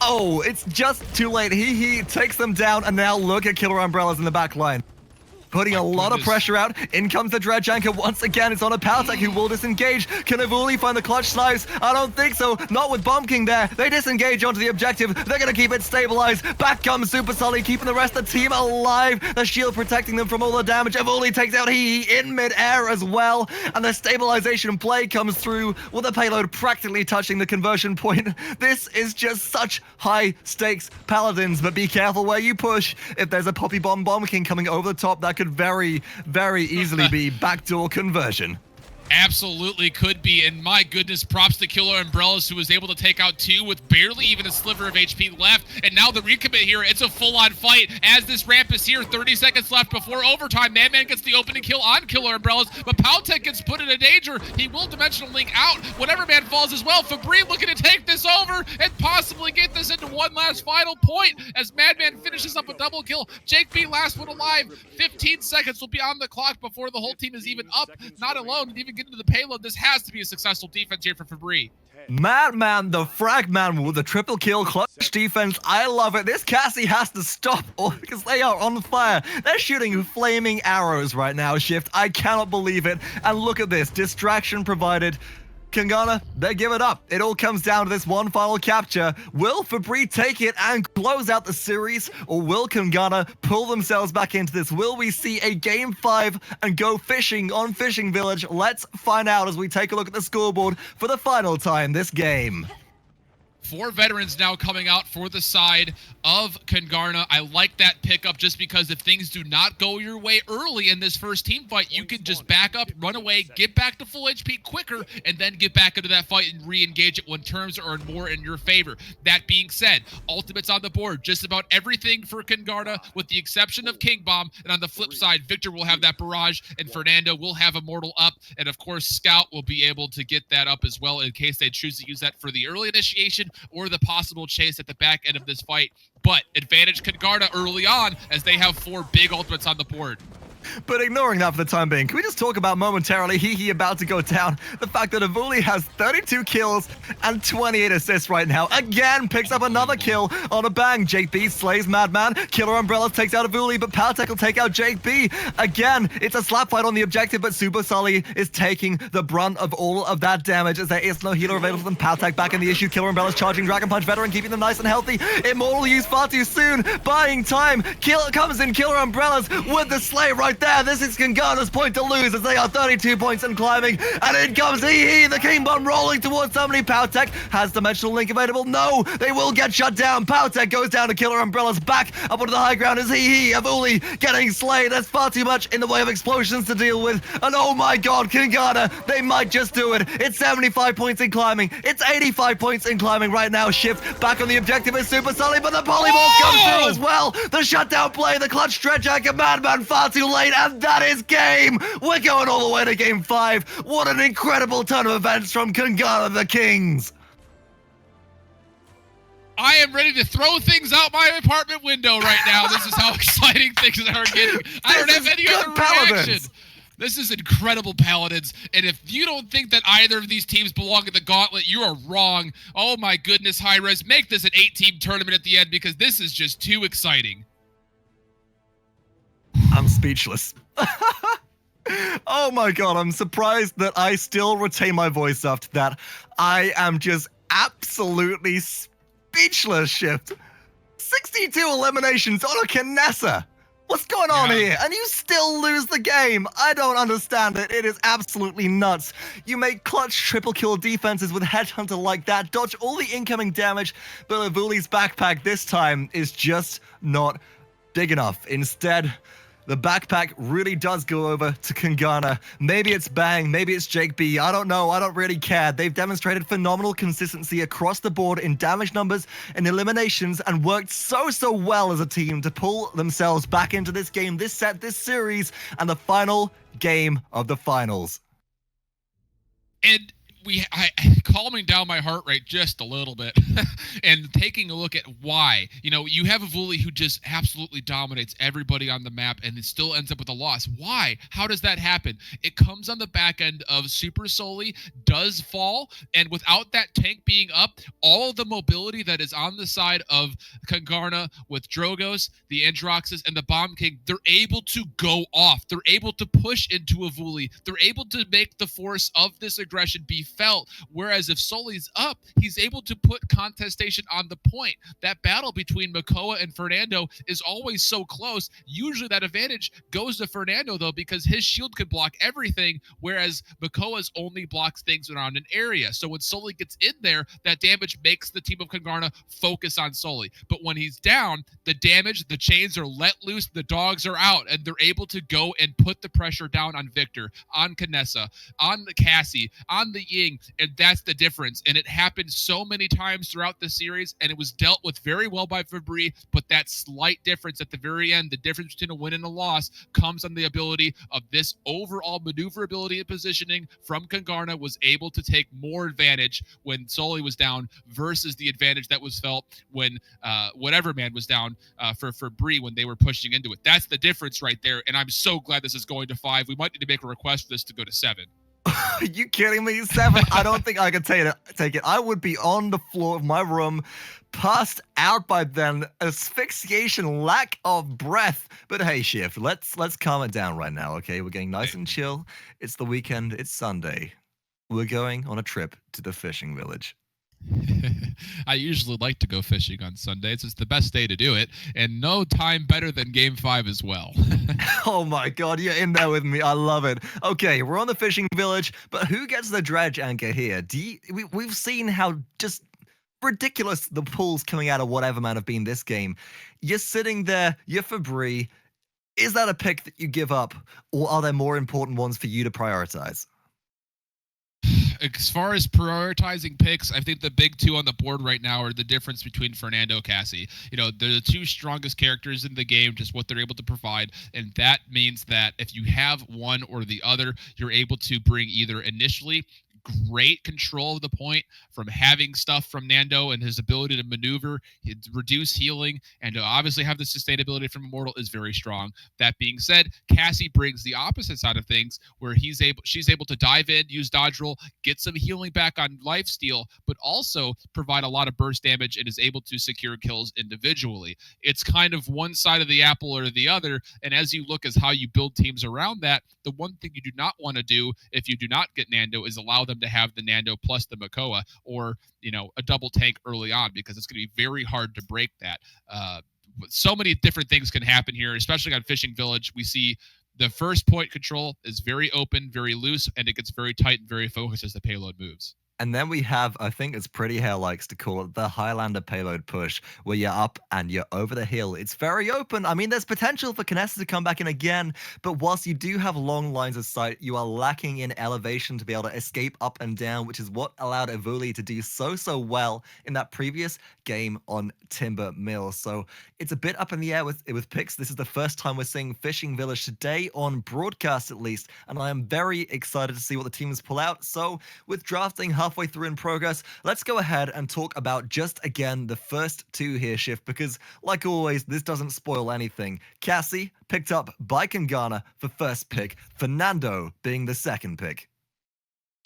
Oh, it's just too late. Hi-Rez takes them down, and now look at killerumbrellas in the back line. Putting a lot of pressure out. In comes the dredge anchor once again. It's on a PowTecH who will disengage. Can Evulli find the clutch snipes? I don't think so. Not with Bomb King there. They disengage onto the objective. They're going to keep it stabilized. Back comes Supersully, keeping the rest of the team alive. The shield protecting them from all the damage. Evulli takes out Hi-Rez in mid-air as well. And the stabilization play comes through with the payload practically touching the conversion point. This is just such high stakes Paladins, but be careful where you push. If there's a Poppy Bomb King coming over the top, that could very, very easily be backdoor conversion. Absolutely could be, and my goodness, props to killerumbrellas, who was able to take out 2 with barely even a sliver of HP left. And now the recommit here, it's a full-on fight as this ramp is here. 30 seconds left before overtime. Madman gets the opening kill on killerumbrellas, but PowTecH gets put in danger. He will dimensional link out. whateverman falls as well. FeBrii looking to take this over and possibly get this into one last final point as Madman finishes up a double kill. JAKEB last one alive. 15 seconds will be on the clock before the whole team is even up, not alone, and even into the payload. This has to be a successful defense here for FeBrii. Madman, the frag man with the triple kill clutch defense. I love it. This Cassie has to stop because they are on fire. They're shooting flaming arrows right now, Shift. I cannot believe it. And look at this. Distraction provided. Kungarna, they give it up. It all comes down to this one final capture. Will FeBrii take it and close out the series, or will Kungarna pull themselves back into this? Will we see a game 5 and go fishing on Fishing Village? Let's find out as we take a look at the scoreboard for the final time this game. 4 veterans now coming out for the side of Kungarna. I like that pickup just because if things do not go your way early in this first team fight, you can just back up, run away, get back to full HP quicker, and then get back into that fight and re-engage it when terms are more in your favor. That being said, ultimates on the board. Just about everything for Kungarna with the exception of King Bomb. And on the flip side, Victor will have that barrage and Fernando will have Immortal up. And of course, Scout will be able to get that up as well in case they choose to use that for the early initiation or the possible chase at the back end of this fight. But advantage Kungarna early on as they have 4 big ultimates on the board. But ignoring that for the time being, can we just talk about momentarily Hi-Rez about to go down? The fact that Evulli has 32 kills and 28 assists right now. Again, picks up another kill on a bang. JAKEB slays Madman. killerumbrellas takes out Evulli, but PowTecH will take out JAKEB. Again, it's a slap fight on the objective, but Supersully is taking the brunt of all of that damage as there is no healer available from PowTecH back in the issue. killerumbrellas charging Dragon Punch Veteran, keeping them nice and healthy. Immortal used far too soon, buying time. Comes in killerumbrellas with the slay right there. This is Kungarna's point to lose as they are 32 points and climbing. And in comes Hi-Rez, the King Bomb rolling towards somebody. PowTecH has dimensional link available. No, they will get shut down. PowTecH goes down to killerumbrellas. Back up onto the high ground is Hi-Rez. Evulli getting slayed. There's far too much in the way of explosions to deal with. And oh my god, Kungarna, they might just do it. It's 75 points in climbing. It's 85 points in climbing right now. Shift back on the objective is Supersully, but the polymorph comes through as well. The shutdown play, the clutch stretch anchor, Madman far too late, and that is game. We're going all the way to game 5. What an incredible turn of events from Kungarna the Kings. I am ready to throw things out my apartment window right now. This is how exciting things are getting. I don't have any other reaction. This is incredible, Paladins. And if you don't think that either of these teams belong in the gauntlet, you are wrong. Oh my goodness, Hi-Rez, make this an 8-team tournament at the end because this is just too exciting. I'm speechless. Oh my god, I'm surprised that I still retain my voice after that. I am just absolutely speechless, Shift. 62 eliminations on a Knessa. What's going on here? And you still lose the game. I don't understand it. It is absolutely nuts. You make clutch triple kill defenses with Headhunter like that, dodge all the incoming damage, but Evulli's backpack this time is just not big enough. Instead, the backpack really does go over to Kungarna. Maybe it's Bang, maybe it's JAKEB. I don't know, I don't really care. They've demonstrated phenomenal consistency across the board in damage numbers and eliminations and worked so well as a team to pull themselves back into this game, this set, this series, and the final game of the finals. And calming down my heart rate just a little bit and taking a look at why. You know, you have Evulli who just absolutely dominates everybody on the map and it still ends up with a loss. Why? How does that happen? It comes on the back end of Supersully does fall, and without that tank being up, all of the mobility that is on the side of Kungarna with Drogos, the Androxes, and the Bomb King, they're able to go off. They're able to push into Evulli. They're able to make the force of this aggression be felt, whereas if Sully's up, he's able to put contestation on the point. That battle between Makoa and Fernando is always so close. Usually that advantage goes to Fernando, though, because his shield can block everything, whereas Makoa's only blocks things around an area. So when Sully gets in there, that damage makes the team of Kungarna focus on Sully. But when he's down, the damage, the chains are let loose, the dogs are out, and they're able to go and put the pressure down on Victor, on Knessa, on the Cassie, on the Ying, and that's the difference. And it happened so many times throughout the series, and it was dealt with very well by FeBrii, but that slight difference at the very end, the difference between a win and a loss, comes on the ability of this overall maneuverability and positioning from Kungarna was able to take more advantage when Sully was down versus the advantage that was felt when whateverman was down for FeBrii when they were pushing into it. That's the difference right there, and I'm so glad this is going to 5. We might need to make a request for this to go to 7. Are you kidding me? 7? I don't think I could take it. I would be on the floor of my room, passed out by then, asphyxiation, lack of breath. But hey, Shift, let's calm it down right now, okay? We're getting nice and chill. It's the weekend. It's Sunday. We're going on a trip to the fishing village. I usually like to go fishing on Sundays. It's the best day to do it, and no time better than Game 5 as well. Oh my god, you're in there with me. I love it. Okay, we're on the fishing village, but who gets the dredge anchor here? We've seen how just ridiculous the pulls coming out of whateverman have been this game. You're sitting there, you're FeBrii. Is that a pick that you give up, or are there more important ones for you to prioritize? As far as prioritizing picks, I think the big two on the board right now are the difference between Fernando and Cassie. You know, they're the two strongest characters in the game, just what they're able to provide. And that means that if you have one or the other, you're able to bring either initially great control of the point from having stuff from Nando and his ability to maneuver, reduce healing, and to obviously have the sustainability from Immortal is very strong. That being said, Cassie brings the opposite side of things where she's able to dive in, use dodge roll, get some healing back on lifesteal, but also provide a lot of burst damage and is able to secure kills individually. It's kind of one side of the apple or the other, and as you look as how you build teams around that, the one thing you do not want to do if you do not get Nando is allow them to have the Nando plus the Makoa, or a double tank early on, because it's going to be very hard to break that. So many different things can happen here, especially on Fishing Village. We see the first point control is very open, very loose, and it gets very tight and very focused as the payload moves. And then we have, I think as Pretty Hair likes to call it, the Highlander payload push, where you're up and you're over the hill. It's very open. I mean, there's potential for Knessa to come back in again, but whilst you do have long lines of sight, you are lacking in elevation to be able to escape up and down, which is what allowed Evulli to do so well in that previous game on Timber Mill. So it's a bit up in the air with picks. This is the first time we're seeing Fishing Village today on broadcast, at least, and I am very excited to see what the teams pull out. So with drafting half halfway through in progress, let's go ahead and talk about just again the first two here, Shift, because like always, this doesn't spoil anything. Cassie picked up by Kungarna for first pick, Fernando being the second pick.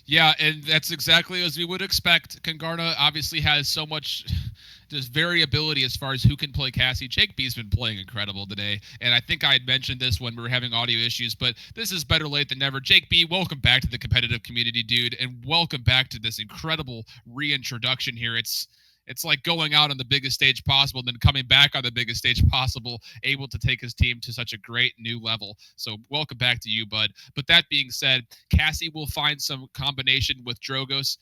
Yeah, and that's exactly as we would expect. Kungarna obviously has so much just variability as far as who can play Cassie. JAKEB's been playing incredible today, and I think I had mentioned this when we were having audio issues, but this is better late than never. JAKEB, welcome back to the competitive community, dude, and welcome back to this incredible reintroduction here. It's like going out on the biggest stage possible, then coming back on the biggest stage possible, able to take his team to such a great new level. So welcome back to you, bud. But that being said, Cassie will find some combination with Drogoz,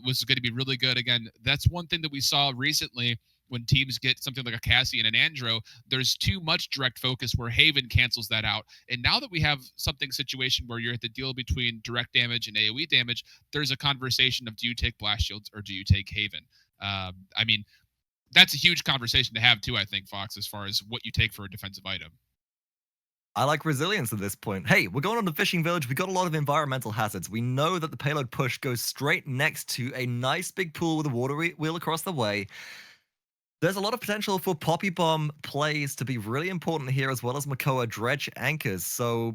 was going to be really good. Again, that's one thing that we saw recently when teams get something like a Cassie and an Andro. There's too much direct focus where Haven cancels that out. And now that we have something situation where you're at the deal between direct damage and AoE damage, there's a conversation of do you take Blast Shields or do you take Haven? I mean, that's a huge conversation to have too, I think, Fox, as far as what you take for a defensive item. I like resilience at this point. Hey, we're going on the fishing village. We got a lot of environmental hazards. We know that the payload push goes straight next to a nice big pool with a water wheel across the way. There's a lot of potential for Poppy Bomb plays to be really important here, as well as Makoa Dredge anchors. So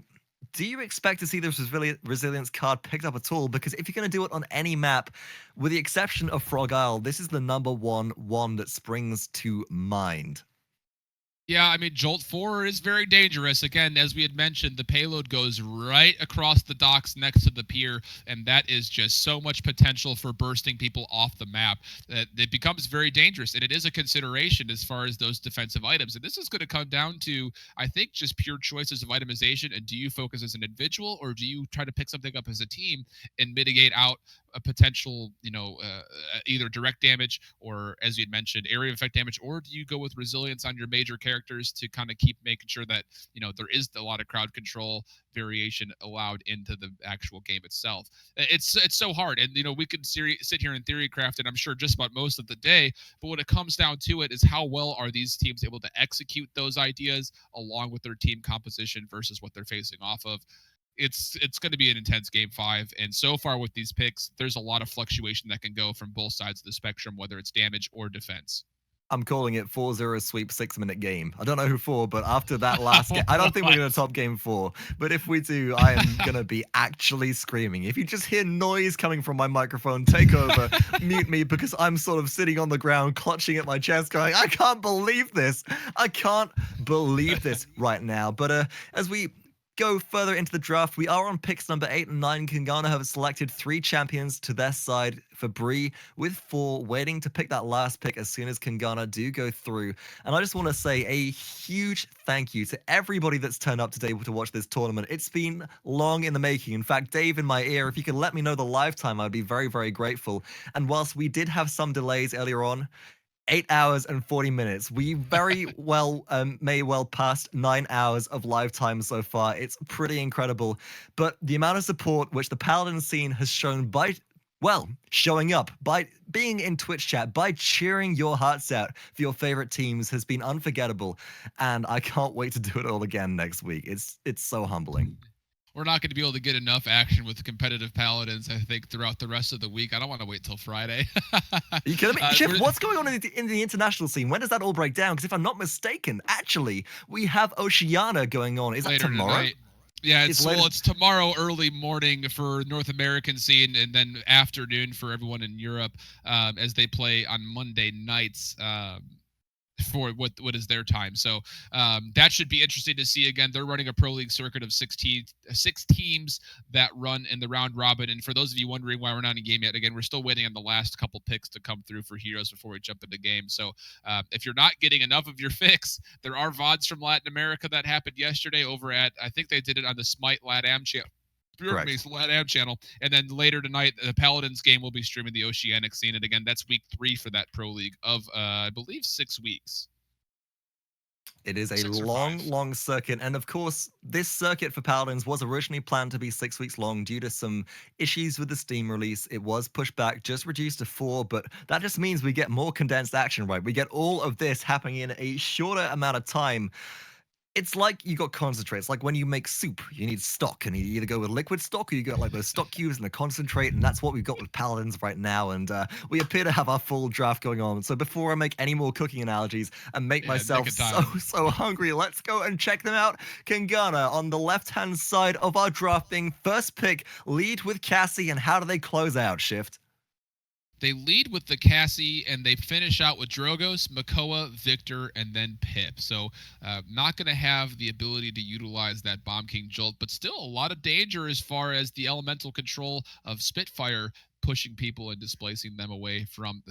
do you expect to see this resilience card picked up at all? Because if you're going to do it on any map, with the exception of Frog Isle, this is the number one that springs to mind. Yeah, I mean, Jolt 4 is very dangerous. Again, as we had mentioned, the payload goes right across the docks next to the pier, and that is just so much potential for bursting people off the map that it becomes very dangerous, and it is a consideration as far as those defensive items. And this is going to come down to, I think, just pure choices of itemization, and do you focus as an individual, or do you try to pick something up as a team and mitigate out a potential, either direct damage or, as you had mentioned, area effect damage, or do you go with resilience on your major characters to kind of keep making sure that, there is a lot of crowd control variation allowed into the actual game itself? It's so hard, and we could sit here and theory craft it, I'm sure, just about most of the day, but when it comes down to it is how well are these teams able to execute those ideas along with their team composition versus what they're facing off of. It's going to be an intense game 5, and so far with these picks, there's a lot of fluctuation that can go from both sides of the spectrum, whether it's damage or defense. I'm calling it 4-0 sweep 6-minute game. I don't know who for, but after that last game, I don't think we're going to top game 4. But if we do, I am going to be actually screaming. If you just hear noise coming from my microphone, take over, mute me, because I'm sort of sitting on the ground, clutching at my chest, going, I can't believe this. I can't believe this right now. But as we go further into the draft, we are on picks number 8 and 9. Kungarna have selected 3 champions to their side for FeBrii, with 4 waiting to pick that last pick as soon as Kungarna do go through. And I just want to say a huge thank you to everybody that's turned up today to watch this tournament. It's been long in the making. In fact, Dave, in my ear, if you could let me know the live time, I'd be very, very grateful. And whilst we did have some delays earlier on, 8 hours and 40 minutes. We very well may well past 9 hours of live time so far. It's pretty incredible. But the amount of support which the Paladin scene has shown by, well, showing up, by being in Twitch chat, by cheering your hearts out for your favorite teams has been unforgettable. And I can't wait to do it all again next week. It's so humbling. We're not going to be able to get enough action with competitive Paladins, I think, throughout the rest of the week. I don't want to wait till Friday. Are you kidding me? Chip, what's going on in the international scene? When does that all break down? Because if I'm not mistaken, actually, we have Oceania going on. Is that tomorrow? Tonight. Yeah, it's tomorrow early morning for North American scene, and then afternoon for everyone in Europe, as they play on Monday nights. For what is their time. So that should be interesting to see. Again, they're running a Pro League circuit of 6 teams that run in the round robin. And for those of you wondering why we're not in game yet, again, we're still waiting on the last couple picks to come through for Heroes before we jump into game. So if you're not getting enough of your fix, there are VODs from Latin America that happened yesterday over at, I think they did it on the Smite LATAM channel. LATAM channel, and then later tonight the Paladins game will be streaming the Oceanic scene, and again that's week 3 for that Pro League of I believe 6 weeks. It is a long circuit, and of course this circuit for Paladins was originally planned to be 6 weeks long due to some issues with the Steam release. It was pushed back, just reduced to 4, but that just means we get more condensed action, right? We get all of this happening in a shorter amount of time. It's like you got concentrate. It's like when you make soup, you need stock, and you either go with liquid stock or you got like those stock cubes and the concentrate, and that's what we've got with Paladins right now. And we appear to have our full draft going on. So before I make any more cooking analogies and make myself so hungry, let's go and check them out. Kungarna on the left-hand side of our draft being first pick, lead with Cassie, and how do they close out, Shift? They lead with the Cassie, and they finish out with Drogos, Makoa, Victor, and then Pip. So not going to have the ability to utilize that Bomb King Jolt, but still a lot of danger as far as the elemental control of Spitfire pushing people and displacing them away from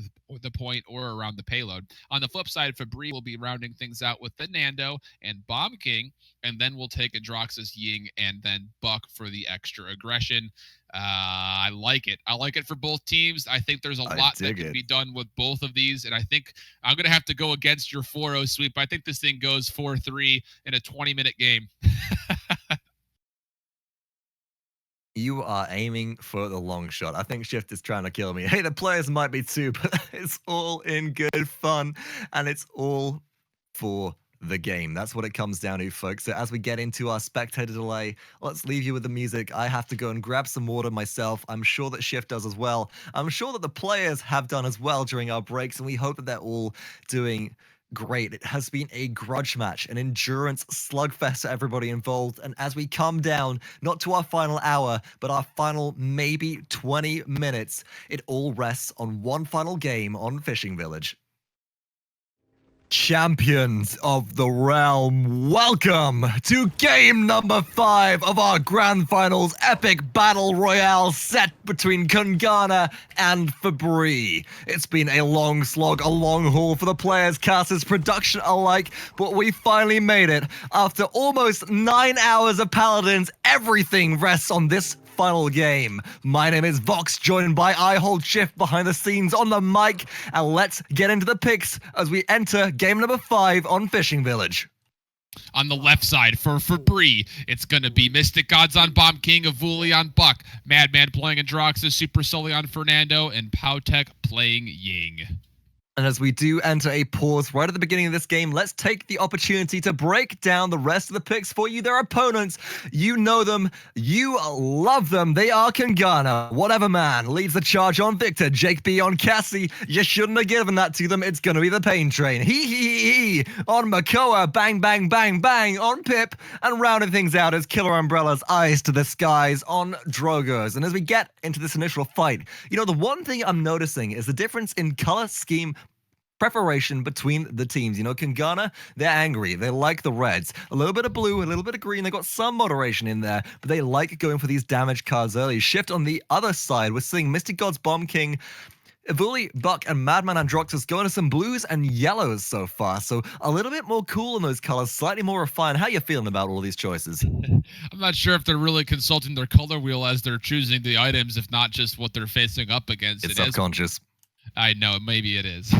the point or around the payload. On the flip side, FeBrii will be rounding things out with the Nando and Bomb King, and then we'll take Androxus, Ying, and then Buck for the extra aggression. I like it. I like it for both teams. I think there's a lot that can be done with both of these, and I think I'm going to have to go against your 4-0 sweep. I think this thing goes 4-3 in a 20-minute game. You are aiming for the long shot. I think Shift is trying to kill me. Hey, the players might be too, but it's all in good fun, and it's all for the game. That's what it comes down to, folks. So as we get into our spectator delay, let's leave you with the music. I have to go and grab some water myself. I'm sure that Shift does as well. I'm sure that the players have done as well during our breaks, and we hope that they're all doing great. It has been a grudge match, an endurance slugfest for everybody involved. And as we come down, not to our final hour, but our final maybe 20 minutes, it all rests on one final game on Fishing Village. Champions of the realm, welcome to game number 5 of our grand finals epic battle royale set between Kungarna and FeBrii. It's been a long slog, a long haul for the players, casters, production alike, but we finally made it. After almost 9 hours of Paladins, everything rests on this final game. My name is Vox, joined by I Hold Shift behind the scenes on the mic, and let's get into the picks as we enter game number 5 on Fishing Village. On the left side for FeBrii, it's going to be MystiXGoDZ on Bomb King, Evulli on Buck, Madman playing Androxus, Supersully on Fernando, and PowTecH playing Ying. And as we do enter a pause right at the beginning of this game, let's take the opportunity to break down the rest of the picks for you. Their opponents, you know them, you love them. They are Kungarna. Whateverman leads the charge on Victor. JAKEB on Cassie. You shouldn't have given that to them. It's going to be the Pain Train. He on Makoa. Bang, bang, bang, bang on Pip. And rounding things out is killerumbrellas, eyes to the skies on Drogos. And as we get into this initial fight, you know, the one thing I'm noticing is the difference in color scheme preparation between the teams. You know, Kungarna, they're angry. They like the reds. A little bit of blue, a little bit of green. They got some moderation in there, but they like going for these damage cards early. Shift on the other side, we're seeing MystiXGoDZ, Bomb King, Evulli, Buck, and Madman Androxus going to some blues and yellows so far. So a little bit more cool in those colors, slightly more refined. How are you feeling about all these choices? I'm not sure if they're really consulting their color wheel as they're choosing the items, if not just what they're facing up against. It's subconscious. I know, maybe it is.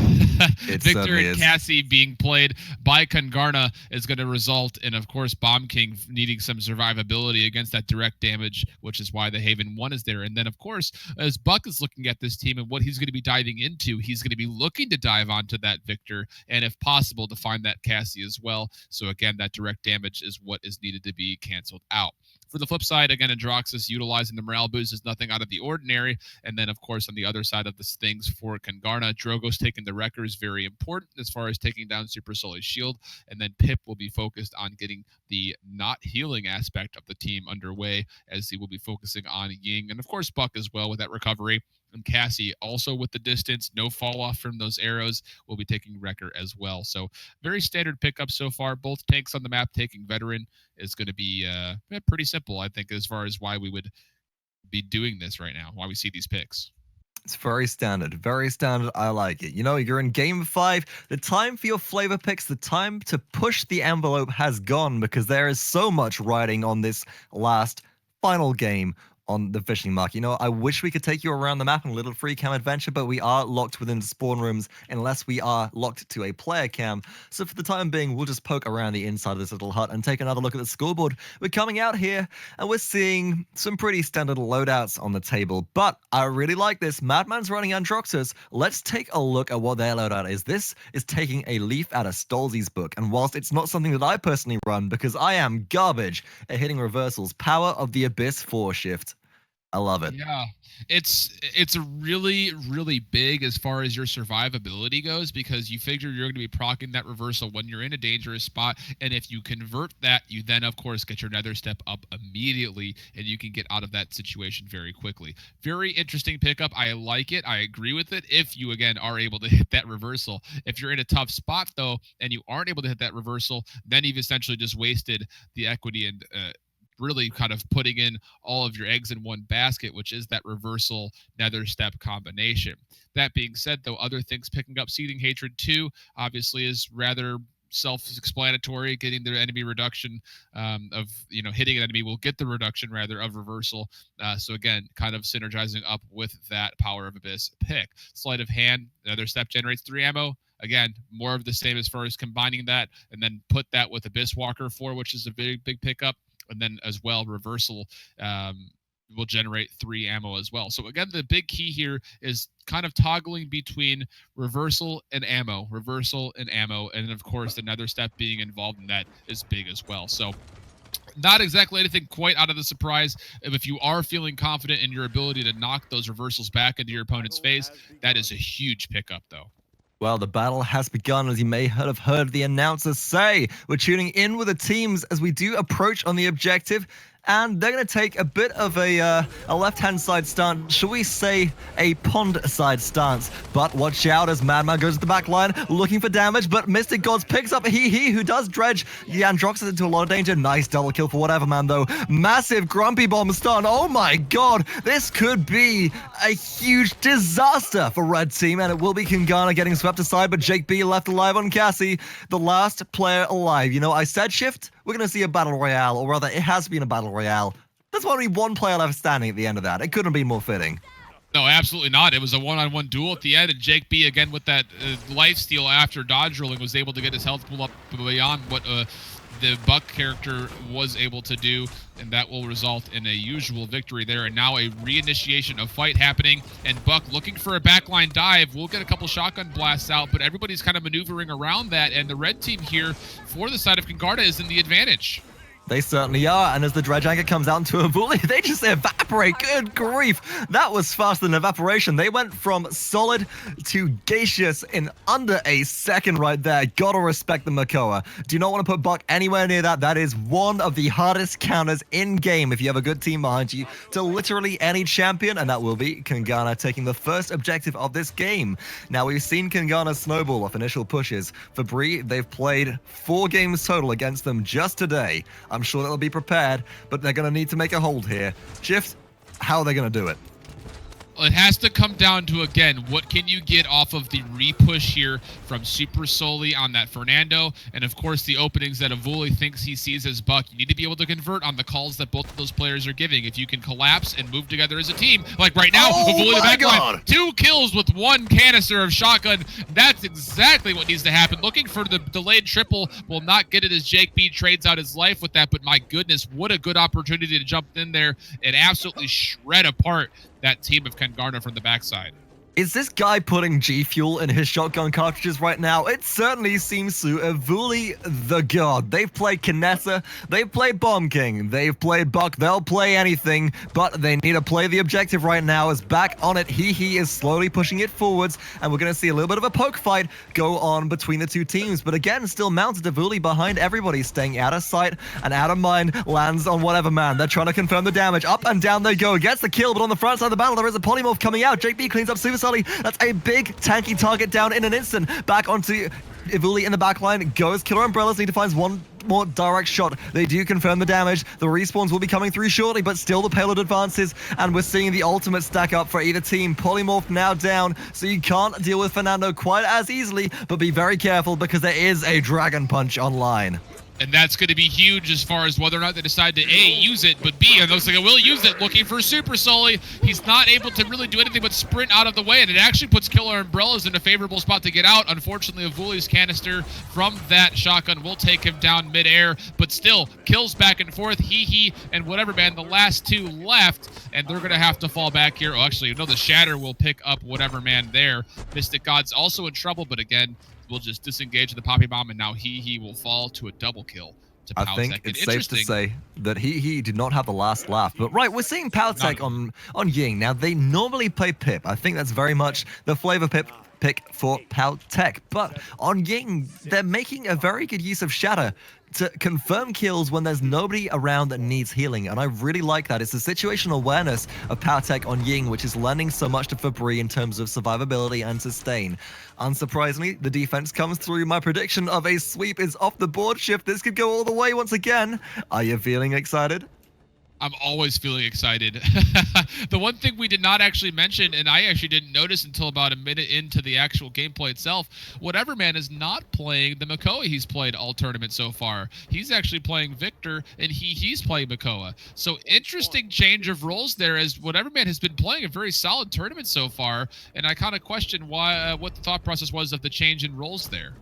It Victor and Cassie being played by Kungarna is going to result in, of course, Bomb King needing some survivability against that direct damage, which is why the Haven 1 is there. And then, of course, as Buck is looking at this team and what he's going to be diving into, he's going to be looking to dive onto that Victor and, if possible, to find that Cassie as well. So, again, that direct damage is what is needed to be canceled out. For the flip side, again, Androxus utilizing the morale boost is nothing out of the ordinary. And then, of course, on the other side of this things for Kungarna, Drogos taking the Wrecker is very important as far as taking down Supersully's shield. And then Pip will be focused on getting the not healing aspect of the team underway, as he will be focusing on Ying. And, of course, Buck as well with that recovery. And Cassie also with the distance, no fall off from those arrows, will be taking Wrecker as well. So very standard pickup so far. Both tanks on the map taking Veteran is going to be pretty simple, I think, as far as why we would be doing this right now, why we see these picks. It's very standard. Very standard. I like it. You know, you're in game 5. The time for your flavor picks, the time to push the envelope has gone because there is so much riding on this last final game on the fishing mark. You know, I wish we could take you around the map on a little free cam adventure, but we are locked within spawn rooms unless we are locked to a player cam. So for the time being, we'll just poke around the inside of this little hut and take another look at the scoreboard. We're coming out here and we're seeing some pretty standard loadouts on the table, but I really like this. Madman's running Androxus. Let's take a look at what their loadout is. This is taking a leaf out of Stolzy's book, and whilst it's not something that I personally run because I am garbage at hitting reversals, Power of the Abyss 4 shift. I love it. Yeah, it's a really big as far as your survivability goes, because you figure you're going to be proccing that reversal when you're in a dangerous spot, and if you convert that, you then of course get your nether step up immediately, and you can get out of that situation very quickly. Very interesting pickup. I like it. I agree with it. If you again are able to hit that reversal, if you're in a tough spot though, and you aren't able to hit that reversal, then you've essentially just wasted the equity and really kind of putting in all of your eggs in one basket, which is that reversal nether step combination. That being said, though, other things picking up Seething Hatred 2 obviously is rather self-explanatory. Getting the enemy reduction of, you know, hitting an enemy will get the reduction rather of reversal. So again, kind of synergizing up with that Power of Abyss pick. Sleight of Hand, nether step generates 3 ammo. Again, more of the same as far as combining that, and then put that with Abyss Walker 4, which is a big pickup. And then as well, reversal will generate 3 ammo as well. So again, the big key here is kind of toggling between reversal and ammo, and of course the nether step being involved in that is big as well. So not exactly anything quite out of the surprise. If you are feeling confident in your ability to knock those reversals back into your opponent's face, that is a huge pickup though. Well, the battle has begun, as you may have heard the announcers say. We're tuning in with the teams as we do approach on the objective, and they're going to take a bit of a left-hand side stance, shall we say a pond side stance. But watch out as Madman goes to the back line, looking for damage, but MystiXGoDZ picks up He, who does dredge the Androxus into a lot of danger. Nice double kill for whateverman, though. Massive Grumpy Bomb stun. Oh my god, this could be a huge disaster for Red Team, and it will be Kungarna getting swept aside, but JAKEB left alive on Cassie, the last player alive. You know, I said shift, we're going to see a battle royale, or rather, it has been a battle royale. There's only one player left standing at the end of that. It couldn't be more fitting. No, absolutely not. It was a one-on-one duel at the end, and JAKEB, again, with that lifesteal after dodge rolling, was able to get his health pool up beyond what the Buck character was able to do, and that will result in a usual victory there. And now a reinitiation of fight happening, and Buck looking for a backline dive. We'll get a couple shotgun blasts out, but everybody's kind of maneuvering around that, and the red team here for the side of Kungarna is in the advantage. They certainly are, and as the dredge anchor comes out into Evulli, they just evaporate. Good grief. That was faster than evaporation. They went from solid to gaseous in under a second right there. Gotta respect the Makoa. Do not want to put Buck anywhere near that. That is one of the hardest counters in game if you have a good team behind you to literally any champion, and that will be Kungarna taking the first objective of this game. Now, we've seen Kungarna snowball off initial pushes. FeBrii, they've played 4 games total against them just today. I'm sure they'll be prepared, but they're going to need to make a hold here. Shift, how are they going to do it? It has to come down to, again, what can you get off of the repush here from Supersully on that Fernando, and of course the openings that Evulli thinks he sees as Buck. You need to be able to convert on the calls that both of those players are giving. If you can collapse and move together as a team, like right now, Evulli the backline, 2 kills with 1 canister of shotgun. That's exactly what needs to happen. Looking for the delayed triple, will not get it as JAKEB trades out his life with that, but my goodness, what a good opportunity to jump in there and absolutely shred apart that team of Kungarna from the backside. Is this guy putting G Fuel in his shotgun cartridges right now? It certainly seems to. Evulli the god. They've played Kinessa, they've played Bomb King, they've played Buck, they'll play anything, but they need to play the objective right now. As back on it, he is slowly pushing it forwards, and we're going to see a little bit of a poke fight go on between the two teams. But again, still mounted Evulli behind everybody, staying out of sight and out of mind, lands on whateverman. They're trying to confirm the damage. Up and down they go, gets the kill, but on the front side of the battle, there is a polymorph coming out. JAKEB cleans up Supersully. That's a big tanky target down in an instant. Back onto Evulli in the backline goes. Killer Umbrellas need to find one more direct shot. They do confirm the damage. The respawns will be coming through shortly, but still the payload advances, and we're seeing the ultimate stack up for either team. Polymorph now down, so you can't deal with Fernando quite as easily, but be very careful because there is a Dragon Punch online. And that's going to be huge as far as whether or not they decide to A, use it, but B, it looks like it will use it, looking for Supersully. He's not able to really do anything but sprint out of the way, and it actually puts Killer Umbrellas in a favorable spot to get out. Unfortunately, Evulli's canister from that shotgun will take him down midair, but still, kills back and forth. He and whateverman, the last two left, and they're going to have to fall back here. Oh, actually, no, the Shatter will pick up whateverman there. MystiXGoDZ also in trouble, but again, will just disengage the Poppy Bomb, and now he will fall to a double kill to PowTecH. I think it's safe to say that he did not have the last laugh. But right, we're seeing PowTecH on Ying. Now, they normally play Pip. I think that's very much the flavor Pip pick for PowTecH. But on Ying, they're making a very good use of Shatter to confirm kills when there's nobody around that needs healing, and I really like that. It's the situational awareness of PowTecH on Ying, which is lending so much to FeBrii in terms of survivability and sustain. Unsurprisingly, the defense comes through. My prediction of a sweep is off the board shift. This could go all the way once again. Are you feeling excited? I'm always feeling excited. The one thing we did not actually mention, and I actually didn't notice until about a minute into the actual gameplay itself, whateverman is not playing the Makoa he's played all tournament so far. He's actually playing Victor, and he's playing Makoa. So interesting change of roles there, as whateverman has been playing a very solid tournament so far, and I kind of question why, what the thought process was of the change in roles there.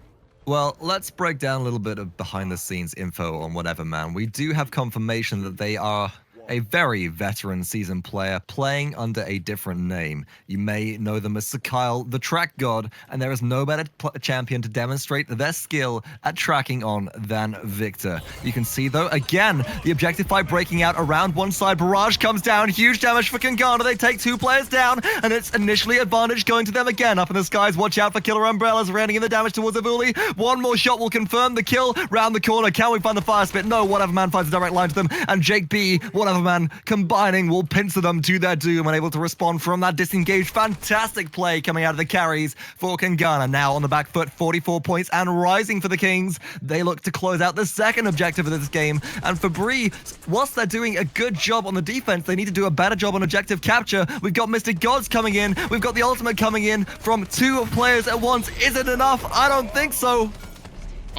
Well, let's break down a little bit of behind-the-scenes info on whateverman. We do have confirmation that they are a very veteran seasoned player playing under a different name. You may know them as Sir Kyle, the track god, and there is no better champion to demonstrate their skill at tracking on than Victor. You can see, though, again, the objective fight breaking out around one side. Barrage comes down, huge damage for Kungarna. They take two players down, and it's initially advantage going to them again. Up in the skies, watch out for Killer Umbrellas, raining in the damage towards Evulli. One more shot will confirm the kill. Round the corner, can we find the fire spit? No, whateverman finds a direct line to them, and JAKEB, whateverman, combining will pincer them to their doom and able to respond from that disengaged. Fantastic play coming out of the carries for Kungarna. Now on the back foot, 44 points and rising for the Kings. They look to close out the second objective of this game. And FeBrii, whilst they're doing a good job on the defense, they need to do a better job on objective capture. We've got MystiXGoDZ coming in. We've got the ultimate coming in from two players at once. Is it enough? I don't think so.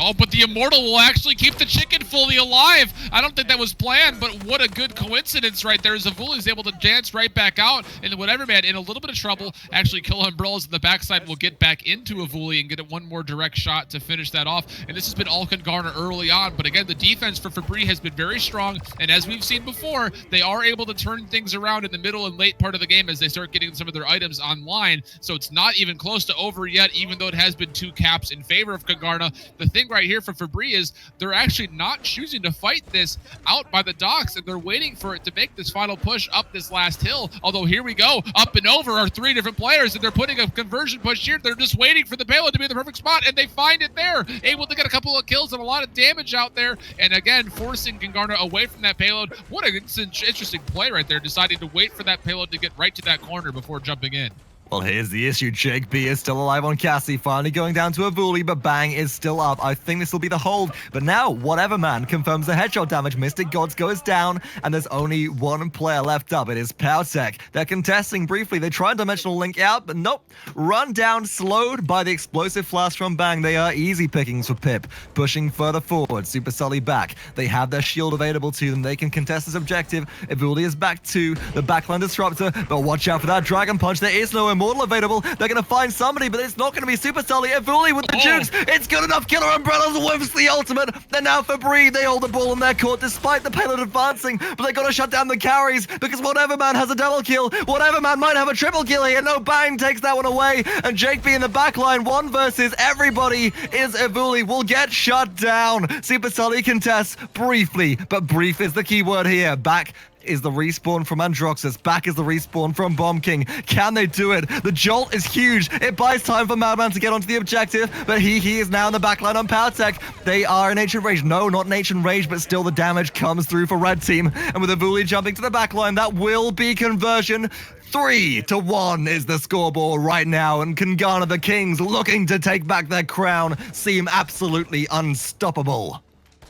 Oh, but the Immortal will actually keep the chicken fully alive. I don't think that was planned, but what a good coincidence right there. Evulli is able to dance right back out, and whateverman in a little bit of trouble. Actually, Killer Umbrellas in the backside will get back into Evulli and get one more direct shot to finish that off. And this has been all Kungarna early on, but again, the defense for FeBrii has been very strong, and as we've seen before, they are able to turn things around in the middle and late part of the game as they start getting some of their items online. So it's not even close to over yet, even though it has been two caps in favor of Kungarna. The thing right here for FeBrii is they're actually not choosing to fight this out by the docks, and they're waiting for it to make this final push up this last hill. Although here we go, up and over are three different players, and they're putting a conversion push here. They're just waiting for the payload to be in the perfect spot, and they find it there, able to get a couple of kills and a lot of damage out there, and again forcing Kungarna away from that payload. What an interesting play right there, deciding to wait for that payload to get right to that corner before jumping in. Well, here's the issue. JAKEB is still alive on Cassie, finally going down to Evulli, but Bang is still up. I think this will be the hold, but now whateverman confirms the headshot damage. MystiXGoDZ goes down, and there's only one player left up. It is PowTecH. They're contesting briefly. They try and dimensional link out, but nope. Run down, slowed by the explosive flash from Bang. They are easy pickings for Pip. Pushing further forward, Supersully back. They have their shield available to them. They can contest this objective. Evulli is back to the backline disruptor, but watch out for that Dragon Punch. There is no Immortal available. They're going to find somebody, but it's not going to be Supersully. Evulli with the jukes. It's good enough. Killer Umbrellas whiffs the ultimate. And now FeBrii, they hold the ball in their court despite the payload advancing, but they got to shut down the carries because whateverman has a double kill. Whateverman might have a triple kill here. No, Bang takes that one away, and JAKEB in the backline, one versus everybody is Evulli, will get shut down. Supersully contests briefly, but brief is the key word here. Back is the respawn from Androxus. Back is the respawn from Bomb King. Can they do it? The jolt is huge. It buys time for Madman to get onto the objective, but he is now in the backline on PowTecH. They are in Ancient Rage. No, not in Ancient Rage, but still the damage comes through for Red Team. And with Evulli jumping to the backline, that will be conversion. 3-1 is the scoreboard right now, and Kungarna, the Kings, looking to take back their crown, seem absolutely unstoppable.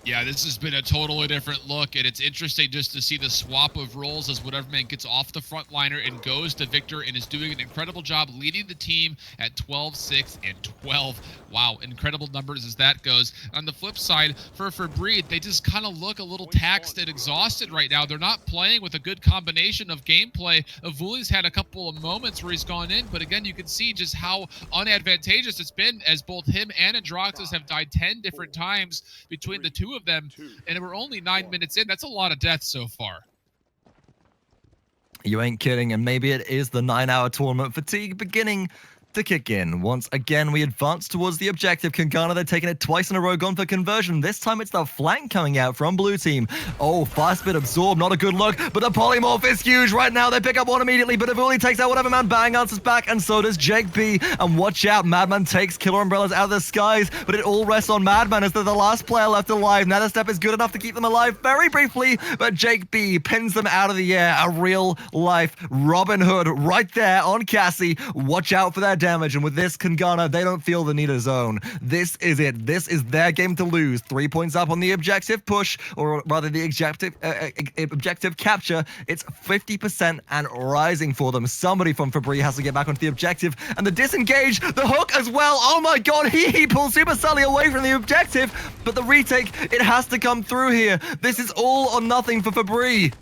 Yeah, this has been a totally different look, and it's interesting just to see the swap of roles as whateverman gets off the front liner and goes to Victor and is doing an incredible job leading the team at 12, 6, and 12. Wow, incredible numbers as that goes. On the flip side, for FeBrii, they just kind of look a little taxed and exhausted right now. They're not playing with a good combination of gameplay. Evulli's had a couple of moments where he's gone in, but again, you can see just how unadvantageous it's been as both him and Androxus have died 10 different times between the two of them, and we're only 9 minutes in. That's a lot of deaths so far. You ain't kidding, and maybe it is the 9-hour tournament fatigue beginning to kick in. Once again, we advance towards the objective. Kungarna, they're taking it twice in a row, gone for conversion. This time it's the flank coming out from blue team. Oh, fast bit absorb, not a good look, but the polymorph is huge right now. They pick up one immediately, but Evulli takes out whateverman. Bang answers back, and so does JAKEB. And watch out, Madman takes killer umbrellas out of the skies, but it all rests on Madman as they're the last player left alive. Nether Step is good enough to keep them alive very briefly, but JAKEB pins them out of the air. A real life Robin Hood right there on Cassie. Watch out for that damage, and with this, Kungarna, they don't feel the need of zone. This is it. This is their game to lose. 3 points up on the objective push, or rather the objective capture. It's 50% and rising for them. Somebody from FeBrii has to get back onto the objective, and the disengage, the hook as well. Oh my god, he pulls Supersully away from the objective, but the retake, it has to come through here. This is all or nothing for FeBrii.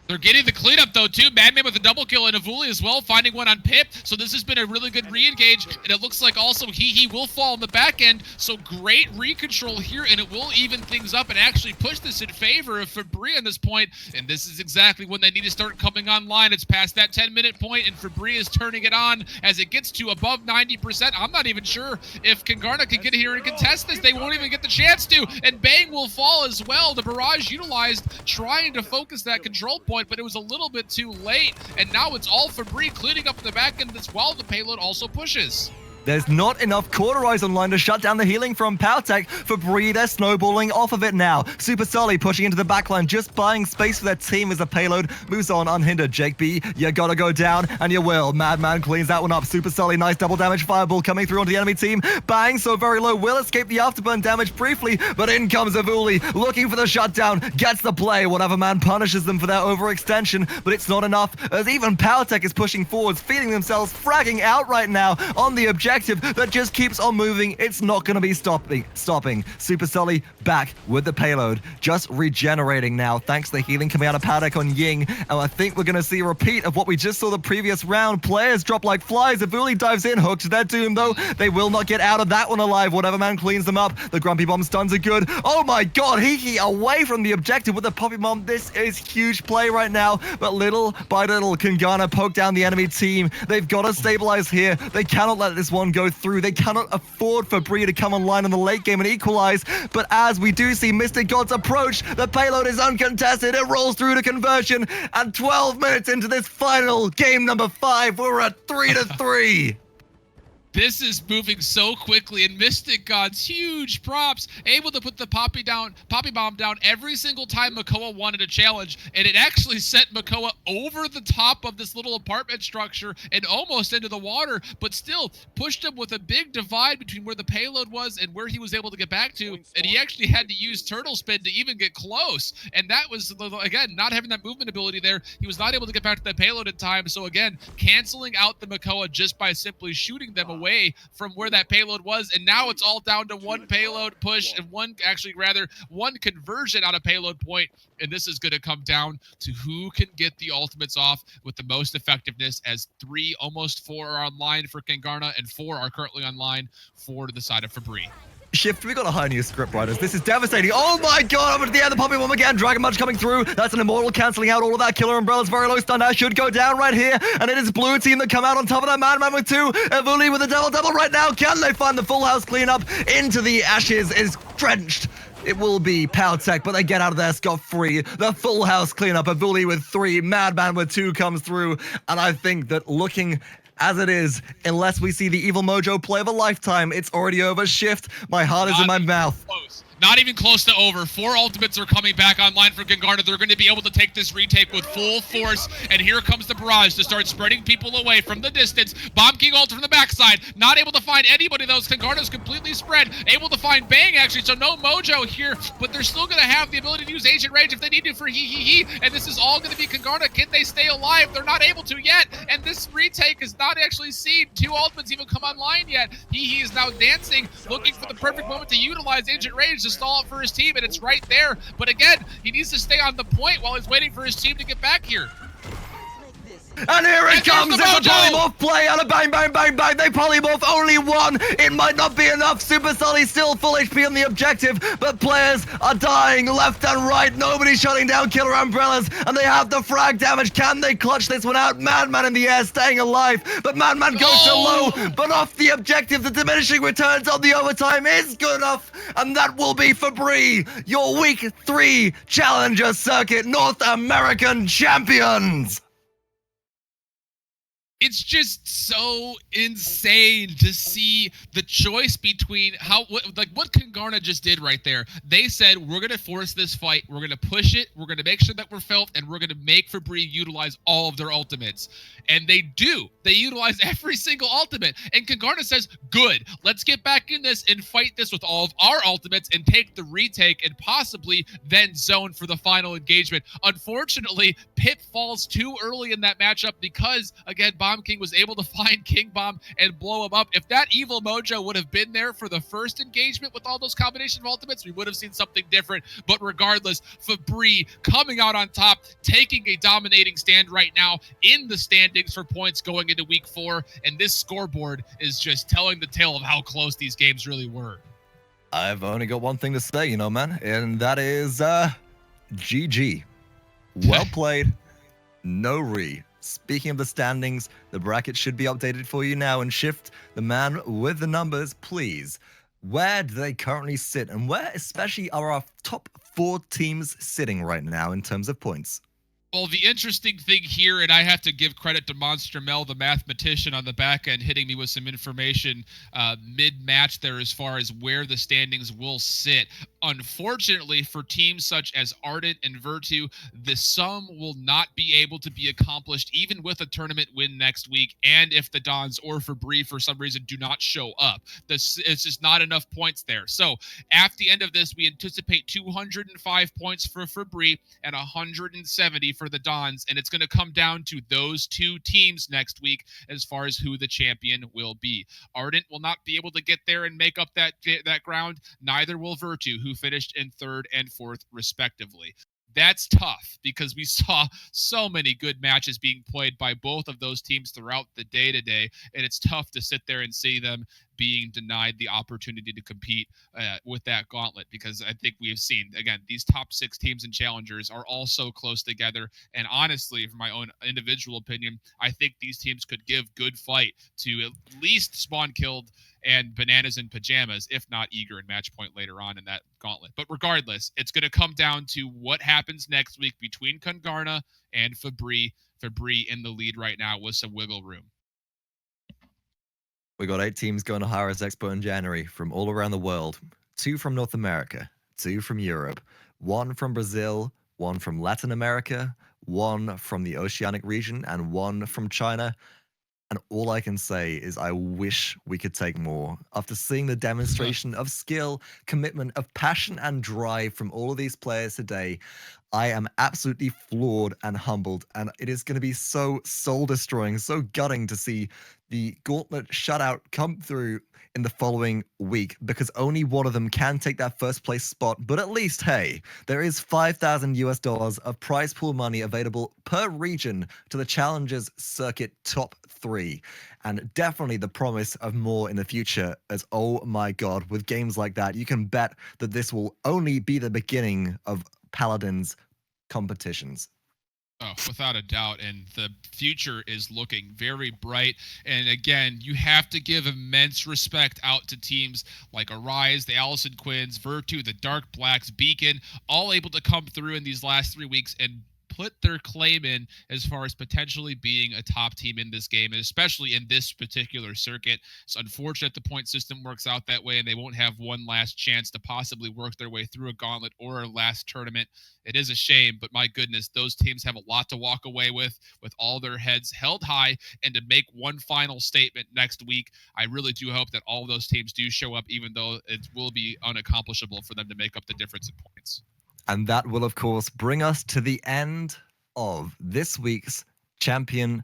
They're getting the cleanup, though, too. Madman with a double kill, and Evulli as well, finding one on Pip. So this has been a really good re-engage, and it looks like also he will fall on the back end. So great re-control here, and it will even things up and actually push this in favor of FeBrii at this point. And this is exactly when they need to start coming online. It's past that 10-minute point, and FeBrii is turning it on as it gets to above 90%. I'm not even sure if Kungarna can get here and contest this. They won't even get the chance to, and Bang will fall as well. The barrage utilized, trying to focus that control point, but it was a little bit too late, and now it's all FeBrii cleaning up the back end as well. The payload also pushes. There's not enough Cauterize online to shut down the healing from PowTecH. FeBrii, they're snowballing off of it now. Supersully pushing into the backline, just buying space for their team as the payload moves on unhindered. JAKEB, you gotta go down, and you will. Madman cleans that one up. Supersully, nice double damage fireball coming through onto the enemy team. Bang, so very low, will escape the afterburn damage briefly, but in comes Evulli, looking for the shutdown, gets the play. whateverman punishes them for their overextension, but it's not enough, as even PowTecH is pushing forwards, feeling themselves fragging out right now on the objective that just keeps on moving. It's not going to be stopping. Supersully back with the payload, just regenerating now thanks to the healing coming out of PowTecH on Ying, and I think we're going to see a repeat of what we just saw the previous round. Players drop like flies. Evulli dives in, hooked to their doom though. They will not get out of that one alive. whateverman cleans them up. The Grumpy Bomb stuns are good. Oh my god, he away from the objective with the Poppy Bomb. This is huge play right now, but little by little, Kungarna poke down the enemy team. They've got to stabilize here. They cannot let this one go through. They cannot afford FeBrii to come online in the late game and equalize, but as we do see MystiXGoDZ approach, the payload is uncontested. It rolls through to conversion, and 12 minutes into this final game number 5, we're at 3-3. This is moving so quickly, and MystiXGoDZ, huge props, able to put the Poppy Bomb down every single time Makoa wanted a challenge, and it actually sent Makoa over the top of this little apartment structure and almost into the water, but still pushed him with a big divide between where the payload was and where he was able to get back to, and he actually had to use turtle spin to even get close, and that was, again, not having that movement ability there, he was not able to get back to that payload in time, so again, canceling out the Makoa just by simply shooting them away from where that payload was, and now it's all down to one payload push and one conversion on a payload point, and this is going to come down to who can get the ultimates off with the most effectiveness, as 3, almost 4 are online for Kungarna and 4 are currently online for the side of FeBrii. Shift, we got to hire new script writers. This is devastating. Oh my god, over to the end, the Poppy Bomb again. Dragon Punch coming through. That's an Immortal cancelling out all of that. Killer Umbrellas, very low stun dash should go down right here. And it is blue team that come out on top of that. Madman with 2. Evulli with a double right now. Can they find the full house cleanup? Into the ashes is drenched. It will be PowTecH, but they get out of there scot-free. The full house cleanup. Evulli with 3. Madman with 2 comes through. And I think that looking as it is, unless we see the evil mojo play of a lifetime, it's already over. Shift, my heart is in my mouth. Not even close to over. 4 ultimates are coming back online for Kungarna. They're going to be able to take this retake with full force. And here comes the barrage to start spreading people away from the distance. Bomb King ult from the backside. Not able to find anybody, though. Kungarna's completely spread. Able to find Bang, actually. So no mojo here. But they're still going to have the ability to use Agent Rage if they need to for he. And this is all going to be Kungarna. Can they stay alive? They're not able to yet. And this retake is not actually seen 2 ultimates even come online yet. He is now dancing, looking for the perfect moment to utilize Agent Rage to stall up for his team, and it's right there. But again, he needs to stay on the point while he's waiting for his team to get back here. And here it comes, it's a polymorph play out of Bang Bang Bang Bang. They polymorph only 1. It might not be enough. Supersully still full HP on the objective, but players are dying left and right. Nobody's shutting down killer umbrellas, and they have the frag damage. Can they clutch this one out? Madman in the air, staying alive, but Madman goes so low, but off the objective. The diminishing returns on the overtime is good enough, and that will be FeBrii, your Week 3 Challenger Circuit North American champions. It's just so insane to see the choice between what Kungarna just did right there. They said, we're going to force this fight, we're going to push it, we're going to make sure that we're felt, and we're going to make FeBrii utilize all of their ultimates. And they do. They utilize every single ultimate. And Kungarna says, good, let's get back in this and fight this with all of our ultimates and take the retake and possibly then zone for the final engagement. Unfortunately, Pip falls too early in that matchup because, again, Bomb King was able to find King Bomb and blow him up. If that evil mojo would have been there for the first engagement with all those combination of ultimates, we would have seen something different. But regardless, FeBrii coming out on top, taking a dominating stand right now in the standings for points going into Week 4. And this scoreboard is just telling the tale of how close these games really were. I've only got one thing to say, you know, man, and that is GG. Well played. No re. Speaking of the standings, the bracket should be updated for you now, and Shift, the man with the numbers, please. Where do they currently sit, and where especially are our top 4 teams sitting right now in terms of points? Well, the interesting thing here, and I have to give credit to Monster Mel, the mathematician on the back end, hitting me with some information mid-match there as far as where the standings will sit. Unfortunately, for teams such as Ardent and Virtu, the sum will not be able to be accomplished even with a tournament win next week, and if the Dons or FeBrii for some reason do not show up. It's just not enough points there. So at the end of this, we anticipate 205 points for FeBrii and 170 for the Dons, and it's going to come down to those 2 teams next week as far as who the champion will be. Ardent will not be able to get there and make up that ground. Neither will Virtu, who finished in 3rd and 4th respectively. That's tough because we saw so many good matches being played by both of those teams throughout the day today, and it's tough to sit there and see them being denied the opportunity to compete with that gauntlet, because I think we have seen, again, these top 6 teams and challengers are all so close together, and honestly, from my own individual opinion, I think these teams could give good fight to at least Spawn Killed and Bananas in Pajamas, if not Eager and Match Point later on in that gauntlet. But regardless, it's going to come down to what happens next week between Kungarna and FeBrii. FeBrii in the lead right now with some wiggle room. We got 8 teams going to Hi-Rez Expo in January from all around the world. 2 from North America, 2 from Europe, 1 from Brazil, 1 from Latin America, 1 from the Oceanic region, and 1 from China. And all I can say is I wish we could take more. After seeing the demonstration of skill, commitment, of passion and drive from all of these players today, I am absolutely floored and humbled. And it is going to be so soul-destroying, so gutting to see the gauntlet shutout come through in the following week, because only one of them can take that first place spot. But at least, hey, there is $5,000 of prize pool money available per region to the Challengers Circuit top 3. And definitely the promise of more in the future, as oh my god, with games like that, you can bet that this will only be the beginning of Paladins competitions. Oh, without a doubt, and the future is looking very bright. And again, you have to give immense respect out to teams like Hi-Rez, the Allison Quins, Virtu, the Dark Blacks, Beacon, all able to come through in these last 3 weeks and put their claim in as far as potentially being a top team in this game, and especially in this particular circuit. It's unfortunate the point system works out that way, and they won't have one last chance to possibly work their way through a gauntlet or a last tournament. It is a shame, but my goodness, those teams have a lot to walk away with all their heads held high, and to make one final statement next week. I really do hope that all of those teams do show up, even though it will be unaccomplishable for them to make up the difference in points. And that will, of course, bring us to the end of this week's champion,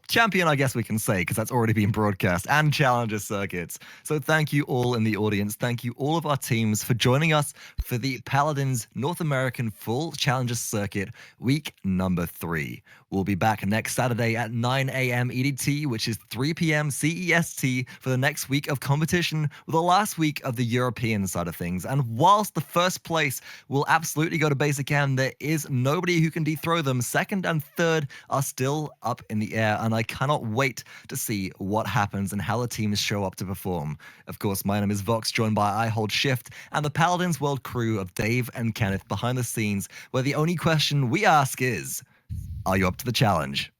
champion, I guess we can say, because that's already been broadcast, and Challenger circuits. So thank you all in the audience. Thank you all of our teams for joining us for the Paladins North American Full Challenger Circuit week number 3. We'll be back next Saturday at 9 a.m. EDT, which is 3 p.m. CEST, for the next week of competition, with the last week of the European side of things. And whilst the first place will absolutely go to Basic M, there is nobody who can dethrone them. Second and third are still up in the air, and I cannot wait to see what happens and how the teams show up to perform. Of course, my name is Vox, joined by I Hold Shift and the Paladins World crew of Dave and Kenneth behind the scenes, where the only question we ask is, are you up to the challenge?